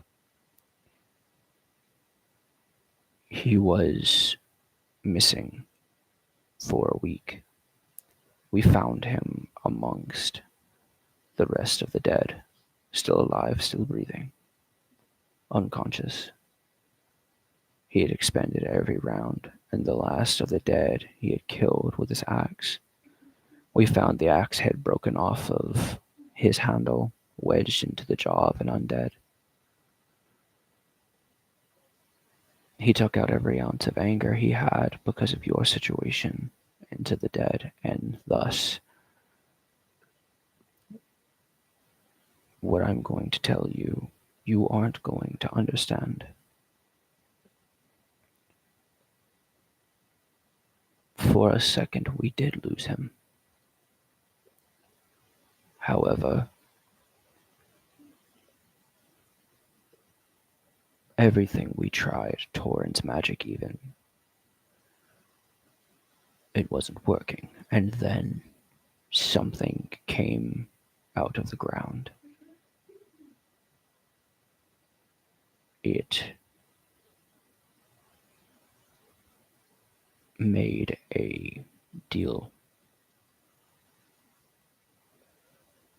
[SPEAKER 1] He was missing for a week. We found him amongst the rest of the dead, still alive, still breathing, unconscious. He had expended every round, and the last of the dead he had killed with his axe. We found the axe head broken off of his handle, wedged into the jaw of an undead. He took out every ounce of anger he had because of your situation into the dead, and thus, what I'm going to tell you, you aren't going to understand. For a second, we did lose him. However, everything we tried, Torrent's magic even, it wasn't working. And then something came out of the ground. It made a deal.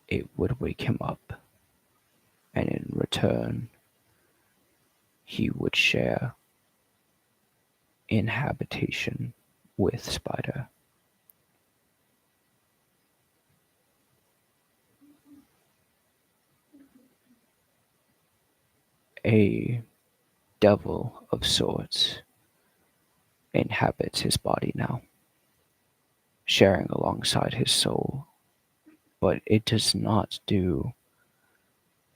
[SPEAKER 1] It would wake him up, and in return, he would share inhabitation with Spider. A devil of sorts inhabits his body now, sharing alongside his soul, but it does not do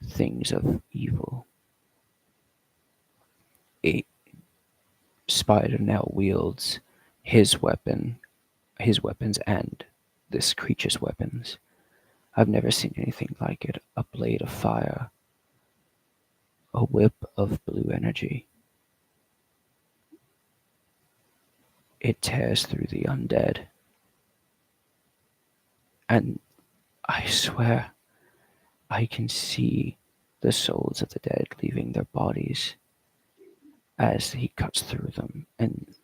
[SPEAKER 1] things of evil. A Spider now wields his weapons, and this creature's weapons. I've never seen anything like it. A blade of fire, a whip of blue energy. It tears through the undead. And I swear, I can see the souls of the dead leaving their bodies as he cuts through them, and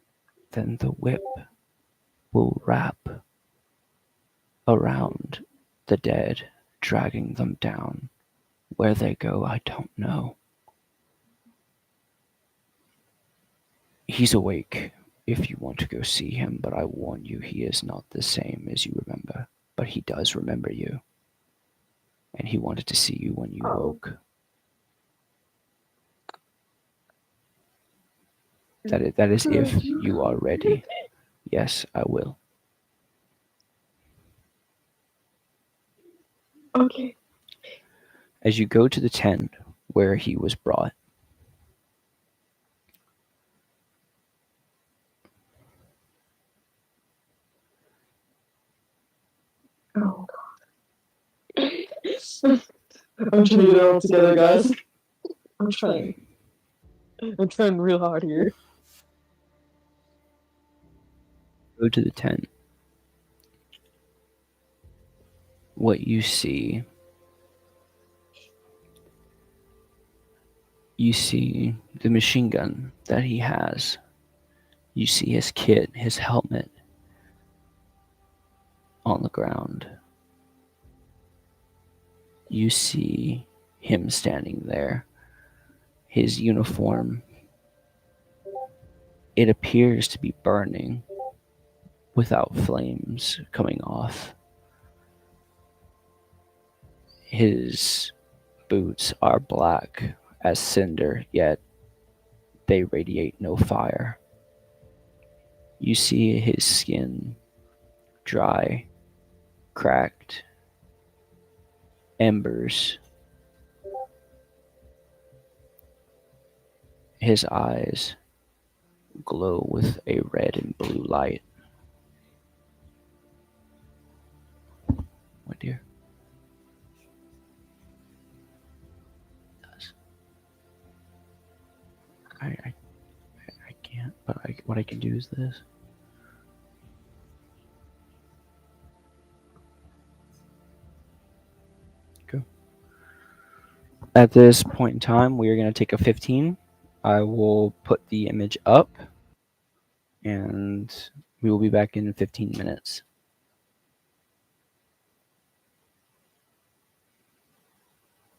[SPEAKER 1] then the whip will wrap around the dead, dragging them down. Where they go, I don't know. He's awake if you want to go see him, but I warn you, he is not the same as you remember. But he does remember you. And he wanted to see you when you woke. That is if you are ready. Yes, I will.
[SPEAKER 5] Okay.
[SPEAKER 1] As you go to the tent where he was brought,
[SPEAKER 5] Oh god. I'm trying to get it all together, guys. I'm trying. I'm trying real hard here.
[SPEAKER 1] go to the tent. What you see the machine gun that he has. You see his kit, his helmet on the ground. You see him standing there. His uniform, it appears to be burning without flames coming off. His boots are black as cinder, yet they radiate no fire. You see his skin dry, cracked, embers. His eyes glow with a red and blue light. My dear. I can't, but what I can do is this. Go. At this point in time, we are going to take a 15. I will put the image up, and we will be back in 15 minutes.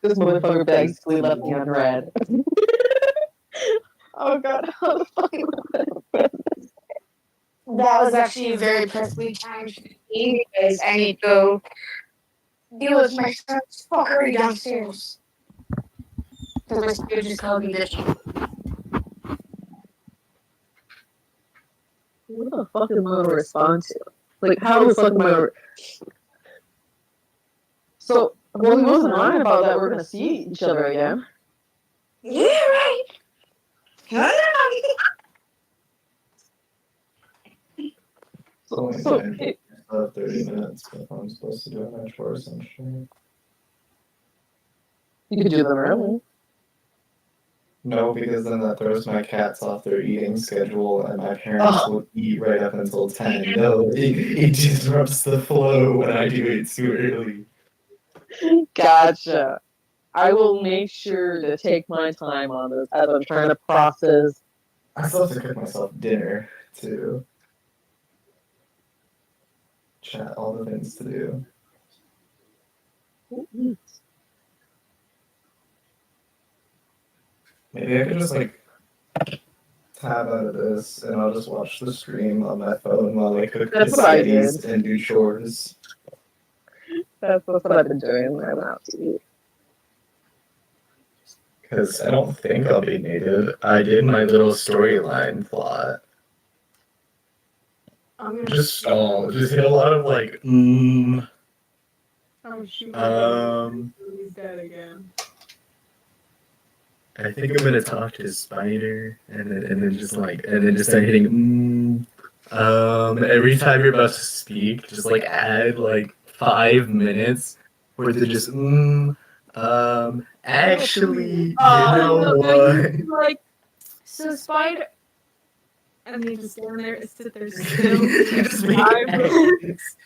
[SPEAKER 5] This motherfucker basically left me on red. Oh god, how the fuck am I gonna
[SPEAKER 3] That was actually a very perfectly timed scene because I need to go deal with my son's fuckery downstairs. Because my spirit just called me this.
[SPEAKER 5] What the fuck am I gonna respond to? Like, how the fuck am I gonna... So, well, he wasn't lying about that we're gonna see each other again.
[SPEAKER 3] Yeah, right.
[SPEAKER 2] So
[SPEAKER 5] Hey,
[SPEAKER 2] 30 minutes, but I'm supposed to do an intro or some shit.
[SPEAKER 5] you could do them early.
[SPEAKER 2] No, because then that throws my cats off their eating schedule, and my parents will eat right up until 10. No, it disrupts the flow when I do it too early.
[SPEAKER 5] Gotcha. I will make sure to take my time on this as I'm trying to process.
[SPEAKER 2] I still have to cook myself dinner, too. Chat all the things to do. Maybe I could just, like, tab out of this, and I'll just watch the stream on my phone while I cook
[SPEAKER 5] That's what I did.
[SPEAKER 2] biscuits and do chores.
[SPEAKER 5] That's what I've been doing when I'm out to eat.
[SPEAKER 2] Because I don't think I'll be native. I did my little storyline plot.
[SPEAKER 4] I'm gonna
[SPEAKER 2] Just stall. Just hit a lot of, like,
[SPEAKER 4] Oh shoot. He's dead again.
[SPEAKER 2] I think I'm gonna talk to Spider, and then just start hitting every time you're about to speak, just like add like 5 minutes worth of just actually, you know what?
[SPEAKER 4] Like, so Spider. And they just stand there and sit there still.
[SPEAKER 2] Just make edits.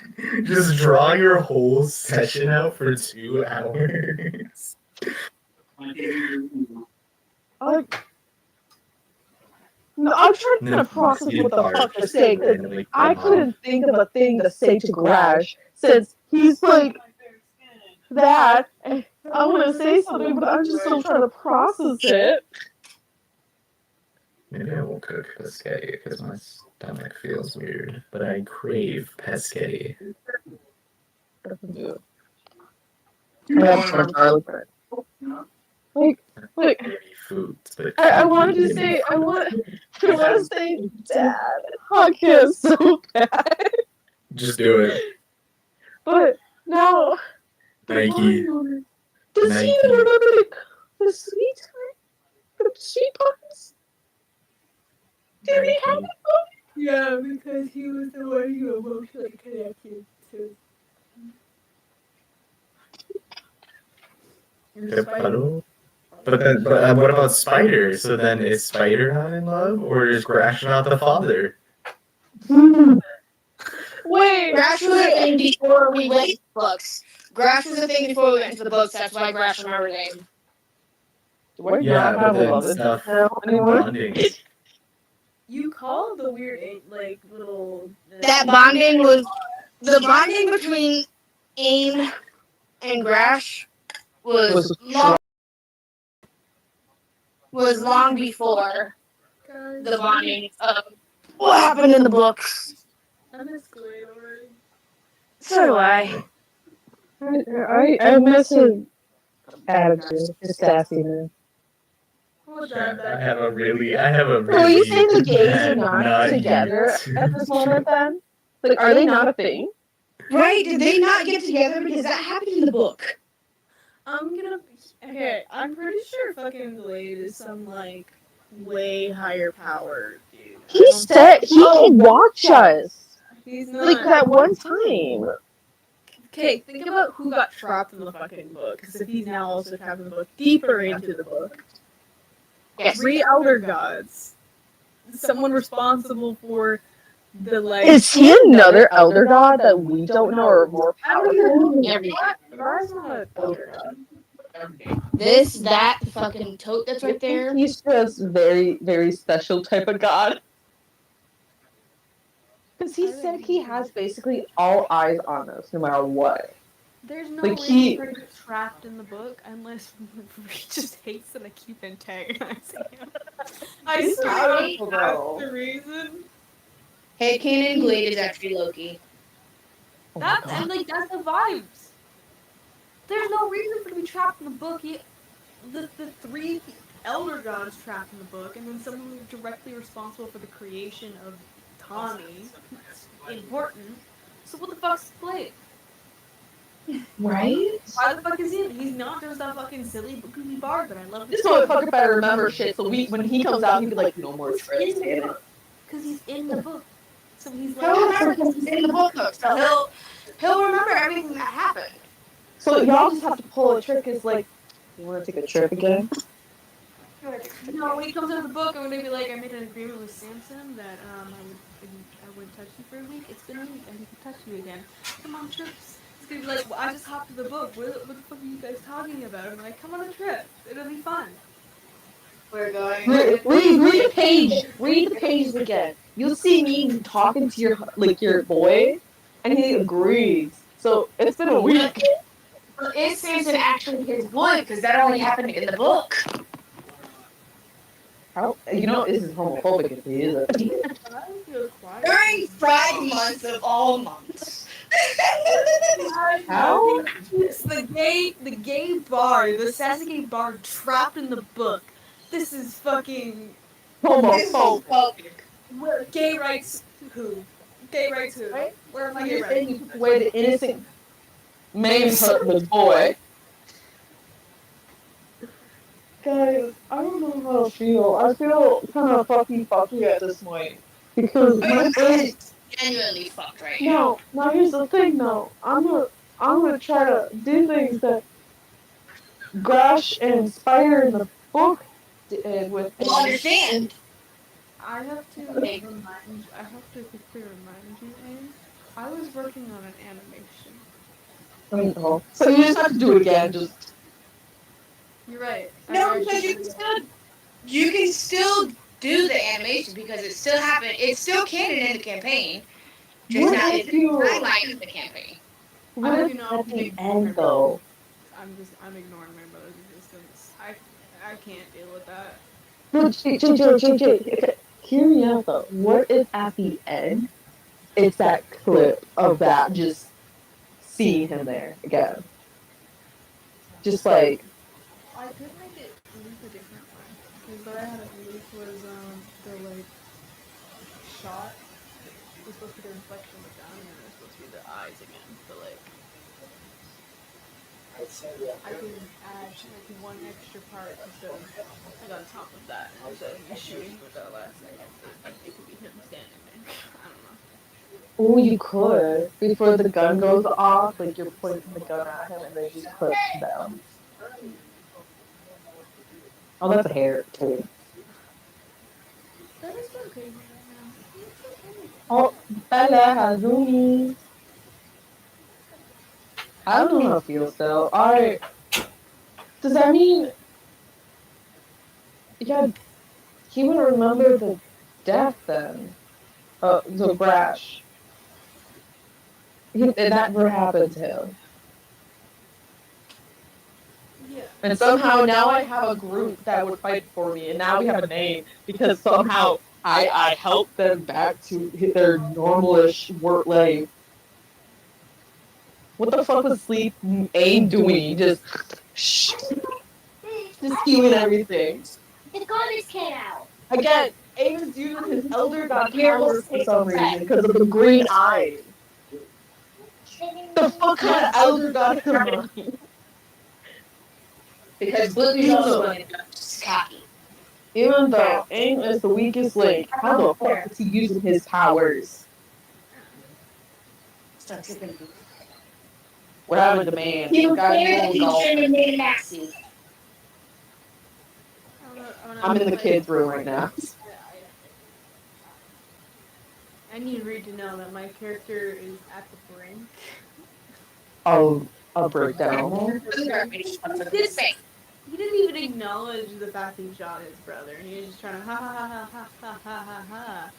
[SPEAKER 2] Just draw your whole session out for 2 hours.
[SPEAKER 5] No, I'm trying
[SPEAKER 2] And
[SPEAKER 5] to
[SPEAKER 2] then
[SPEAKER 5] process
[SPEAKER 2] you
[SPEAKER 5] what the
[SPEAKER 2] barf.
[SPEAKER 5] fuck to say, because
[SPEAKER 2] And, like,
[SPEAKER 5] I
[SPEAKER 2] the
[SPEAKER 5] couldn't think of a thing to say to Grash, since he's like that. I want to say something, but I'm just still trying to process it.
[SPEAKER 2] Maybe I won't cook pescetti because my stomach feels weird, but I crave pescetti.
[SPEAKER 5] I have some garlic bread. Like,
[SPEAKER 2] Foods, but
[SPEAKER 5] I wanted to say, I want to say, Dad, hug him so bad.
[SPEAKER 2] just do it.
[SPEAKER 5] But now,
[SPEAKER 2] Nike.
[SPEAKER 5] does he even remember the sweet time? The sweet parts? Did he have
[SPEAKER 2] Nike.
[SPEAKER 4] Yeah, because he was the one you emotionally connected to.
[SPEAKER 2] Pip Puddle? But then, what about Spider? So then, is Spider not in love, or is Grash not the father?
[SPEAKER 5] Wait,
[SPEAKER 3] Grash was a thing before we went into the books. Grash was a thing before we went into the books. That's why Grash remembered him.
[SPEAKER 5] what do you
[SPEAKER 2] Yeah,
[SPEAKER 5] not
[SPEAKER 2] but
[SPEAKER 5] have
[SPEAKER 2] then
[SPEAKER 5] love
[SPEAKER 2] stuff
[SPEAKER 5] anymore?
[SPEAKER 2] bonding.
[SPEAKER 4] You called the weird like little
[SPEAKER 3] That bonding was the bonding between AIM and Grash was long before the bonding of what happened in the books.
[SPEAKER 4] I miss Glade already.
[SPEAKER 3] So do I.
[SPEAKER 5] I miss his attitude, his sassiness.
[SPEAKER 4] What's
[SPEAKER 2] Chat,
[SPEAKER 4] that?
[SPEAKER 2] I have a really
[SPEAKER 5] So are you saying the gays
[SPEAKER 2] bad
[SPEAKER 5] are not
[SPEAKER 2] nut
[SPEAKER 5] together
[SPEAKER 2] you.
[SPEAKER 5] at this moment then? Like, are they not a thing?
[SPEAKER 3] Right? Did they not get together? Because that happened in the book.
[SPEAKER 4] I'm gonna. Okay, I'm pretty sure fucking Glade is some like way higher power dude.
[SPEAKER 5] He said he can watch us.
[SPEAKER 4] He's not.
[SPEAKER 5] Like, that one time.
[SPEAKER 4] Okay, think about who got trapped in the fucking book. Because if he's now also trapped in the book, deeper into the book,
[SPEAKER 3] Yes.
[SPEAKER 4] 3 elder gods, someone responsible for the like.
[SPEAKER 5] Is he another elder god that we don't know or more powerful?
[SPEAKER 4] Var's not an elder god.
[SPEAKER 3] This, that, fucking tote that's right there.
[SPEAKER 5] He's just very, very special type of god. Because he said he has basically all eyes on us, no matter what.
[SPEAKER 4] There's no
[SPEAKER 5] Like,
[SPEAKER 4] reason
[SPEAKER 5] he-
[SPEAKER 4] for him to be trapped in the book unless he just hates and I keep antagonizing him. I
[SPEAKER 5] He's
[SPEAKER 4] swear
[SPEAKER 5] powerful,
[SPEAKER 4] that's
[SPEAKER 5] though.
[SPEAKER 4] the reason.
[SPEAKER 3] Hey, Canon Glade is actually Loki.
[SPEAKER 5] Oh my
[SPEAKER 4] That's
[SPEAKER 5] God.
[SPEAKER 4] and like that's the vibes. There's no reason for him to be trapped in the book. The 3 elder gods trapped in the book, and then someone who's directly responsible for the creation of Tommy. Important. So what the fuck's Blade?
[SPEAKER 3] Right?
[SPEAKER 4] Why the fuck is he? He's not just that fucking silly but goofy bard that I love.
[SPEAKER 5] This motherfucker better remember shit, so when he comes out, he can be like, no more trips,
[SPEAKER 4] in the
[SPEAKER 5] man.
[SPEAKER 4] book because he's in the book. So he's
[SPEAKER 3] He'll
[SPEAKER 4] like,
[SPEAKER 3] remember because he's in the book, though. So he'll remember everything that happened.
[SPEAKER 5] So y'all just have to pull a trick, is like, you want to take a trip again?
[SPEAKER 4] no, when he comes out of the book, I'm gonna be like, I made an agreement with Samson that I would touch you for a week. It's been a week, and he can touch you again. Come on trips. It's gonna be like, well, I just hopped to the book. What the fuck are you guys talking about? I'm like, come on a trip. It'll be fun.
[SPEAKER 3] We're going.
[SPEAKER 5] Read the page. Read the pages again. You'll see me talking to your boy, and he agrees. So it's been a week.
[SPEAKER 3] But is Samson actually his boy? Because that only happened in the book.
[SPEAKER 5] How, this is homophobic if he is.
[SPEAKER 3] During Pride Month of all months.
[SPEAKER 5] How?
[SPEAKER 4] It's the gay bard, the Sasuke bard trapped in the book. This is fucking
[SPEAKER 5] Homophobic.
[SPEAKER 4] gay rights. Who? Gay rights who? Where are my gay
[SPEAKER 5] You're saying
[SPEAKER 4] rights?
[SPEAKER 5] you took away the innocent manhood boy. Guys, I don't know how to feel. I feel kind of fucky at this point. Because my brain.
[SPEAKER 3] Genuinely fucked right now.
[SPEAKER 5] No, here's the thing though. I'm gonna try to do things that Grash and Spider in the book did with.
[SPEAKER 3] Well, understand.
[SPEAKER 4] I have to quickly remind you, Aim. I was working on an animation.
[SPEAKER 5] Oh. So you just have to do it again. Just
[SPEAKER 4] You're right.
[SPEAKER 3] No, because you can still do the animation because it still happened. It's still canon in the campaign. Just
[SPEAKER 5] What
[SPEAKER 3] not
[SPEAKER 5] if
[SPEAKER 3] in the
[SPEAKER 5] you-
[SPEAKER 3] timeline of the campaign.
[SPEAKER 5] What
[SPEAKER 4] I
[SPEAKER 5] if
[SPEAKER 4] do not
[SPEAKER 5] at the
[SPEAKER 4] think
[SPEAKER 5] end though?
[SPEAKER 4] I'm ignoring my brother's existence. I can't deal with that.
[SPEAKER 5] No, Jay. Okay, hear me out though. What if at the end it's that clip of that just seeing him there again? Just like
[SPEAKER 4] I could make it loop a different way. Because what I had it loop was the like shot was supposed to be the reflection of the gun, and then it was supposed to be the eyes again. But like I can add like one extra part instead of like on top of that, and instead of me shooting with that last second, it could be him standing there. I don't know.
[SPEAKER 5] oh, you could before the gun goes off, like you're pointing the gun at him and then just clip them. Oh, that's a hair too.
[SPEAKER 4] That is so crazy right now. It's okay.
[SPEAKER 5] Oh, Bella Hazumi. I don't know how it feels though. Alright. Does that mean yeah, he would remember the death then? The Brash. And that never happened to him.
[SPEAKER 4] Yeah.
[SPEAKER 5] And somehow now I have a group that would fight for me, and now we have a name because somehow I helped them back to their normalish work life. What the fuck was Sleep Aim doing? Just skewing everything.
[SPEAKER 3] The garbage can out.
[SPEAKER 5] Again, Aim is using his Elder God powers for some reason because of the green eyes. The fuck kind of Elder God am I?
[SPEAKER 3] Because Blippi's also cocky.
[SPEAKER 5] Even though Aim is the weakest link, how the fuck is he using his powers? What happened to man?
[SPEAKER 3] You
[SPEAKER 5] Got
[SPEAKER 3] fair
[SPEAKER 5] rolled off.
[SPEAKER 3] teacher and made nasty.
[SPEAKER 5] I'm in the kids' room right now.
[SPEAKER 4] I need Reed to know that my character is at the brink.
[SPEAKER 5] I'll break down.
[SPEAKER 4] He didn't even acknowledge the fact that he shot his brother, and he was just trying to ha ha ha ha ha ha ha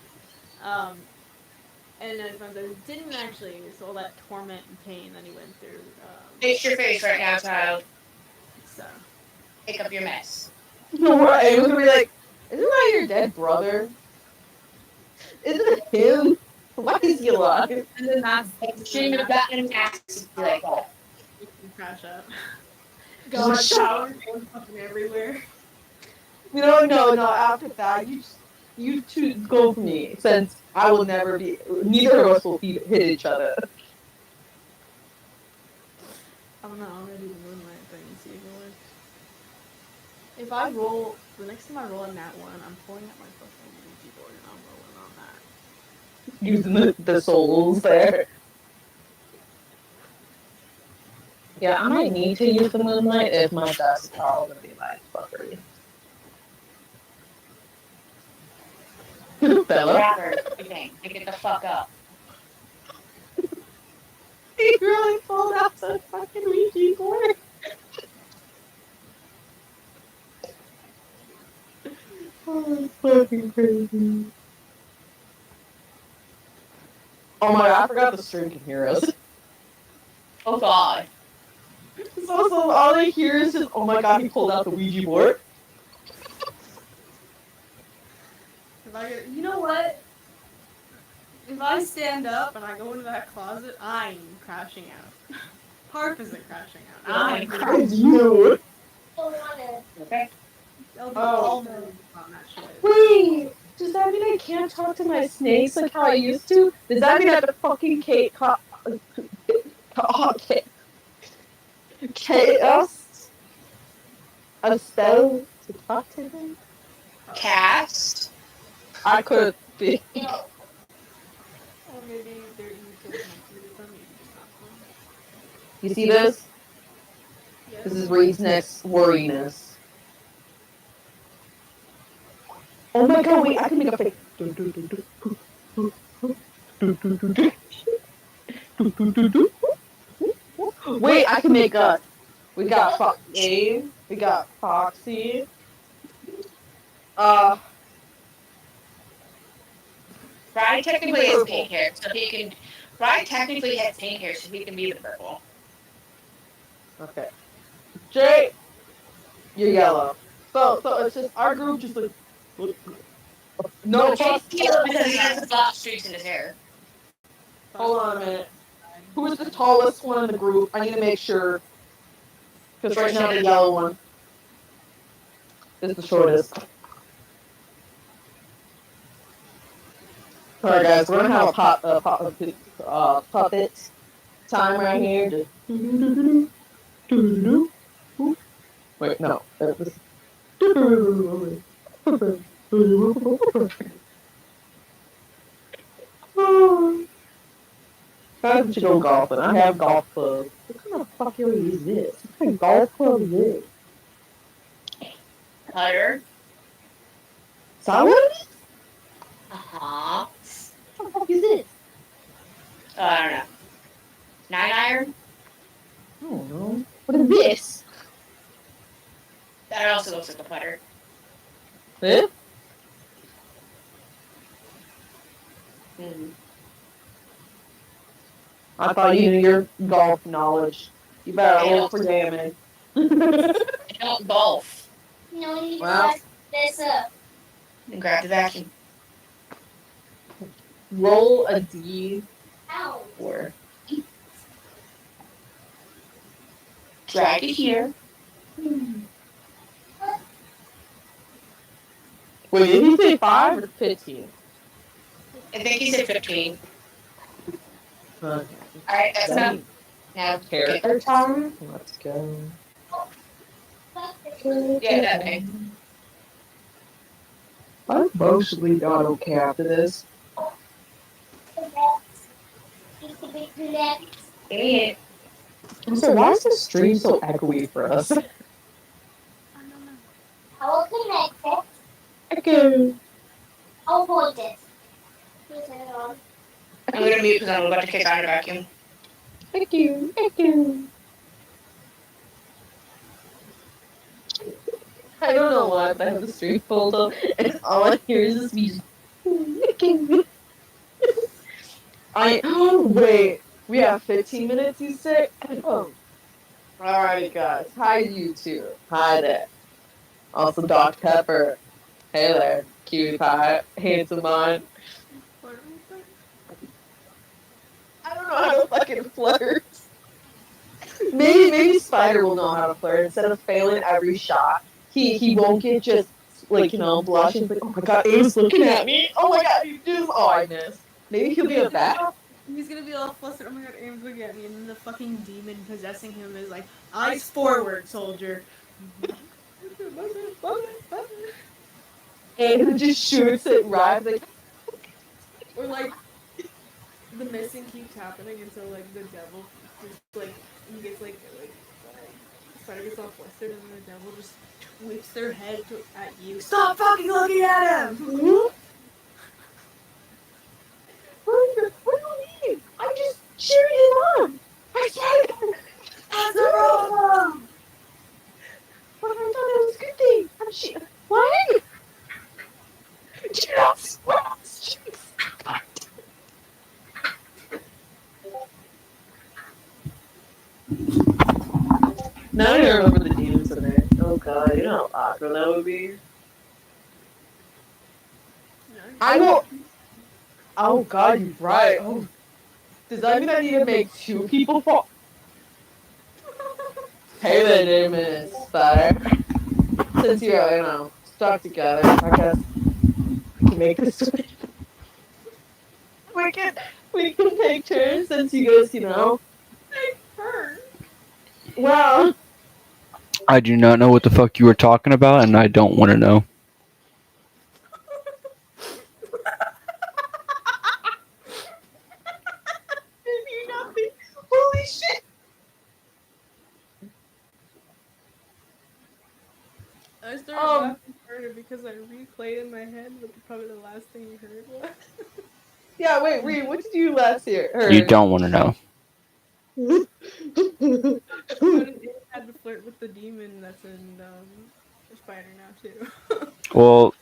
[SPEAKER 4] ha. And then my brother didn't actually, so all that torment and pain that he went through.
[SPEAKER 3] Fix your face right now, child.
[SPEAKER 4] So.
[SPEAKER 3] Pick up your mess.
[SPEAKER 5] No, what? It was gonna be like, isn't that your dead brother? Isn't it him? Why is he alive?
[SPEAKER 4] And then that's
[SPEAKER 3] Shouldn't have gotten an axe like that.
[SPEAKER 4] You can crash out. Go in the shower, going fucking everywhere.
[SPEAKER 5] You know, no. After that, you two go for me, since I will never be. Neither of us will hit each other.
[SPEAKER 4] I don't know. I'm gonna do the moonlight thing and see if it works. If I roll, the next time I roll a nat 1, I'm pulling out my fucking Ouija board and I'm rolling on that.
[SPEAKER 5] Using the souls there. Yeah, I might need to use the moonlight if my dust is all gonna be like fuckery. Bella?
[SPEAKER 3] Rapper, everything. Pick it the fuck up.
[SPEAKER 5] He really pulled out the fucking Ouija board. Oh, that's fucking crazy. Oh my god, I forgot the string can hear us.
[SPEAKER 3] Oh god.
[SPEAKER 5] So all I hear is just, oh my god, he pulled out the Ouija board.
[SPEAKER 4] You know what? If I stand up and I go into that closet, I'm crashing out. Harp isn't crashing out. I'm crashing
[SPEAKER 5] It's you.
[SPEAKER 3] Okay.
[SPEAKER 4] out.
[SPEAKER 5] Oh.
[SPEAKER 4] On that shit.
[SPEAKER 5] Wait, does that mean I can't talk to my snakes like how I used to? Does that mean I have to fucking chaos a spell to talk to them?
[SPEAKER 3] Cast.
[SPEAKER 5] I could be.
[SPEAKER 4] Or maybe they're you feel connected with them, you can just talk to them.
[SPEAKER 5] You see this?
[SPEAKER 4] Yeah.
[SPEAKER 5] This is Reed's next worriness. Oh my god, wait, I can make a fake. Wait, I can make a. We got Abe, we got Foxy.
[SPEAKER 3] Fry technically has pink hair, so he can. Fry technically has pink hair, so he can be the purple.
[SPEAKER 5] Okay. Jay, you're yellow. So it's just our group just like no.
[SPEAKER 3] Jay's yellow because he has black streaks in his hair.
[SPEAKER 5] Hold on a minute. Who is the tallest one in the group? I need to make sure. Because right now the yellow one is the shortest. Alright guys, we're gonna have a puppet time right here. Just wait, no. Guys, we should go golfing. I have golf clubs. What kind of fuckery is this? What kind of golf club is this?
[SPEAKER 3] Putter.
[SPEAKER 5] Is that what it is?
[SPEAKER 3] Uh-huh.
[SPEAKER 5] What the fuck is this?
[SPEAKER 3] I don't know. 9-iron?
[SPEAKER 5] I don't know. What is this?
[SPEAKER 3] That also looks like a putter.
[SPEAKER 5] This?
[SPEAKER 3] Mm.
[SPEAKER 5] I thought you knew your golf knowledge. You better roll for damage.
[SPEAKER 3] I don't golf.
[SPEAKER 6] No, you
[SPEAKER 5] Well.
[SPEAKER 6] just this up.
[SPEAKER 3] And grab the vacuum.
[SPEAKER 5] Roll a D.
[SPEAKER 6] Ow.
[SPEAKER 3] Or drag it here.
[SPEAKER 5] Wait, did he say 5 or 15?
[SPEAKER 3] I think he said 15.
[SPEAKER 5] Okay.
[SPEAKER 3] Alright, that's enough. Now,
[SPEAKER 5] Character time? Let's go.
[SPEAKER 3] yeah, that way.
[SPEAKER 5] I've mostly done okay after this.
[SPEAKER 3] Idiot.
[SPEAKER 5] So why is the stream so echoey for us?
[SPEAKER 4] I don't know.
[SPEAKER 6] I will connect it.
[SPEAKER 5] Echo.
[SPEAKER 6] I'll hold it. Please turn it on.
[SPEAKER 3] I'm gonna mute because I'm about to kick out a vacuum.
[SPEAKER 5] Echo. Echo. I don't know why, but I have the stream pulled up, and all I hear is this music. Wait. We have 15 minutes, you say? Oh. Alrighty, guys. Hi, you two. Hi there. Also, Dr. Pepper. Hey there, cutie pie, handsome man.
[SPEAKER 4] What are we playing?
[SPEAKER 5] I don't know how to fucking flirt. Maybe Spider will know how to flirt. Instead of failing every shot, he won't get just like blushing. Like, oh my god, Abe's looking at me. Oh my god, you just I missed. Maybe he'll be a bat.
[SPEAKER 4] He's gonna be all flustered. Oh my god, Aim's looking at me, and then the fucking demon possessing him is like, eyes forward, soldier.
[SPEAKER 5] And he just shoots it right. Like,
[SPEAKER 4] Or like, the missing keeps happening until like the devil just like he gets like Spider gets all flustered, and the devil just whips their head at you. Stop fucking looking at him!
[SPEAKER 5] what do you mean? I'm just cheering him on. I said,
[SPEAKER 4] That's a problem!
[SPEAKER 5] but I thought that was a good thing. I'm cheering. What? Yes! Now I remember the demons in there. Oh god, you know how awkward that would be. I will. Oh god, you're right. Oh, does that mean I need to make 2 people fall? Hey there, demon Spider. Since you're, stuck together, I guess we can make this. We can take turns since you guys,
[SPEAKER 4] Take turn.
[SPEAKER 5] Well.
[SPEAKER 1] I do not know what the fuck you were talking about, and I don't want to know.
[SPEAKER 5] Maybe nothing. Holy shit.
[SPEAKER 4] I started laughing harder because I replayed in my head what probably the last thing you heard was.
[SPEAKER 5] Yeah, wait, Reed, what did you last hear?
[SPEAKER 1] You don't want to know.
[SPEAKER 4] But it had to flirt with the demon that's in Spider now too.
[SPEAKER 1] Well,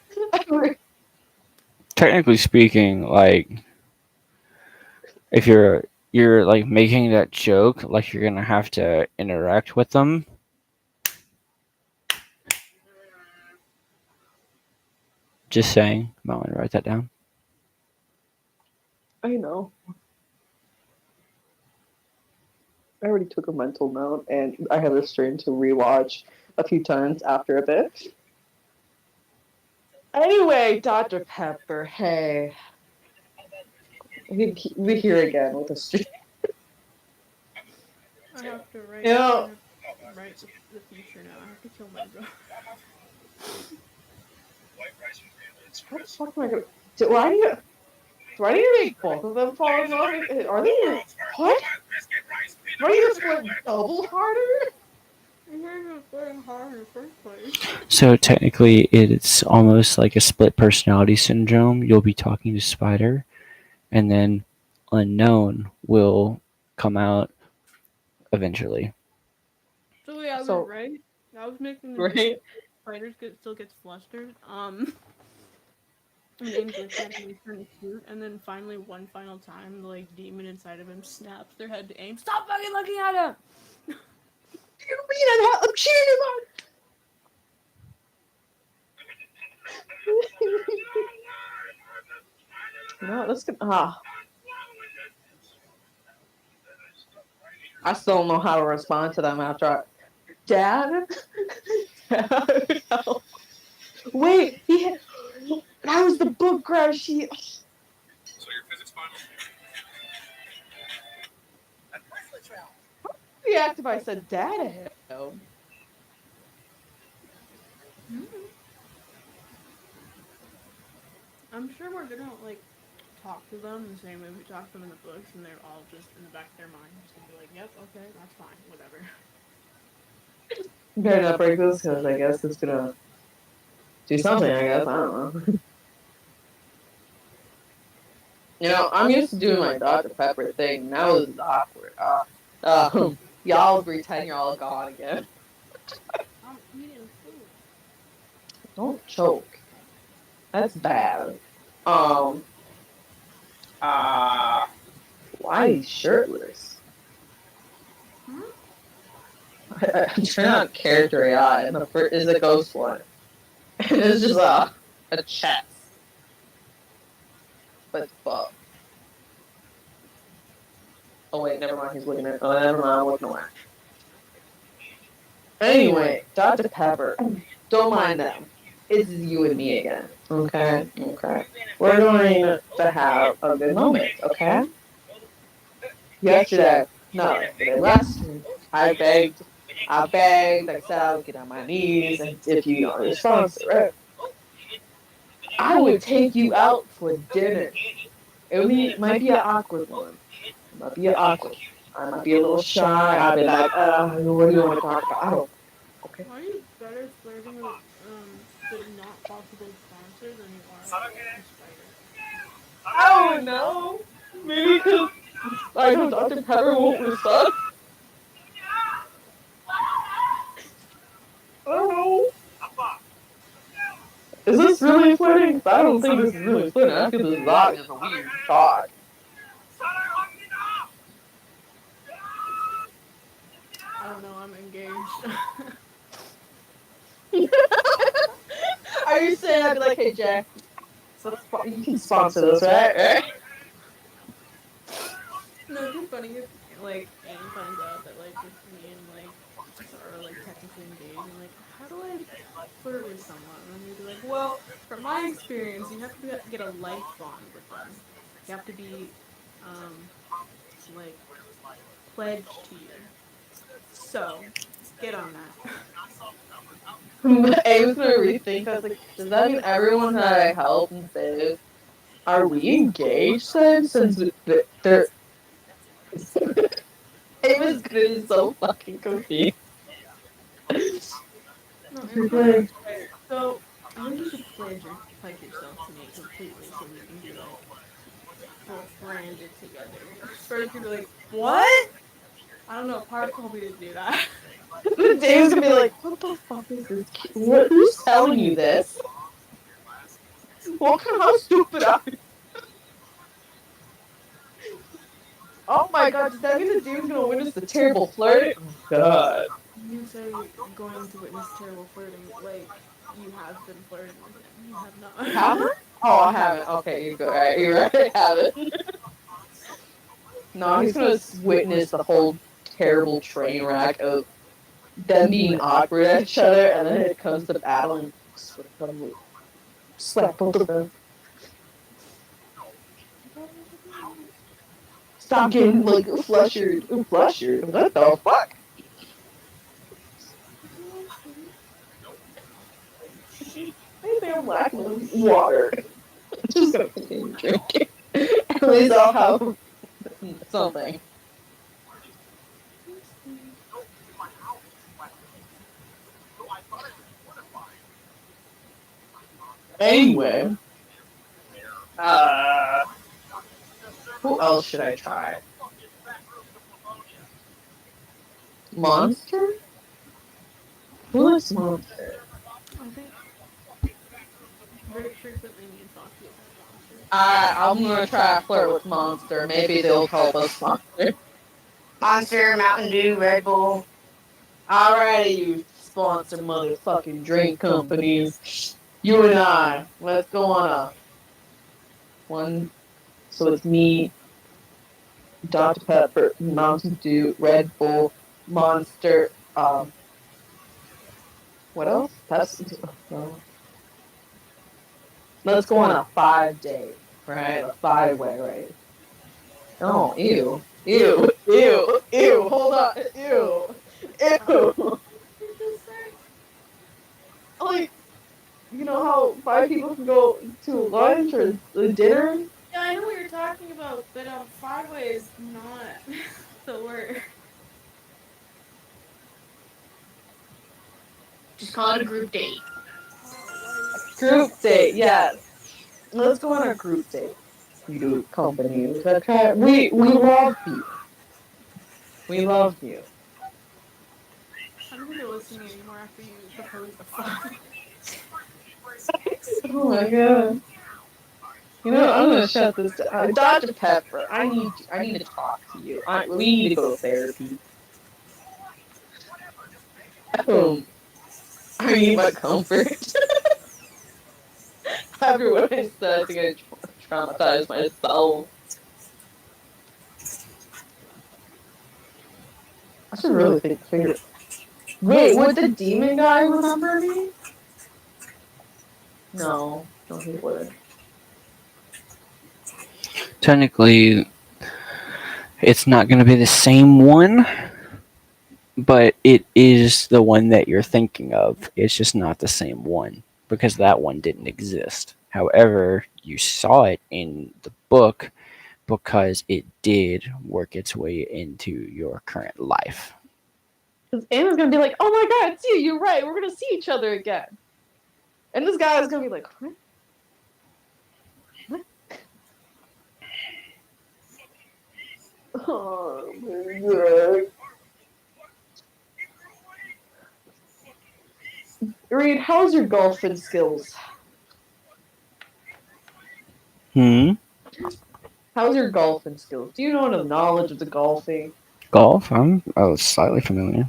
[SPEAKER 1] technically speaking, like if you're like making that joke, like you're gonna have to interact with them. Just saying. Might want to write that down.
[SPEAKER 5] I know. I already took a mental note, and I have a stream to rewatch a few times after a bit. Anyway, Dr. Pepper, hey. We here again with a stream.
[SPEAKER 4] I have to write.
[SPEAKER 5] You
[SPEAKER 4] I
[SPEAKER 5] know,
[SPEAKER 4] have to write the future now. I have to kill my bro.
[SPEAKER 5] how the fuck am I gonna? Do I need to make both of them fall in love? Are they? What? Are you gonna split double harder?
[SPEAKER 4] Hard in the first place.
[SPEAKER 1] So technically, it's almost like a split personality syndrome. You'll be talking to Spider, and then Unknown will come out eventually.
[SPEAKER 4] So yeah, I was
[SPEAKER 5] So-
[SPEAKER 4] right. I was making the
[SPEAKER 5] Right?
[SPEAKER 4] spiders still gets flustered. And aims their head and they turn to shoot, and then finally one final time, the like demon inside of him snaps their head to aim. Stop fucking looking at him!
[SPEAKER 5] You mean I'm cheering him on? No, that's good. I still don't know how to respond to them after Dad? Dad? No. Wait, that was the book crash.
[SPEAKER 7] So your physics final?
[SPEAKER 5] React if I said Dad ahead.
[SPEAKER 4] I'm sure we're gonna like talk to them the same way we talk to them in the books, and they're all just in the back of their mind, just gonna be like, "Yep, okay, that's fine, whatever."
[SPEAKER 5] Better not break this because I guess it's gonna do something. I guess I don't know. You know, I'm used to doing my Dr. Pepper thing. Now this is awkward. Y'all pretend you're all gone again.
[SPEAKER 4] I'm eating food.
[SPEAKER 5] Don't choke. That's bad. Why he's shirtless? I'm trying out character AI, and the first is a ghost one. And it's just a chest. But fuck. Oh wait, never mind. He's looking at. Oh, never mind. I'm looking away. Anyway, Dr. Pepper, don't mind them. It's you and me again. Okay. Okay. We're going to have a good moment. Okay. Yesterday, no, yesterday, last week, I begged, like I said, I would get on my knees, and if you don't respond, right, I would take you out for dinner. Might be an awkward one. It might be an awkward. I might be a little shy. I'd be like, what do you want to talk about? I don't. Okay.
[SPEAKER 4] Are you better flirting with the not possible sponsor than you are with the spider?
[SPEAKER 5] I don't know. Maybe because I know Dr. Pepper won't respond. I don't know. Is this really flirting? I don't think this is really flirting. I think this is just a weird talk.
[SPEAKER 4] I don't know. I'm engaged.
[SPEAKER 5] Are you saying I'd be like, hey Jack, you can sponsor this, right?
[SPEAKER 4] No, it'd be funny if like Anne finds out that like if me and like are like technically engaged, and like how do I flirt with someone? And you'd be like, well, from my experience, you have to get a life bond with them. You have to be like pledged to you. So get on that.
[SPEAKER 5] Aim's gonna rethink. I was like, does that mean everyone that I help and save, are we engaged then? Since they're. Aim is gonna be so fucking confused.
[SPEAKER 4] No, it's like, so I think you should pledge yourself to me completely, so we can be like full branded together. First, you'd be like, what? I don't know. Park told me to do that.
[SPEAKER 5] Dave's gonna be like, what the fuck is this? Who's telling you this? How stupid are you? Oh my god, does that mean the dude's gonna witness the terrible flirting? Oh god.
[SPEAKER 4] You say going to witness terrible flirting, like you have been flirting with him. You have not.
[SPEAKER 5] Have I? Oh, I haven't. Okay, you're good. Right, you're right. I haven't. No, he's gonna witness the whole terrible train wreck of them being awkward at each other, and then it comes to battle and slap both of them. Stop getting like flushed. Flushed. What the fuck? I think I'm lacking water. I'm just gonna continue drinking. At least I'll have something. Anyway, who else should I try? Monster? Who likes Monster?
[SPEAKER 4] I think very frequently me and Foxy have had monsters.
[SPEAKER 5] I'm gonna try to flirt with Monster. Maybe they'll help us Monster.
[SPEAKER 3] Monster, Mountain Dew, Red Bull.
[SPEAKER 5] Alrighty, you sponsor motherfucking drink companies. You and I, let's go on a one. So it's me, Dr. Pepper, Mountain Dew, Red Bull, Monster. What else? Pepsi. No. Let's go on a 5-day, right? A 5-way, right? Oh, ew, ew, ew, ew. Hold on, ew, ew. Like, you know how 5 people can go to lunch or dinner?
[SPEAKER 4] Yeah, I know what you're talking about, but 5-way is not the word.
[SPEAKER 3] Just call it a group date.
[SPEAKER 5] Group date, yes. Let's go on a group date. You do companies. Okay. We love you. We love you.
[SPEAKER 4] I'm not gonna listen to you anymore after you proposed the 5.
[SPEAKER 5] Oh my god. You know, I'm gonna shut this down. Dr. Pepper, I need to talk to you. We need to go to therapy. I need my comfort. After what I said, I think I traumatized myself. I should really figure. Wait, would the demon guy remember me? No, he wouldn't.
[SPEAKER 1] Technically, it's not going to be the same one, but it is the one that you're thinking of. It's just not the same one because that one didn't exist. However, you saw it in the book because it did work its way into your current life.
[SPEAKER 5] Because Anna's gonna be like, "Oh my god, it's you! You're right. We're gonna see each other again." And this guy is gonna be like, "What? What?" Oh my god. Reed, how's your golfing skills? How's your golfing skills? Do you know enough knowledge of the golfing?
[SPEAKER 1] Golf? I'm slightly familiar.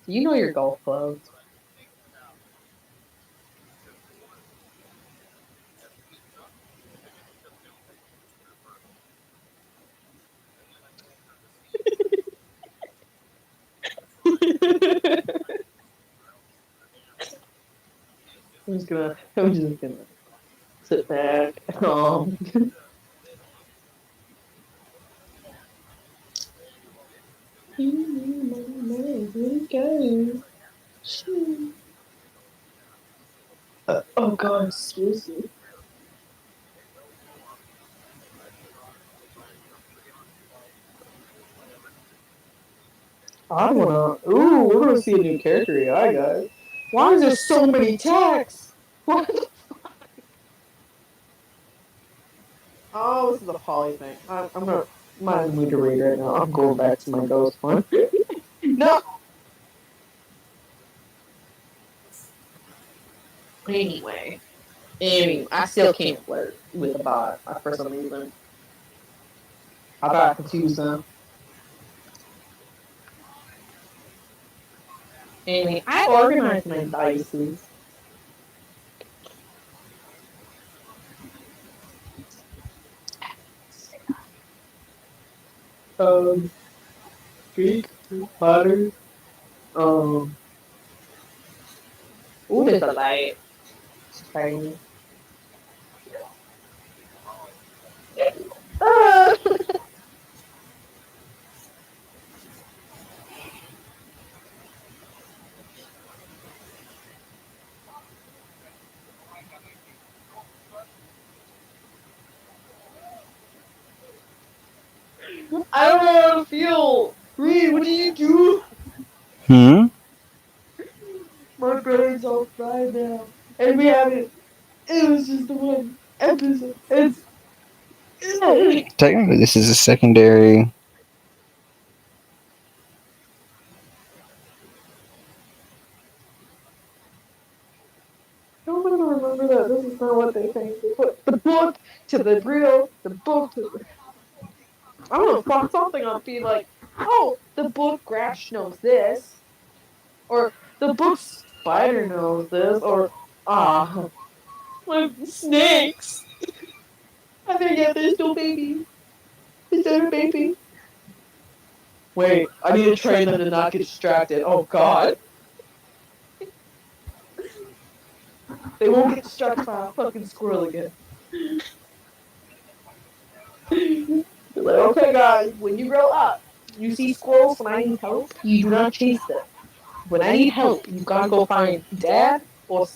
[SPEAKER 5] Do you know your golf clubs? I'm just gonna sit back. Oh god, excuse me. I wanna. Ooh, we're gonna see a new character AI, guys. Why is there so many texts? What the fuck? Oh, this is a poly thing. I'm not in the mood to read right now. I'm going back to my ghost one. No! Anyway, I still can't flirt with a bot for some reason. I thought I confused them. Anyway, I organized my dices. Um, Greek, butter. Um, ooh, there's a light. Tiny. Ah! I don't know how to feel. Reed, what did you do?
[SPEAKER 1] Hmm.
[SPEAKER 5] My brain's all fried now. And we haven't. It was just the one episode. It's.
[SPEAKER 1] Technically, this is a secondary.
[SPEAKER 5] Nobody will remember that. This is not what they think. They put the book to the real, the book to the. I'm gonna fuck something up, be like, oh, the book Gratch knows this, or the book Spider knows this, or my snakes. I forget there's no baby. Is there a baby? Wait, I need to train them to not get distracted. Oh God, they won't get distracted by a fucking squirrel again. Like, okay, guys, when you grow up, you see squirrels when I need help, you do not chase them. When I need help, you gotta go find dad or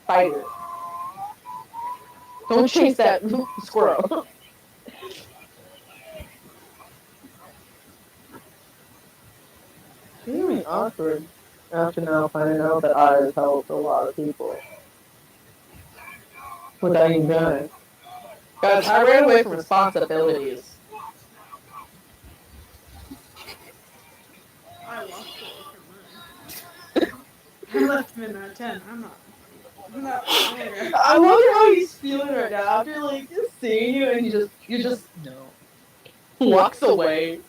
[SPEAKER 5] spider. Don't chase that squirrel. It's really awkward after now finding out that I have helped a lot of people without even knowing. Guys, I ran away from responsibilities.
[SPEAKER 4] I walked away from mine. I left midnight 10. I'm not.
[SPEAKER 5] I wonder how he's feeling right now after like seeing you and you just no walks away.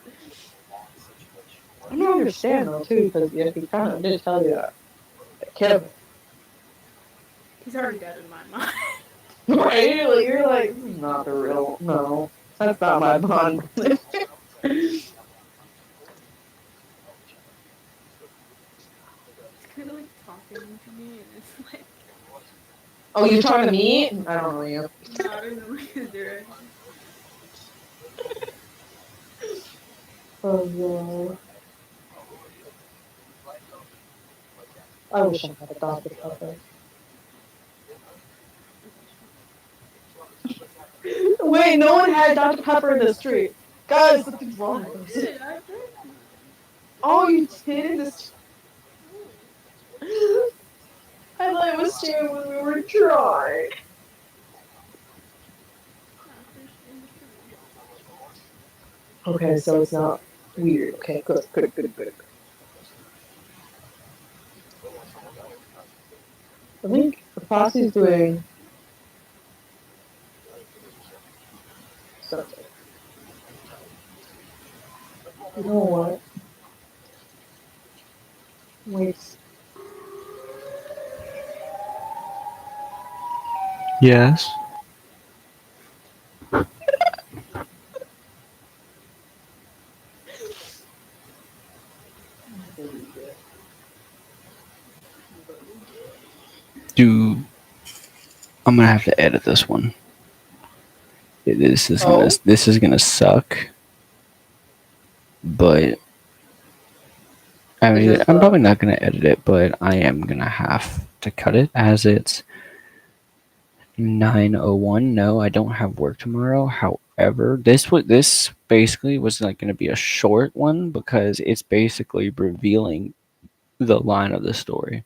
[SPEAKER 5] I don't understand though too because yeah, he kind of did tell you that Kevin,
[SPEAKER 4] He's already dead in my mind.
[SPEAKER 5] right? Like you're like this is not the real no. That's not my bond.
[SPEAKER 4] It's kind of like talking to me, and it's like
[SPEAKER 5] Oh, you're talking to me? I don't know you.
[SPEAKER 4] not in the right direction.
[SPEAKER 5] Oh no. I wish I had a Dr. Pepper. Wait, no one had Dr. Pepper in the street. Guys, something's wrong with us.
[SPEAKER 4] Did I drank mine?
[SPEAKER 5] Oh, you did in this. I thought it was sharing when we were dry.
[SPEAKER 4] In the street.
[SPEAKER 5] Okay, so it's not weird. Okay, good, good, good, good. I think the posse's doing something. You know what? Wait.
[SPEAKER 1] Yes. Do I'm gonna have to edit this one. This is gonna suck. But I
[SPEAKER 5] Is
[SPEAKER 1] mean,
[SPEAKER 5] this
[SPEAKER 1] I'm probably not gonna edit it, but I am gonna have to cut it as it's 9:01. No, I don't have work tomorrow. However, this basically was like gonna be a short one because it's basically revealing the line of the story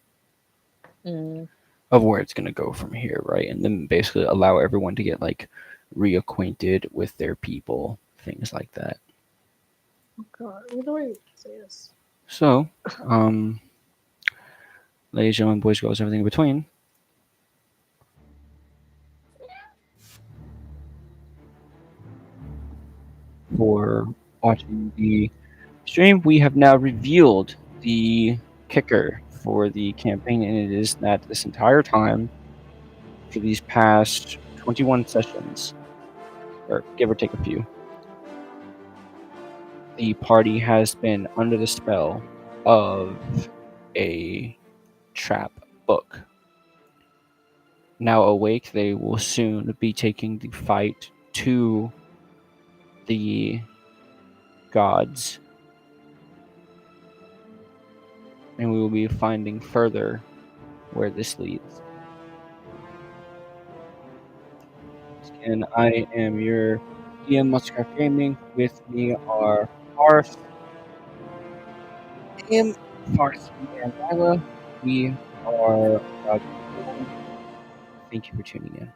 [SPEAKER 1] of where it's gonna go from here, right? And then basically allow everyone to get like reacquainted with their people, things like that.
[SPEAKER 5] God, what do I say this?
[SPEAKER 1] So, um, ladies and gentlemen, boys, girls, everything in between. For watching the stream, we have now revealed the kicker for the campaign, and it is that this entire time, for these past 21 sessions, or give or take a few, the party has been under the spell of a trap book. Now awake, they will soon be taking the fight to the gods, and we will be finding further where this leads. And I am your DM Muscraft Gaming. With me are Farth, Tim, Farth, and Lila. We are Thank you for tuning in.